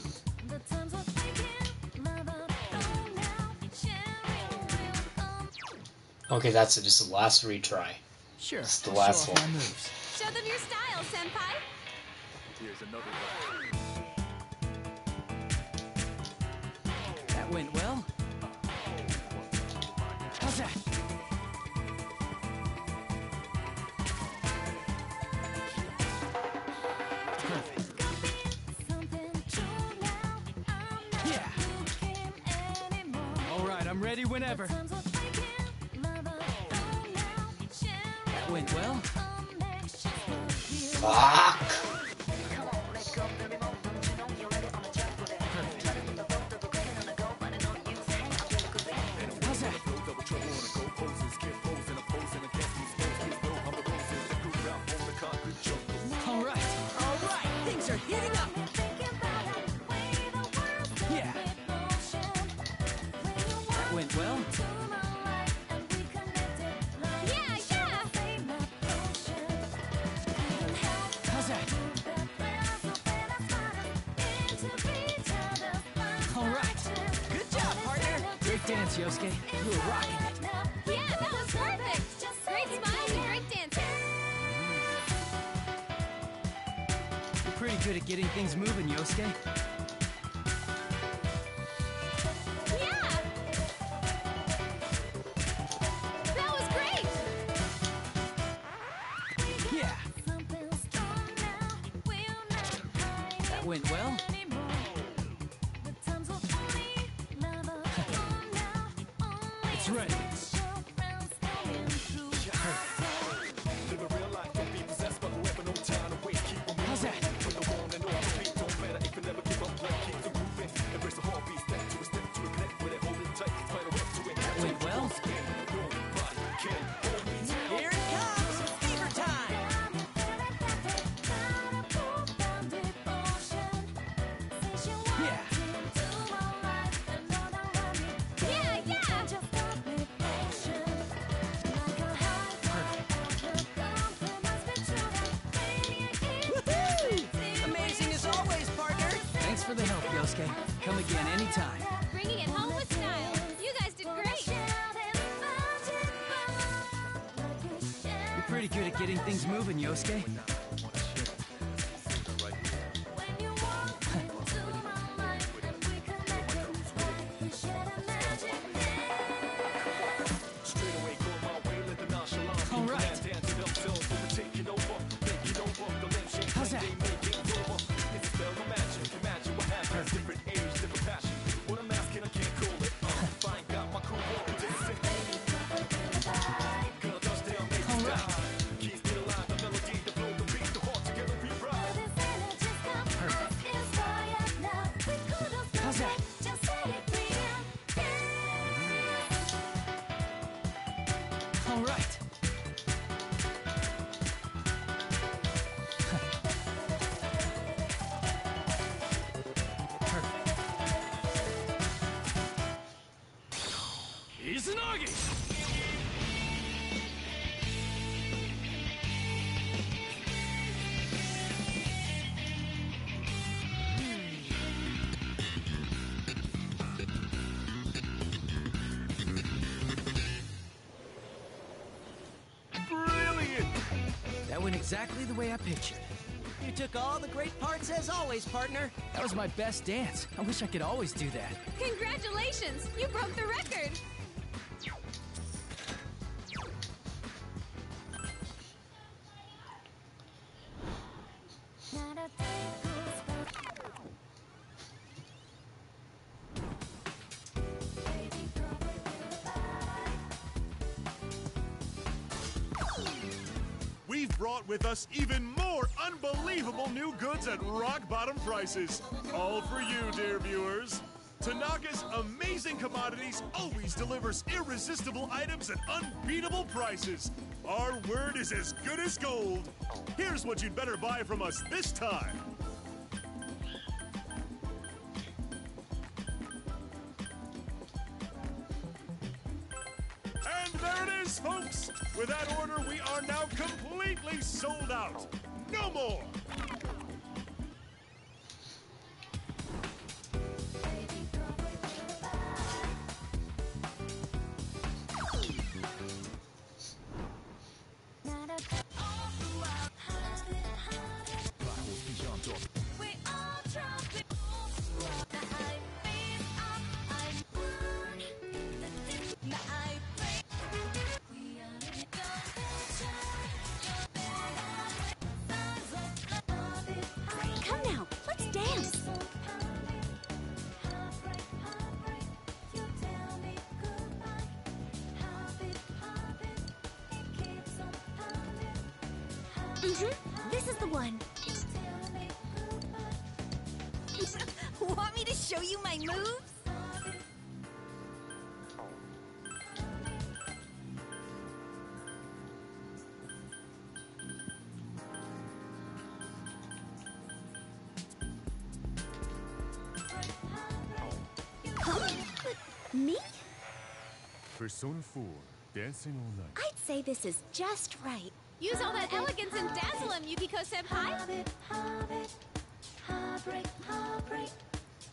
Okay, that's it, just the last retry. Sure. It's the I'll last show off one. my moves. Show them your style, Senpai. Here's another round. That went well. How's that? Perfect. Yeah. All right, I'm ready whenever. went well. Fuck! How's that? All right. Things are heating up. Yeah. That went well. Yeah, yeah! How's that? All right. Good job, partner. Great dance, Yosuke. You were rocking it. Yeah, that was perfect! Great smiles and great dancing. You're pretty good at getting things moving, Yosuke. Yeah! That was great! Yeah. That went well. It's ready. How's that? That went well. Here it comes! Fever time! Yeah. Yeah, yeah! Woohoo! Amazing as always, partner! Thanks for the help, Yosuke. Come again anytime. Bringing it home with style. You guys did great! You're pretty good at getting things moving, Yosuke. All right. How's that? All right. How's that? All right. Izanagi! Brilliant! That went exactly the way I pictured. You took all the great parts as always, partner. That was my best dance. I wish I could always do that. Congratulations! You broke the record! We've brought with us even more unbelievable new goods at rock-bottom prices. All for you, dear viewers. Tanaka's amazing commodities always delivers irresistible items at unbeatable prices. Our word is as good as gold. Here's what you'd better buy from us this time. And there it is, folks! With that order, we are now completely sold out. No more! This is the one. Want me to show you my moves? Huh? Me? Persona 4, Dancing All Night. I'd say this is just right. Use all that elegance and dazzle him, Yukiko-senpai. Heartbreak, heartbreak,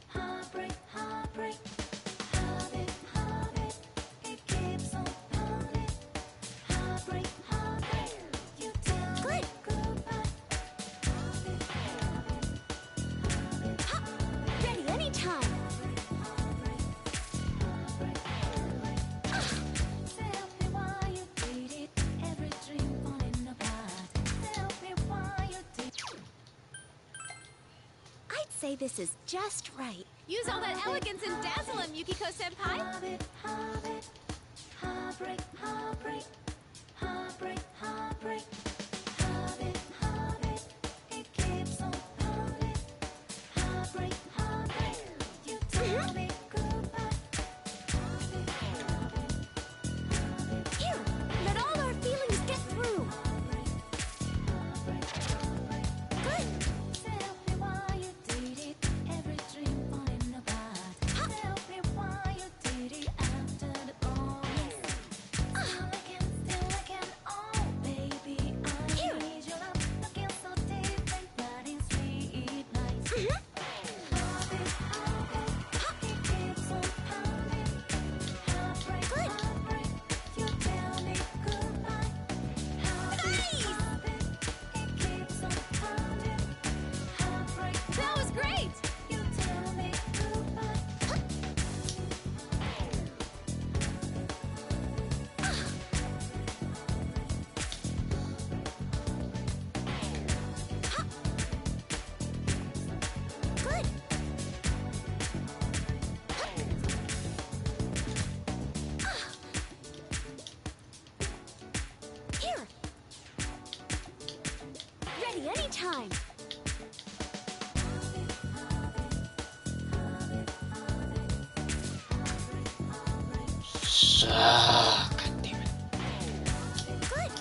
heartbreak, heartbreak. It keeps on pounding. Heartbreak, heartbreak. You tell me goodbye. Ready anytime. Tell me why you did it. Every dream falling apart. Tell me why you did it. I'd say this is just right. Use all that elegance and dazzle him, Yukiko-senpai. Heartbreak, heartbreak, heartbreak, heartbreak. It keeps on pounding. Heartbreak, heartbreak. You tell me goodbye. Here, let all our feelings get through. Good. Tell me why you did it. Every dream falling apart. Tell me why you did it after the promise. Still again, oh baby, I need your love. Looking so deep and bloody sweet lights. Heartbeat, it keeps on pounding. Heartbreak, heartbreak, you tell me goodbye. Heartbeat, it keeps on pounding. Heartbreak, That was great! you tell me goodbye. Good. Here. Ready anytime. God damn it. Good.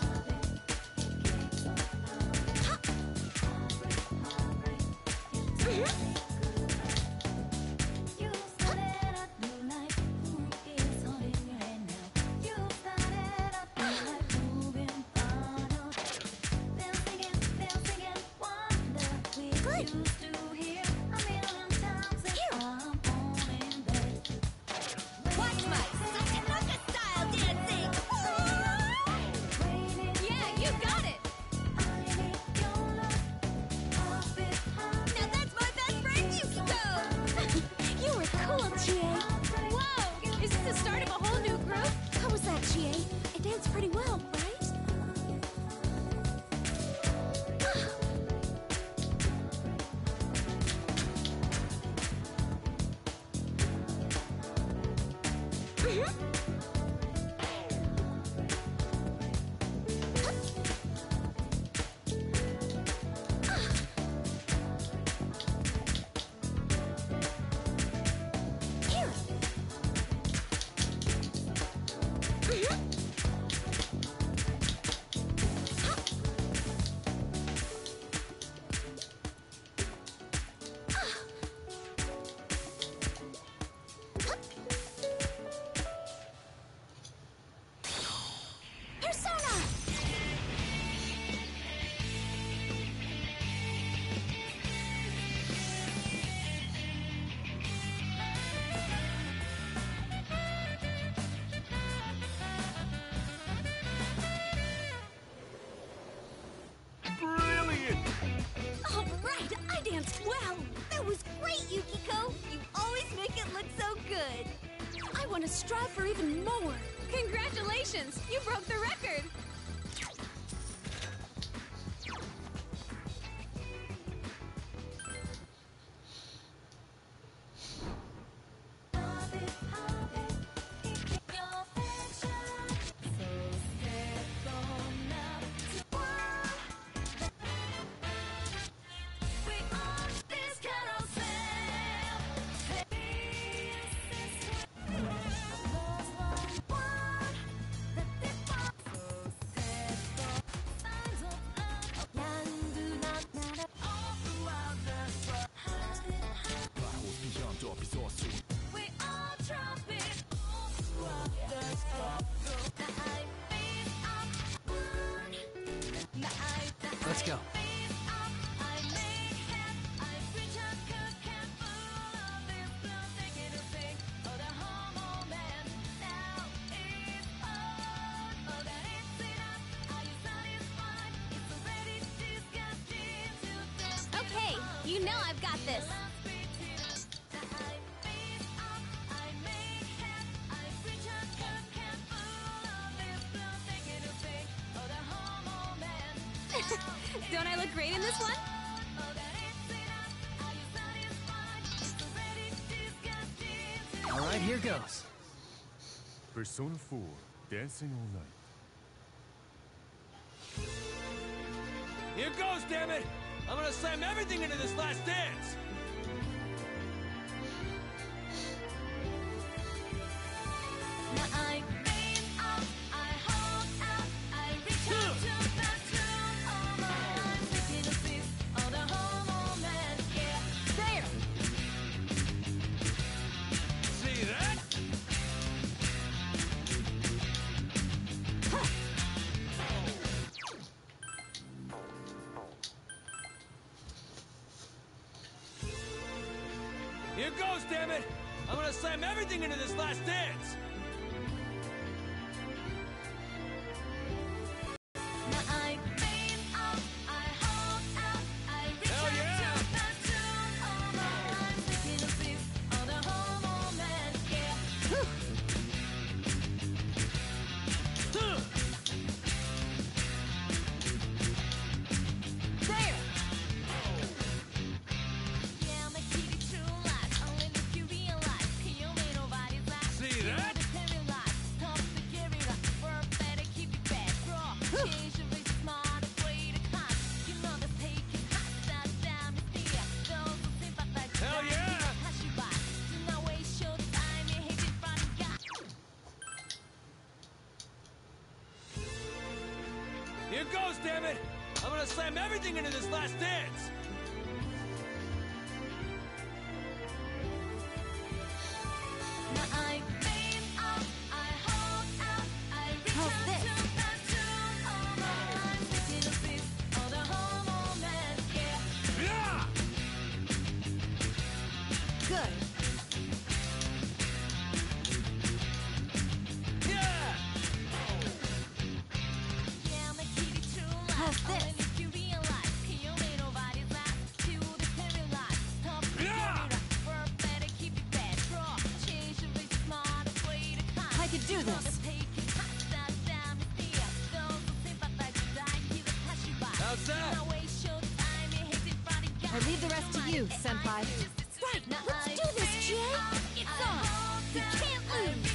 You started a new life. Who is holding your hand now? You started a new life, moving forward. Dance again, wonder we used to hear a million times. And I'm falling back. Watch my Sukanaka style dancing! Yeah, you got it! I need your love. Heartbeat, heartbeat. Now that's my best friend, Yukiko! You were cool, Chie. Whoa! Is this the start of a whole new group? How was that, Chie? I danced pretty well, right? Here. Persona! Brilliant! All right, I danced well. That was great, Yukiko. You always make it look so good. I want to strive for even more. Congratulations! You broke the record! Let's go. Okay, you know I've got this. Don't I look great in this one? All right, here goes. Persona 4, Dancing All Night. Here goes, damn it! I'm gonna slam everything into this last dance! See that? Here goes, damn it! I'm gonna slam everything into this last dance! Hell yeah! See that? Hell yeah! Here goes, damn it! I'm gonna slam everything into this last dance! Yeah! Good. Yeah! How's this? Yeah! I could do this. How's that? I leave the rest to you, Senpai. Right, let's do this, Jay! It's on! We can't lose!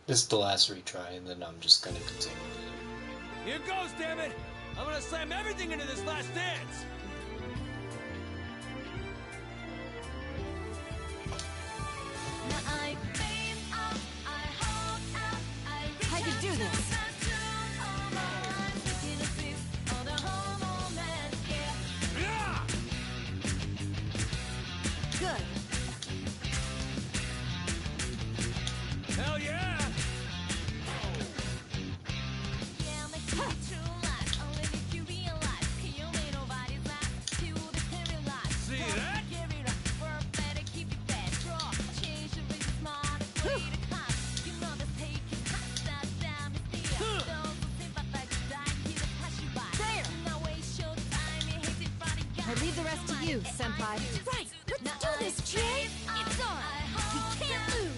This is the last retry, and then I'm just gonna continue with it. Here goes, damn it! I'm gonna slam everything into this last dance! I could do this. Yeah! Good. Hell yeah! See that? I leave the rest to you, Senpai. Right, let's do this, Jay! It's on! We can't lose!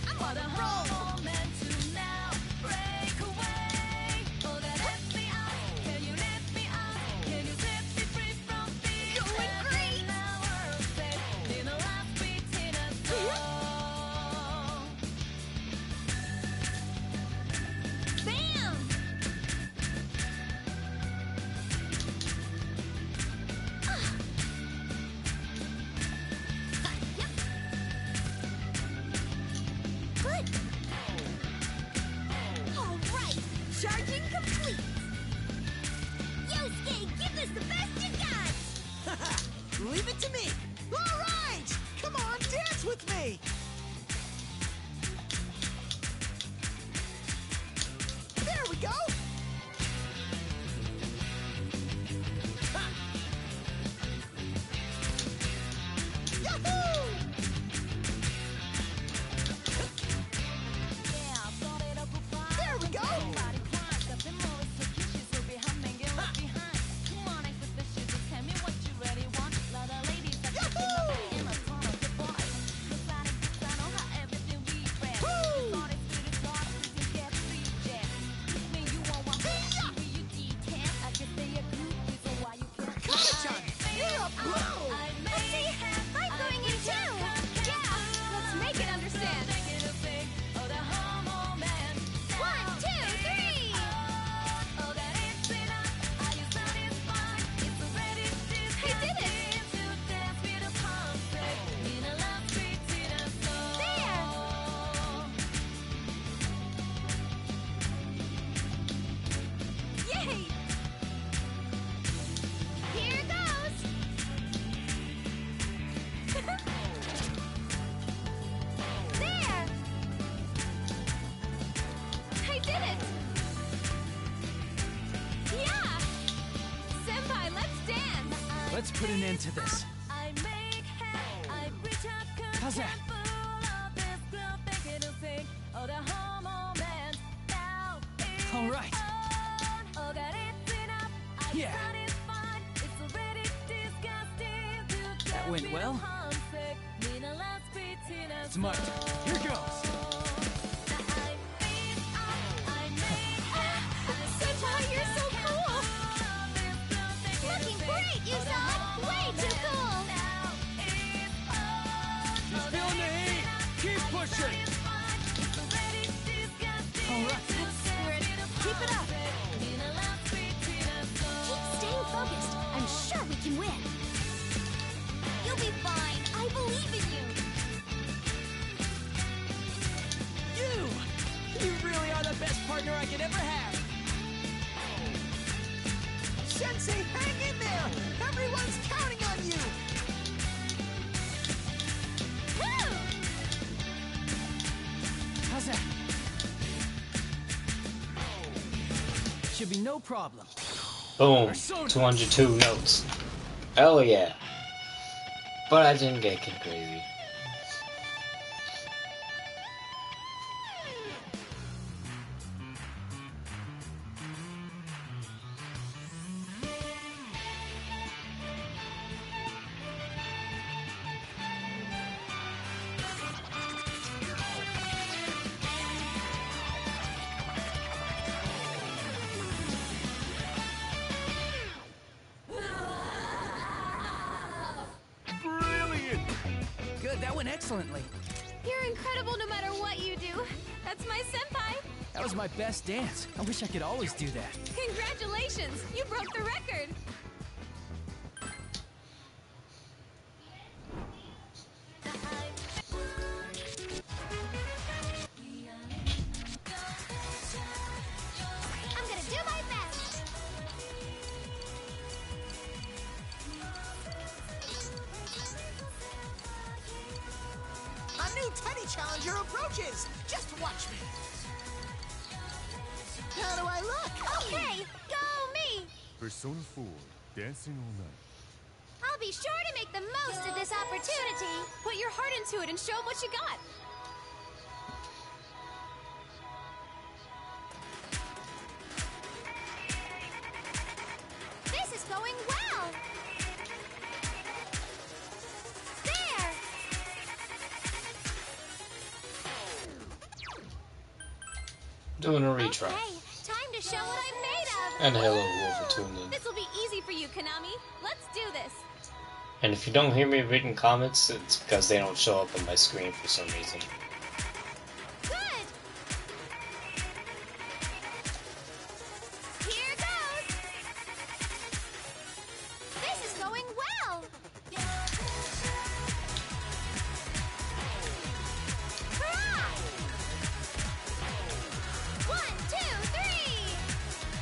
I'm on a roll! complete! Yosuke, give us the best you got! Leave it to me! All right! Come on, dance with me! There we go! Yahoo! There we go! Let's put an end to this. How's that? All right. Yeah. That went well. It's my turn. Here goes. Senpai, you're so cool! Looking great, Yusan! Way too cool! She's feeling the heat! Keep pushing! All right. That's spirit. Keep it up. Keep staying focused. I'm sure we can win. You'll be fine. I believe in you. You really are the best partner I could ever have! Sensei, hang in there! Everyone's counting on you! Woo! How's that? Should be no problem. Boom. 202 notes. Hell yeah. But I didn't get kid crazy. Good, that went excellently. You're incredible no matter what you do. That's my senpai. That was my best dance. I wish I could always do that. Congratulations! You broke the record! I'm gonna do my best. A new Teddy Challenger approaches! Just watch me! How do I look? Okay, go me! Persona 4, Dancing All Night. I'll be sure to make the most of this opportunity. Put your heart into it and show 'em what you got. This is going well! There! Doing a retry. Okay, time to show what I'm made of. And hello, whoever tuned in. This will be easy for you, Konami. Let's do this. And if you don't hear me read in comments, it's because they don't show up on my screen for some reason. Good! Here goes! This is going well! Hurrah! 1, 2, 3!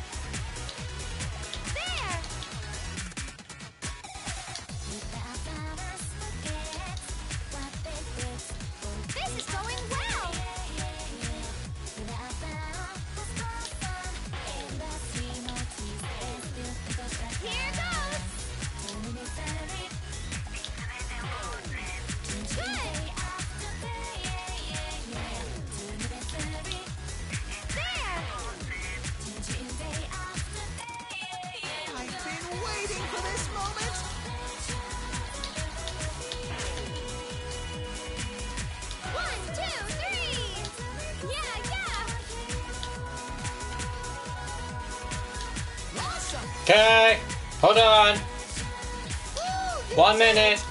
Okay, hold on. 1 minute.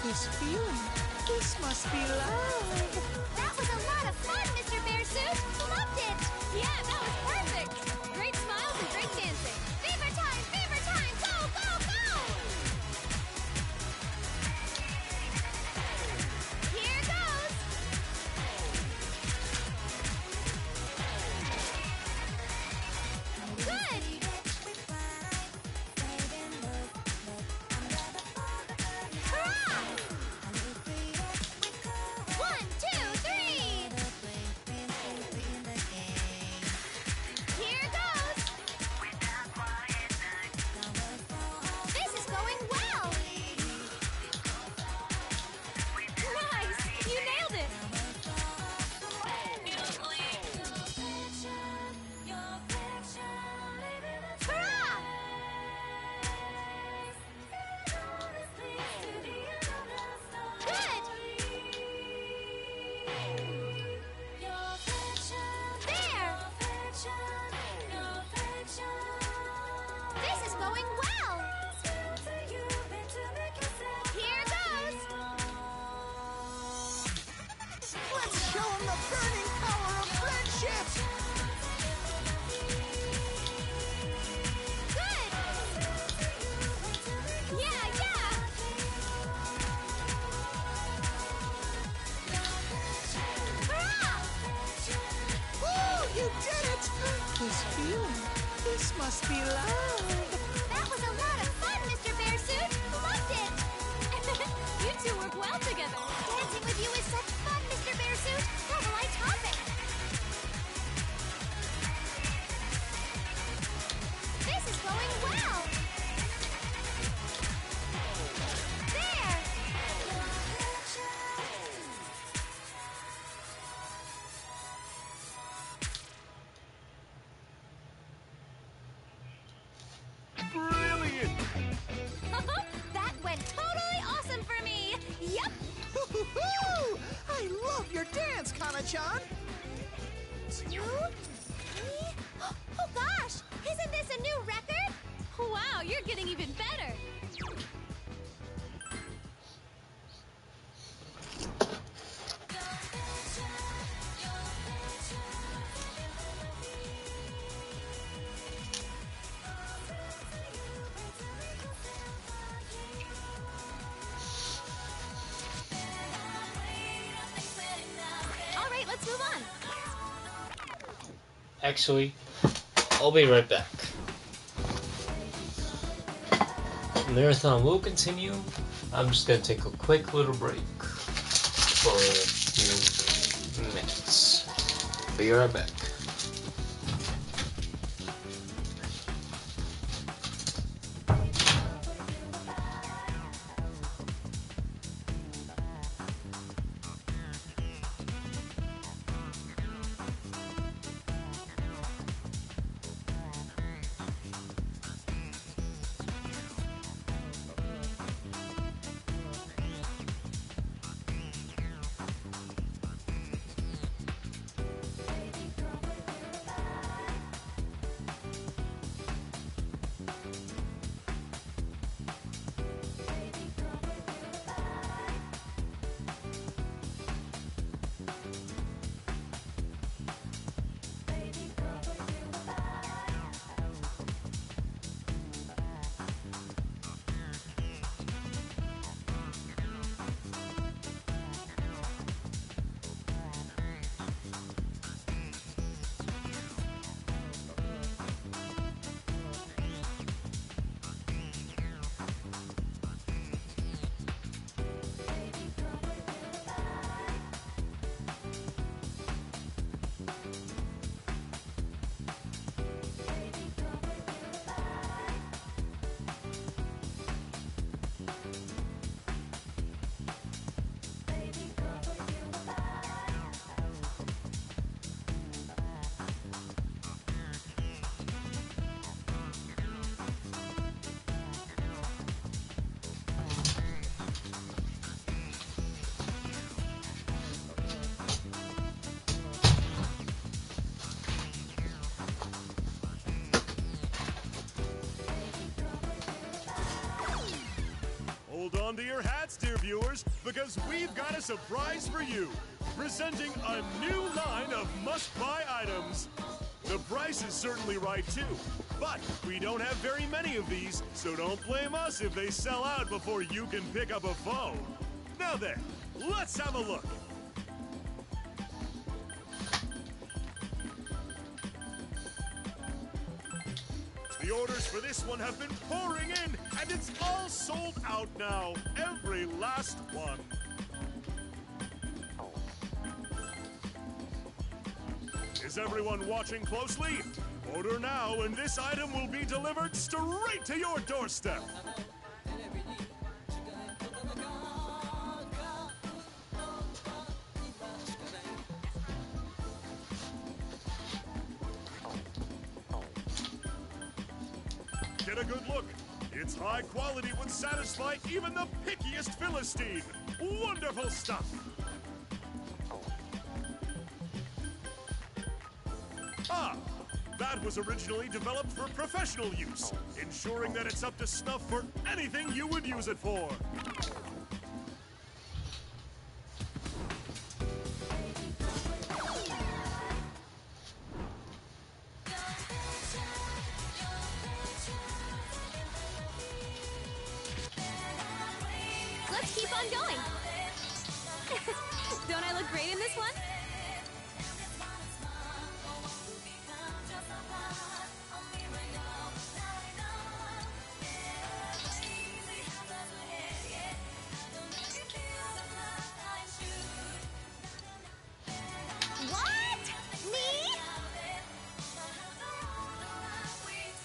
This feeling, this must be love. That was a lot of fun, Mr. Bearsuit. Loved it. Yeah, that was perfect. Great smiles and great dancing. Fever time, fever time. Go, go, go. Here goes. Good. Hurrah! 1, 2, 3. Here goes. This is going well. Nice. You nailed it. Hurrah! Good. There. This is going well. Here goes. Let's show him the burning power of friendship. Good. Yeah, yeah. Hurrah! Woo, you did it. This feeling, this must be love. That was a lot of fun, Mr. Bearsuit. Loved it. You two work well together. Dancing with you is such fun, Mr. Bearsuit. How will I top it? This is going well. There. Brilliant! That went totally awesome for me. Yep. Hoo-hoo-hoo! I love your dance, Kana-chan. 2, 3. Oh gosh! Isn't this a new record? Wow, you're getting even better. All right, let's move on. Actually, I'll be right back. The marathon will continue. I'm just gonna take a quick little break for a few minutes. Be right back. dear viewers, because we've got a surprise for you. Presenting a new line of must-buy items. The price is certainly right, too. But we don't have very many of these, so don't blame us if they sell out before you can pick up a phone. Now then, let's have a look. The orders for this one have been pouring in, and it's all sold out now. Every last one. Is everyone watching closely? Order now, and this item will be delivered straight to your doorstep. Get a good look. Its high quality would satisfy even the pickiest Philistine. Wonderful stuff. Ah, that was originally developed for professional use, ensuring that it's up to snuff for anything you would use it for. Let's keep on going. Don't I look great in this one? What? Me?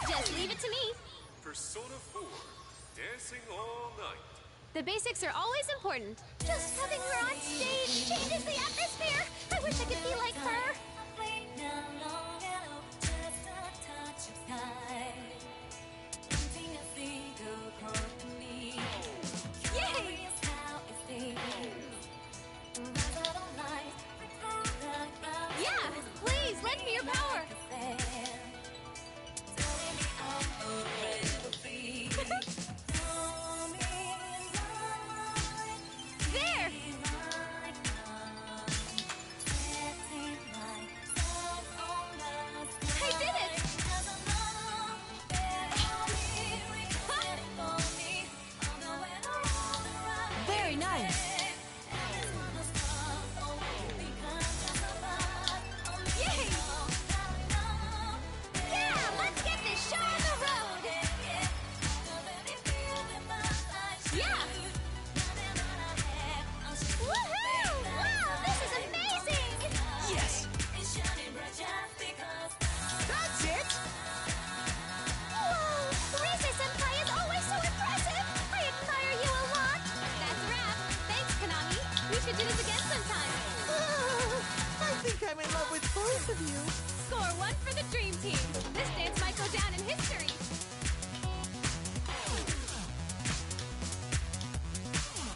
Just leave it to me. Persona 4, dancing all night. The basics are always important. Just having her on stage changes the atmosphere. I wish I could be like her. Yay! Yeah, please, lend me your power. There! I did it! Very nice. Yay! Yeah, let's get this show on the road. Yeah! Woohoo! Wow, this is amazing. Yes! That's it! Whoa, Rise-Senpai is always so impressive. I admire you a lot. That's a wrap. Thanks, Konami. We should do this again sometime. I think I'm in love with both of you. Score 1 for the Dream Team. This dance might go down in history.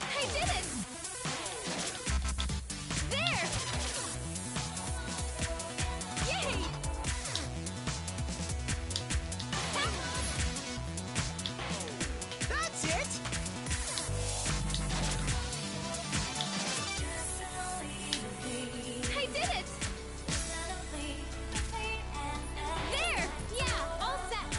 I did it! There! Yay! That's it! I did it! There! Yeah, all set!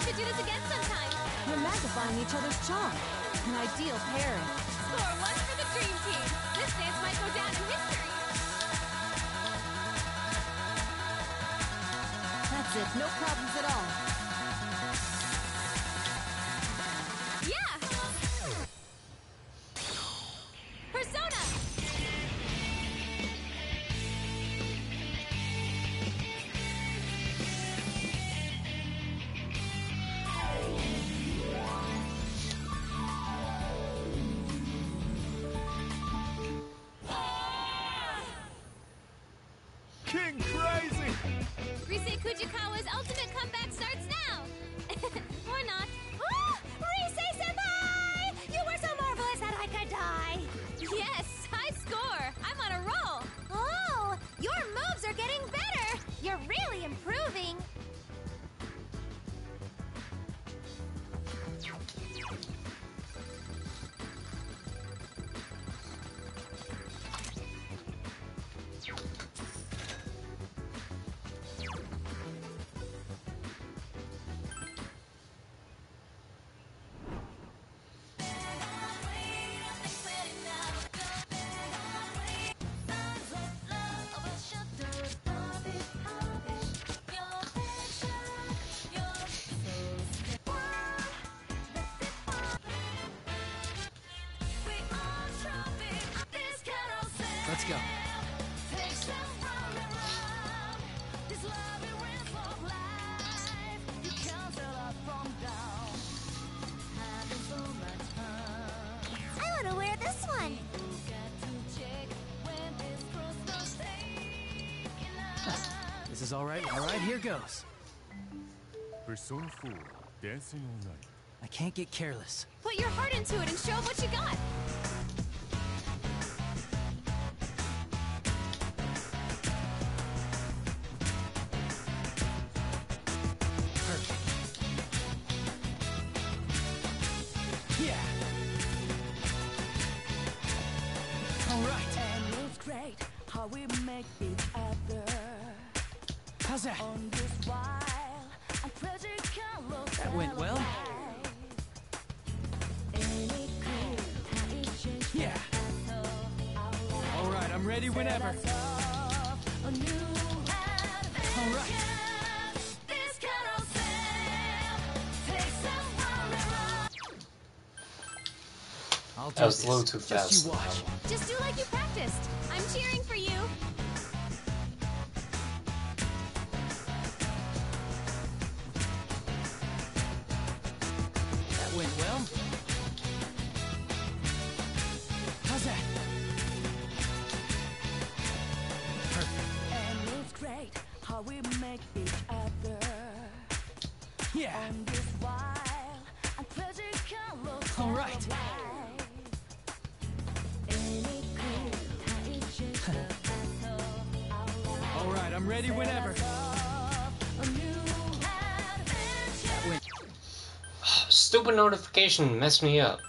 should do this again sometime. You're magnifying each other's charm. An ideal pairing. Score one for the dream team. This dance might go down in history. That's it. No problems at all. Yeah! Persona! King Crazy! Rise Kujikawa's ultimate comeback starts now! Or not. Oh! Rise Senpai! You were so marvelous that I could die! Yes, high score! I'm on a roll! Oh, your moves are getting better. You're really improving. Let's go. I want to wear this one. This is all right. All right, here goes. Persona 4, Dancing All Night. I can't get careless. Put your heart into it and show what you got! Yeah. All right. And it's great how we make each other. How's that? On this wild and critical look. That went well. Yeah. All right, I'm ready whenever. All right. I'll do That was this. a little too Just fast. you watch. Just do like you practiced. I'm cheering for you. That went well. How's that? Perfect. And it's great how we make each other. Yeah. On this wild and critical look. All right. All right, I'm ready whenever. That went. Stupid notification messed me up.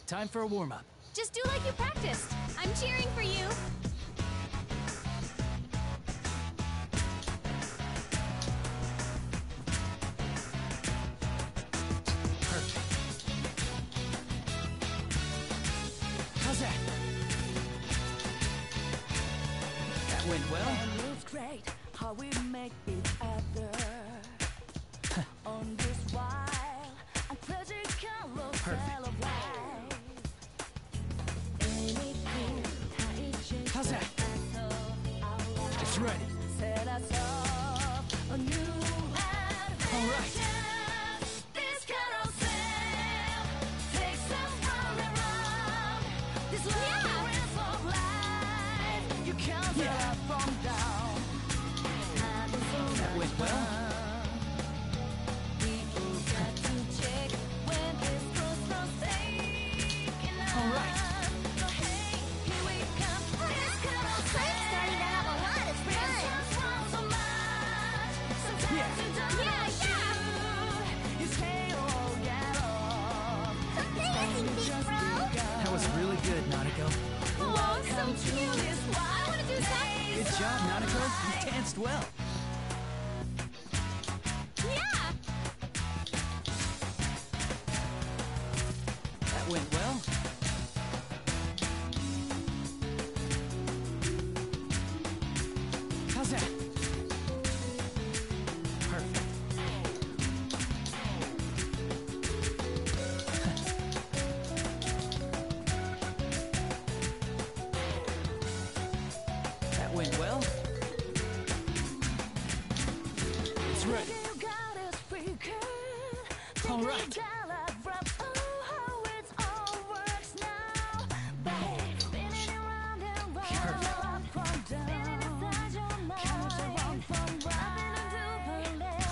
Time for a warm-up. Just do like you practiced. I'm cheering for you. How's that? That went well. And it's great how we make each other. On this wild and critical look. Perfect. How's that? It's ready. Set us up a new All right. This kind of sail takes us round and round. This labyrinth of life, you can't get up from down. That went well. People got to check when this crossroads taking us. All right. So hey, here we come. This kind of sail. Starting to have a lot of fun. That was really good, Nanako. Oh, so cute. I want to do that. Good job, Nanako. You danced well. Yeah. went well. How's that? Perfect. That went well. It's ready. All right.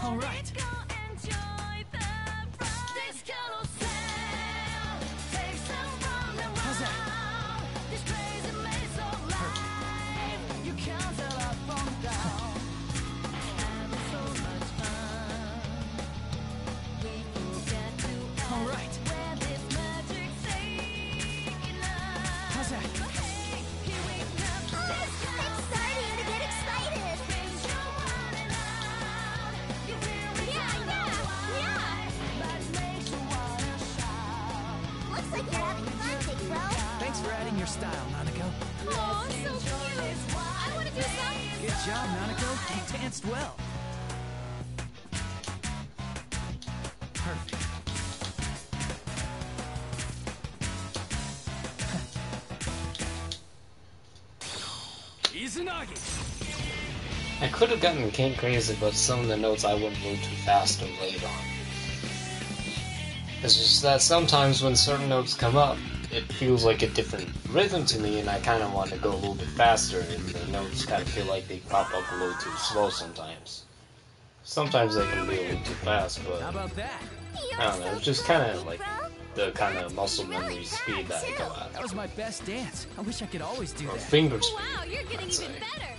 All right. How's that? All right. How's that? It's starting to get excited. Looks like you're having fun, Big Bro. Thanks for adding your style, Nanako. Oh, so cute. I want to do some. Good job, Nanako. You danced well. Perfect. Izanagi! I could have gotten King crazy, but some of the notes I wouldn't move too fast and played on. It's just that sometimes when certain notes come up, it feels like a different rhythm to me, and I kind of want to go a little bit faster, and the notes kind of feel like they pop up a little too slow sometimes. Sometimes they can be a little too fast, but How about that? I don't know, it's just kind of like the kind of muscle memory speed that I go at. That was my best dance. I wish I could always do Or that. finger speed. Wow, you're getting I'd even say. better.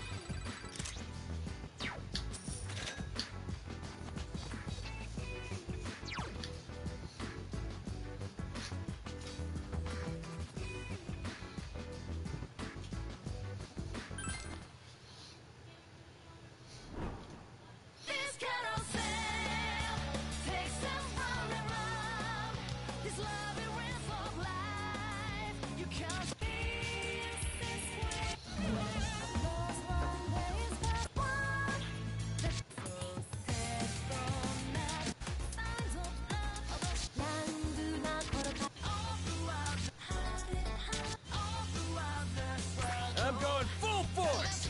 I'm going full force!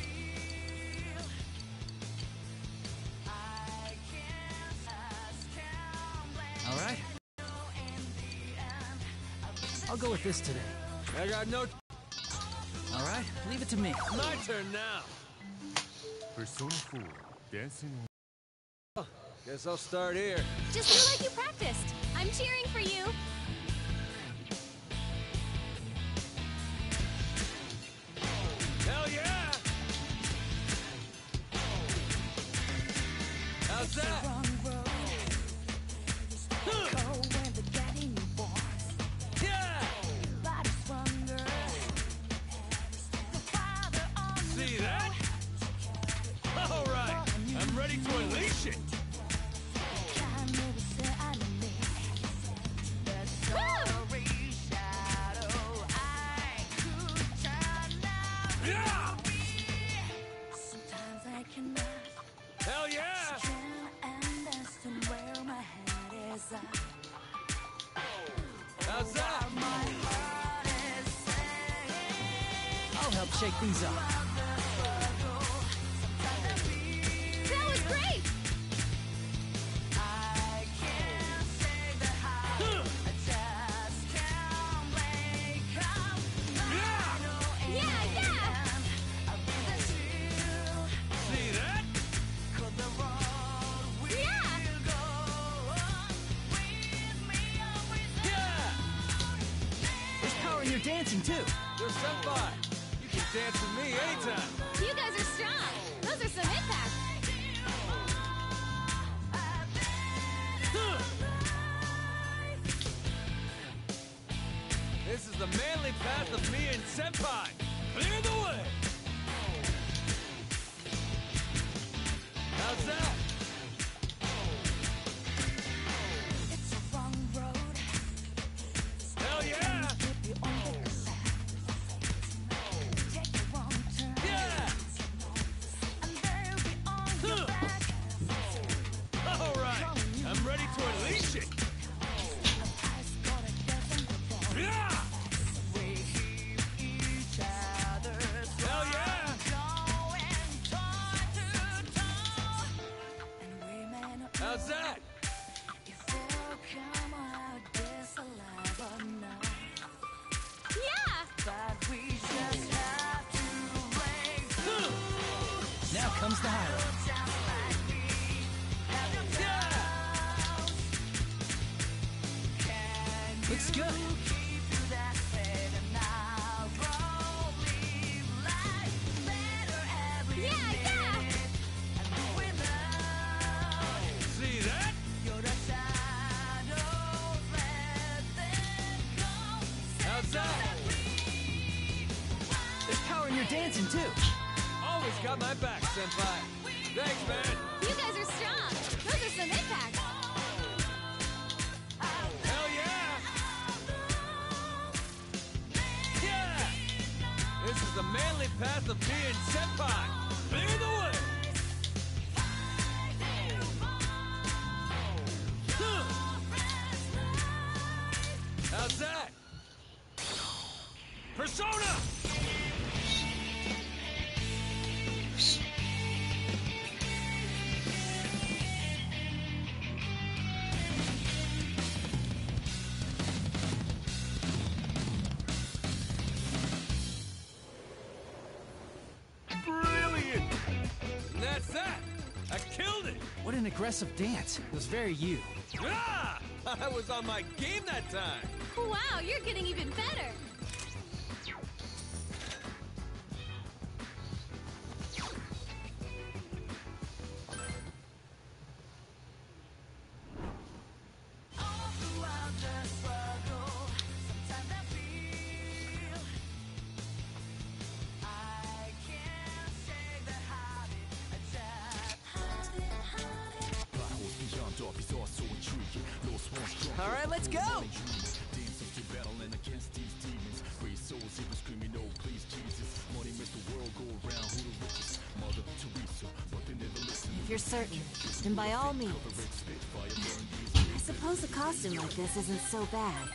All right. I'll go with this today. I got no... All right, leave it to me. My turn now! Persona 4, dancing... Guess I'll start here. Just do like you practiced. I'm cheering for you. Hell yeah! How's that? Yeah! See that? All right, I'm ready to unleash it. Yeah! Hell yeah! How's that? I'll help shake things up. That was great. Yeah, yeah. See that? Yeah! There's power in your dancing, too. You're senpai. You can dance with me anytime. You guys are strong. Those are some impact. This is the manly path of me and senpai. Clear the way. How's that? Hell yeah! comes the highlight. Looks good. See that? How's that? There's power in your dancing, too. Always got my back, senpai. Thanks, man. You guys are strong. Those are some impacts. Hell yeah! Yeah! This is the manly path of being senpai. Clear the way! How's that? Persona! Brilliant! And that's that! I killed it! What an aggressive dance. It was very you. Ah! I was on my game that time! Wow, you're getting even better. All right, let's go. If you're certain, then by all means. I suppose a costume like this isn't so bad.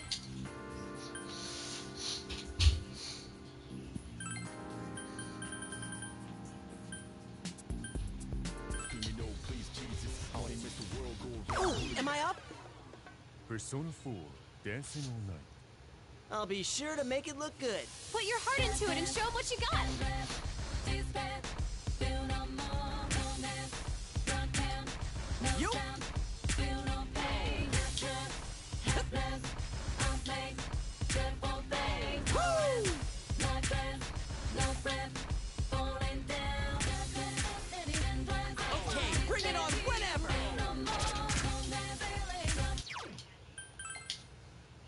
Ooh, am I up? Persona 4, dancing all night. I'll be sure to make it look good. Put your heart into it and show 'em what you got. You. Woo! Okay, bring it on whenever.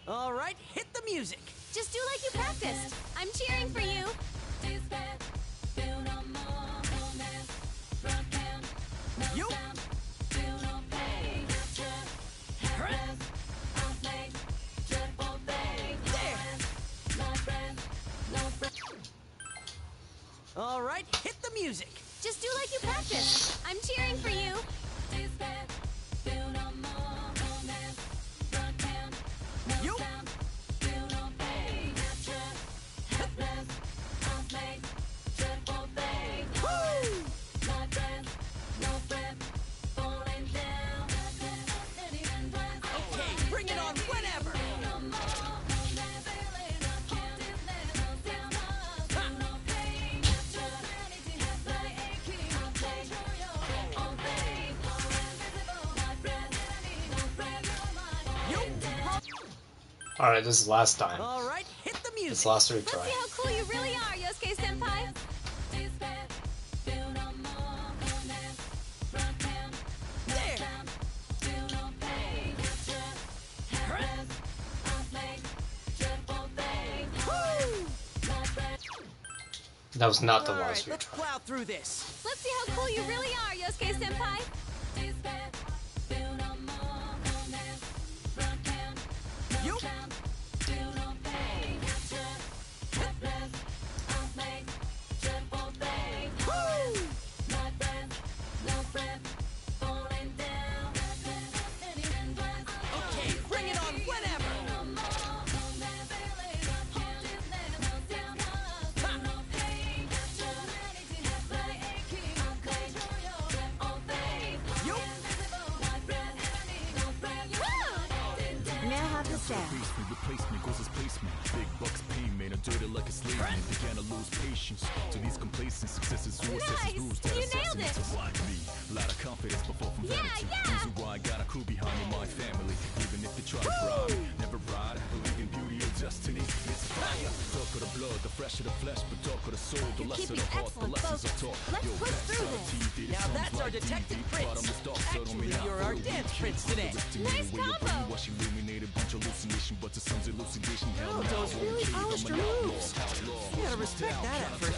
All right, hit the music. Just do like you practiced. I'm cheering for you. You. All right, hit the music. Just do like you practiced. I'm cheering for you. You. Woo! Okay, bring it on whenever. Alright, this is last time. All right, hit the music. This last Let's retry. see how cool you really are, Yosuke Senpai. That was not the All last right, let's retry. plow through this. Let's see how cool you really are, Yosuke Senpai. You. Woo! Okay, bring it on whenever. have to say. Basement, replacement, goes as placement. Big bucks payment, a dirty like a slave man. Began to lose patience to these complacent successes. Nice! You nailed it! Like me, a lot of confidence before from vanity. Reason why I got a crew behind me, my family. Even if they try to bribe me, never ride. Believe in beauty or destiny. It's fire. Dark of the blood, the fresh of the flesh, but dark of the soul, the less of the heart, the lessons are taught. Let's push through this. Now that's our detective prince. Actually, you're our dance prince today. Nice combo! Watch illuminated bunch of hallucination, but to some's elucidation. Oh, those really polished your moves. You gotta respect that effort.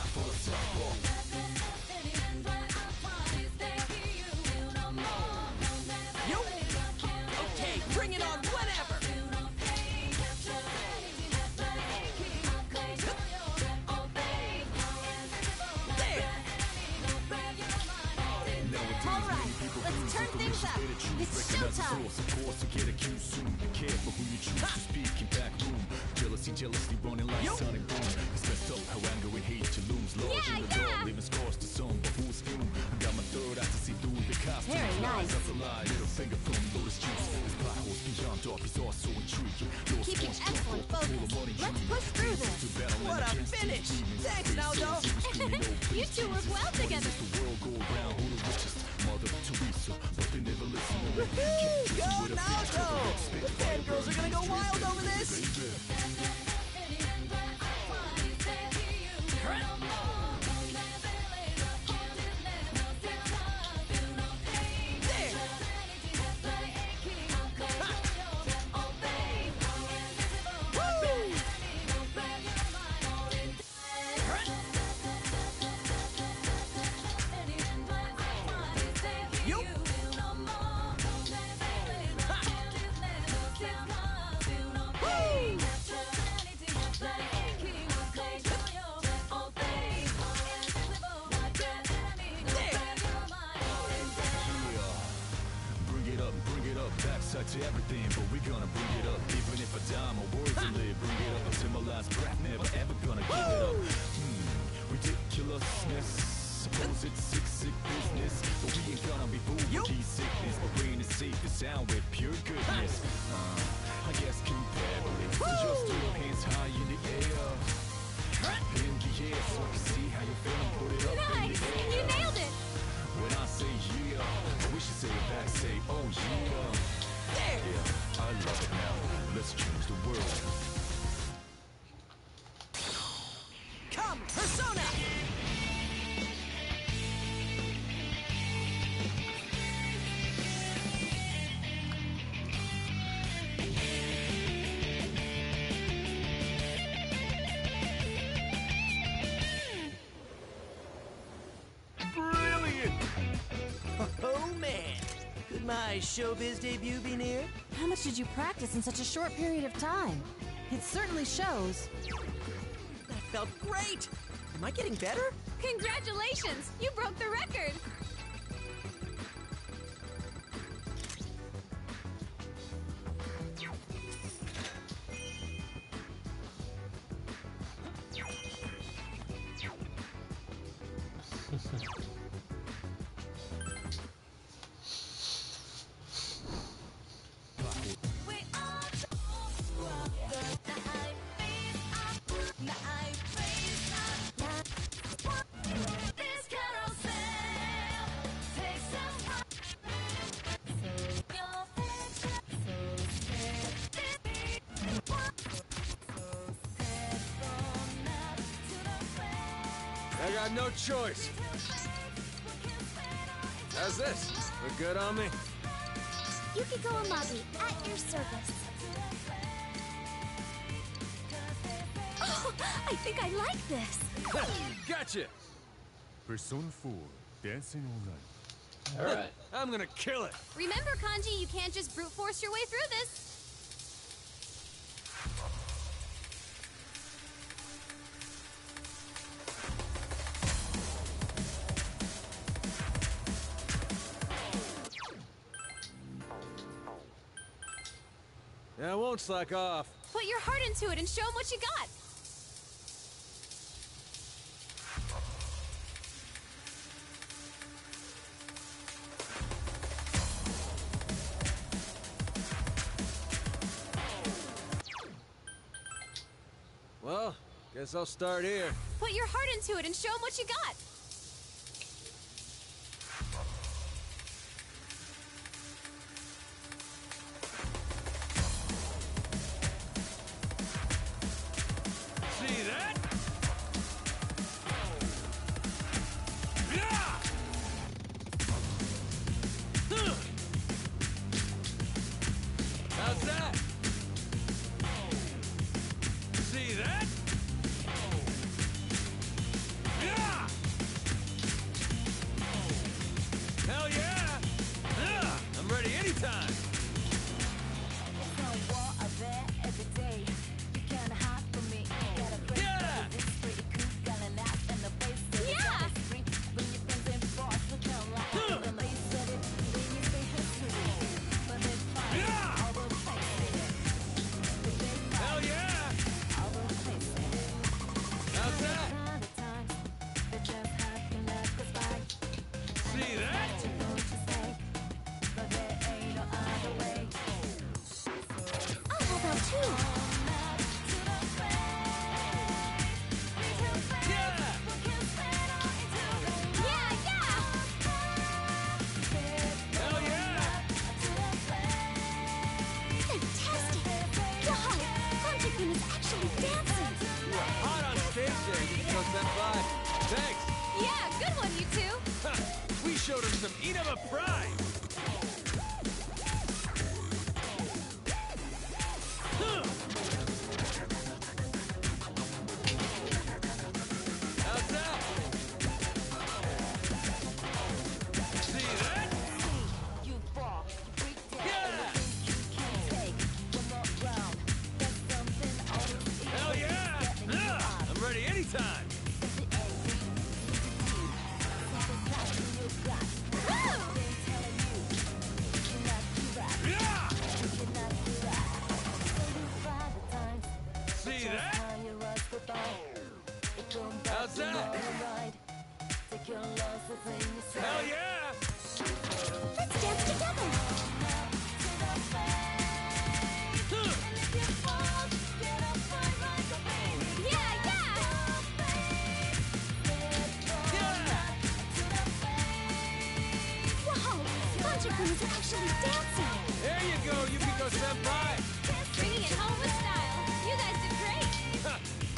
Yo! Okay, bring it on whenever! Alright, let's turn things up. It's showtime. Of course, to get accused soon. Be careful who you choose to speak in back room. Jealousy running like sonic boom. It's messed up how anger and hate you looms. Large in the dark, leaving scars to some, but who's fume? I got my third eye to see through the costume. Very nice. That's a lie, little finger from Lotus juice. This plot holes beyond dark is also intriguing. Keeping excellent focus. Let's push through this. What a finish! Thanks, Naldo! You two work well together. The world go around, who the richest? Mother Teresa, but they never listen. Go, Naldo! The fangirls are gonna go wild over this! Backside to everything, but we're gonna bring it up. Even if I die, my words will live. Bring it up until my last breath. Never ever gonna give it up. Ridiculousness. Suppose it's sick business, but we ain't gonna be fooled with these sickness. My brain is safe and sound with pure goodness. I guess comparatively, so just throw your hands high in the air. In the air, so I can see how you're feeling. Put it up in the air. You nailed it! When I say yeah, we should say it back, say oh yeah. Yeah, I love it now. Let's change the world. Come, Persona! Brilliant! Oh man! Could my showbiz debut be near? How much did you practice in such a short period of time? It certainly shows. That felt great! Am I getting better? Congratulations! You broke the record! I got no choice. How's this? Look good on me? Yukiko Amagi, at your service. Oh, I think I like this. Gotcha! Persona 4, dancing all night. Alright. I'm gonna kill it. Remember, Kanji, you can't just brute force your way through this. I won't slack off. Put your heart into it and show them what you got. Guess I'll start here. Put your heart into it and show them what you got. See that? Yeah! How's that? See that? Yeah! Hell yeah! Yeah! I'm ready anytime. Hell yeah! How's that? See that? I'll help out too. Yeah! Hell yeah! Fantastic! Wow! Hunter-kun is actually dancing! You are hot on stage there, Yukiko Senpai. Thanks. Yeah, good one, you two. Ha, we showed him some Inaba pride. Huh. How's that? See that? Yeah! Hell yeah! Yeah! I'm ready anytime. Yeah! See that? How's that? Hell yeah! Let's dance together! Wow! Hunter-kun is actually dancing! There you go, Yukiko Senpai. Bringing it home with style. You guys did great. Ha,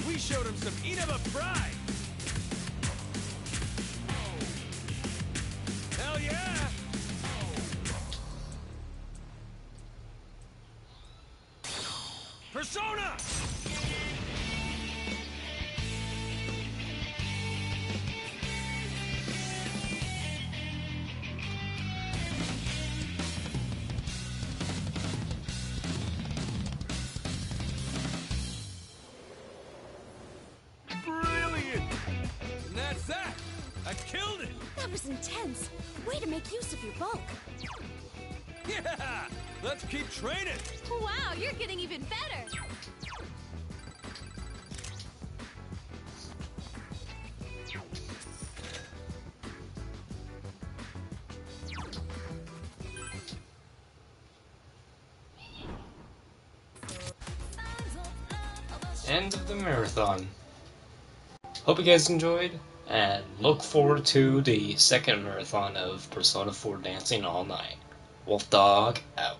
we showed him some Inaba pride. Hell yeah! Persona! Brilliant! And that's that! I killed it! That was intense! Way to make use of your bulk! Yeah! Let's keep training! Wow, you're getting even better. End of the marathon. Hope you guys enjoyed, and look forward to the second marathon of Persona 4 Dancing All Night. Wolf Dog out.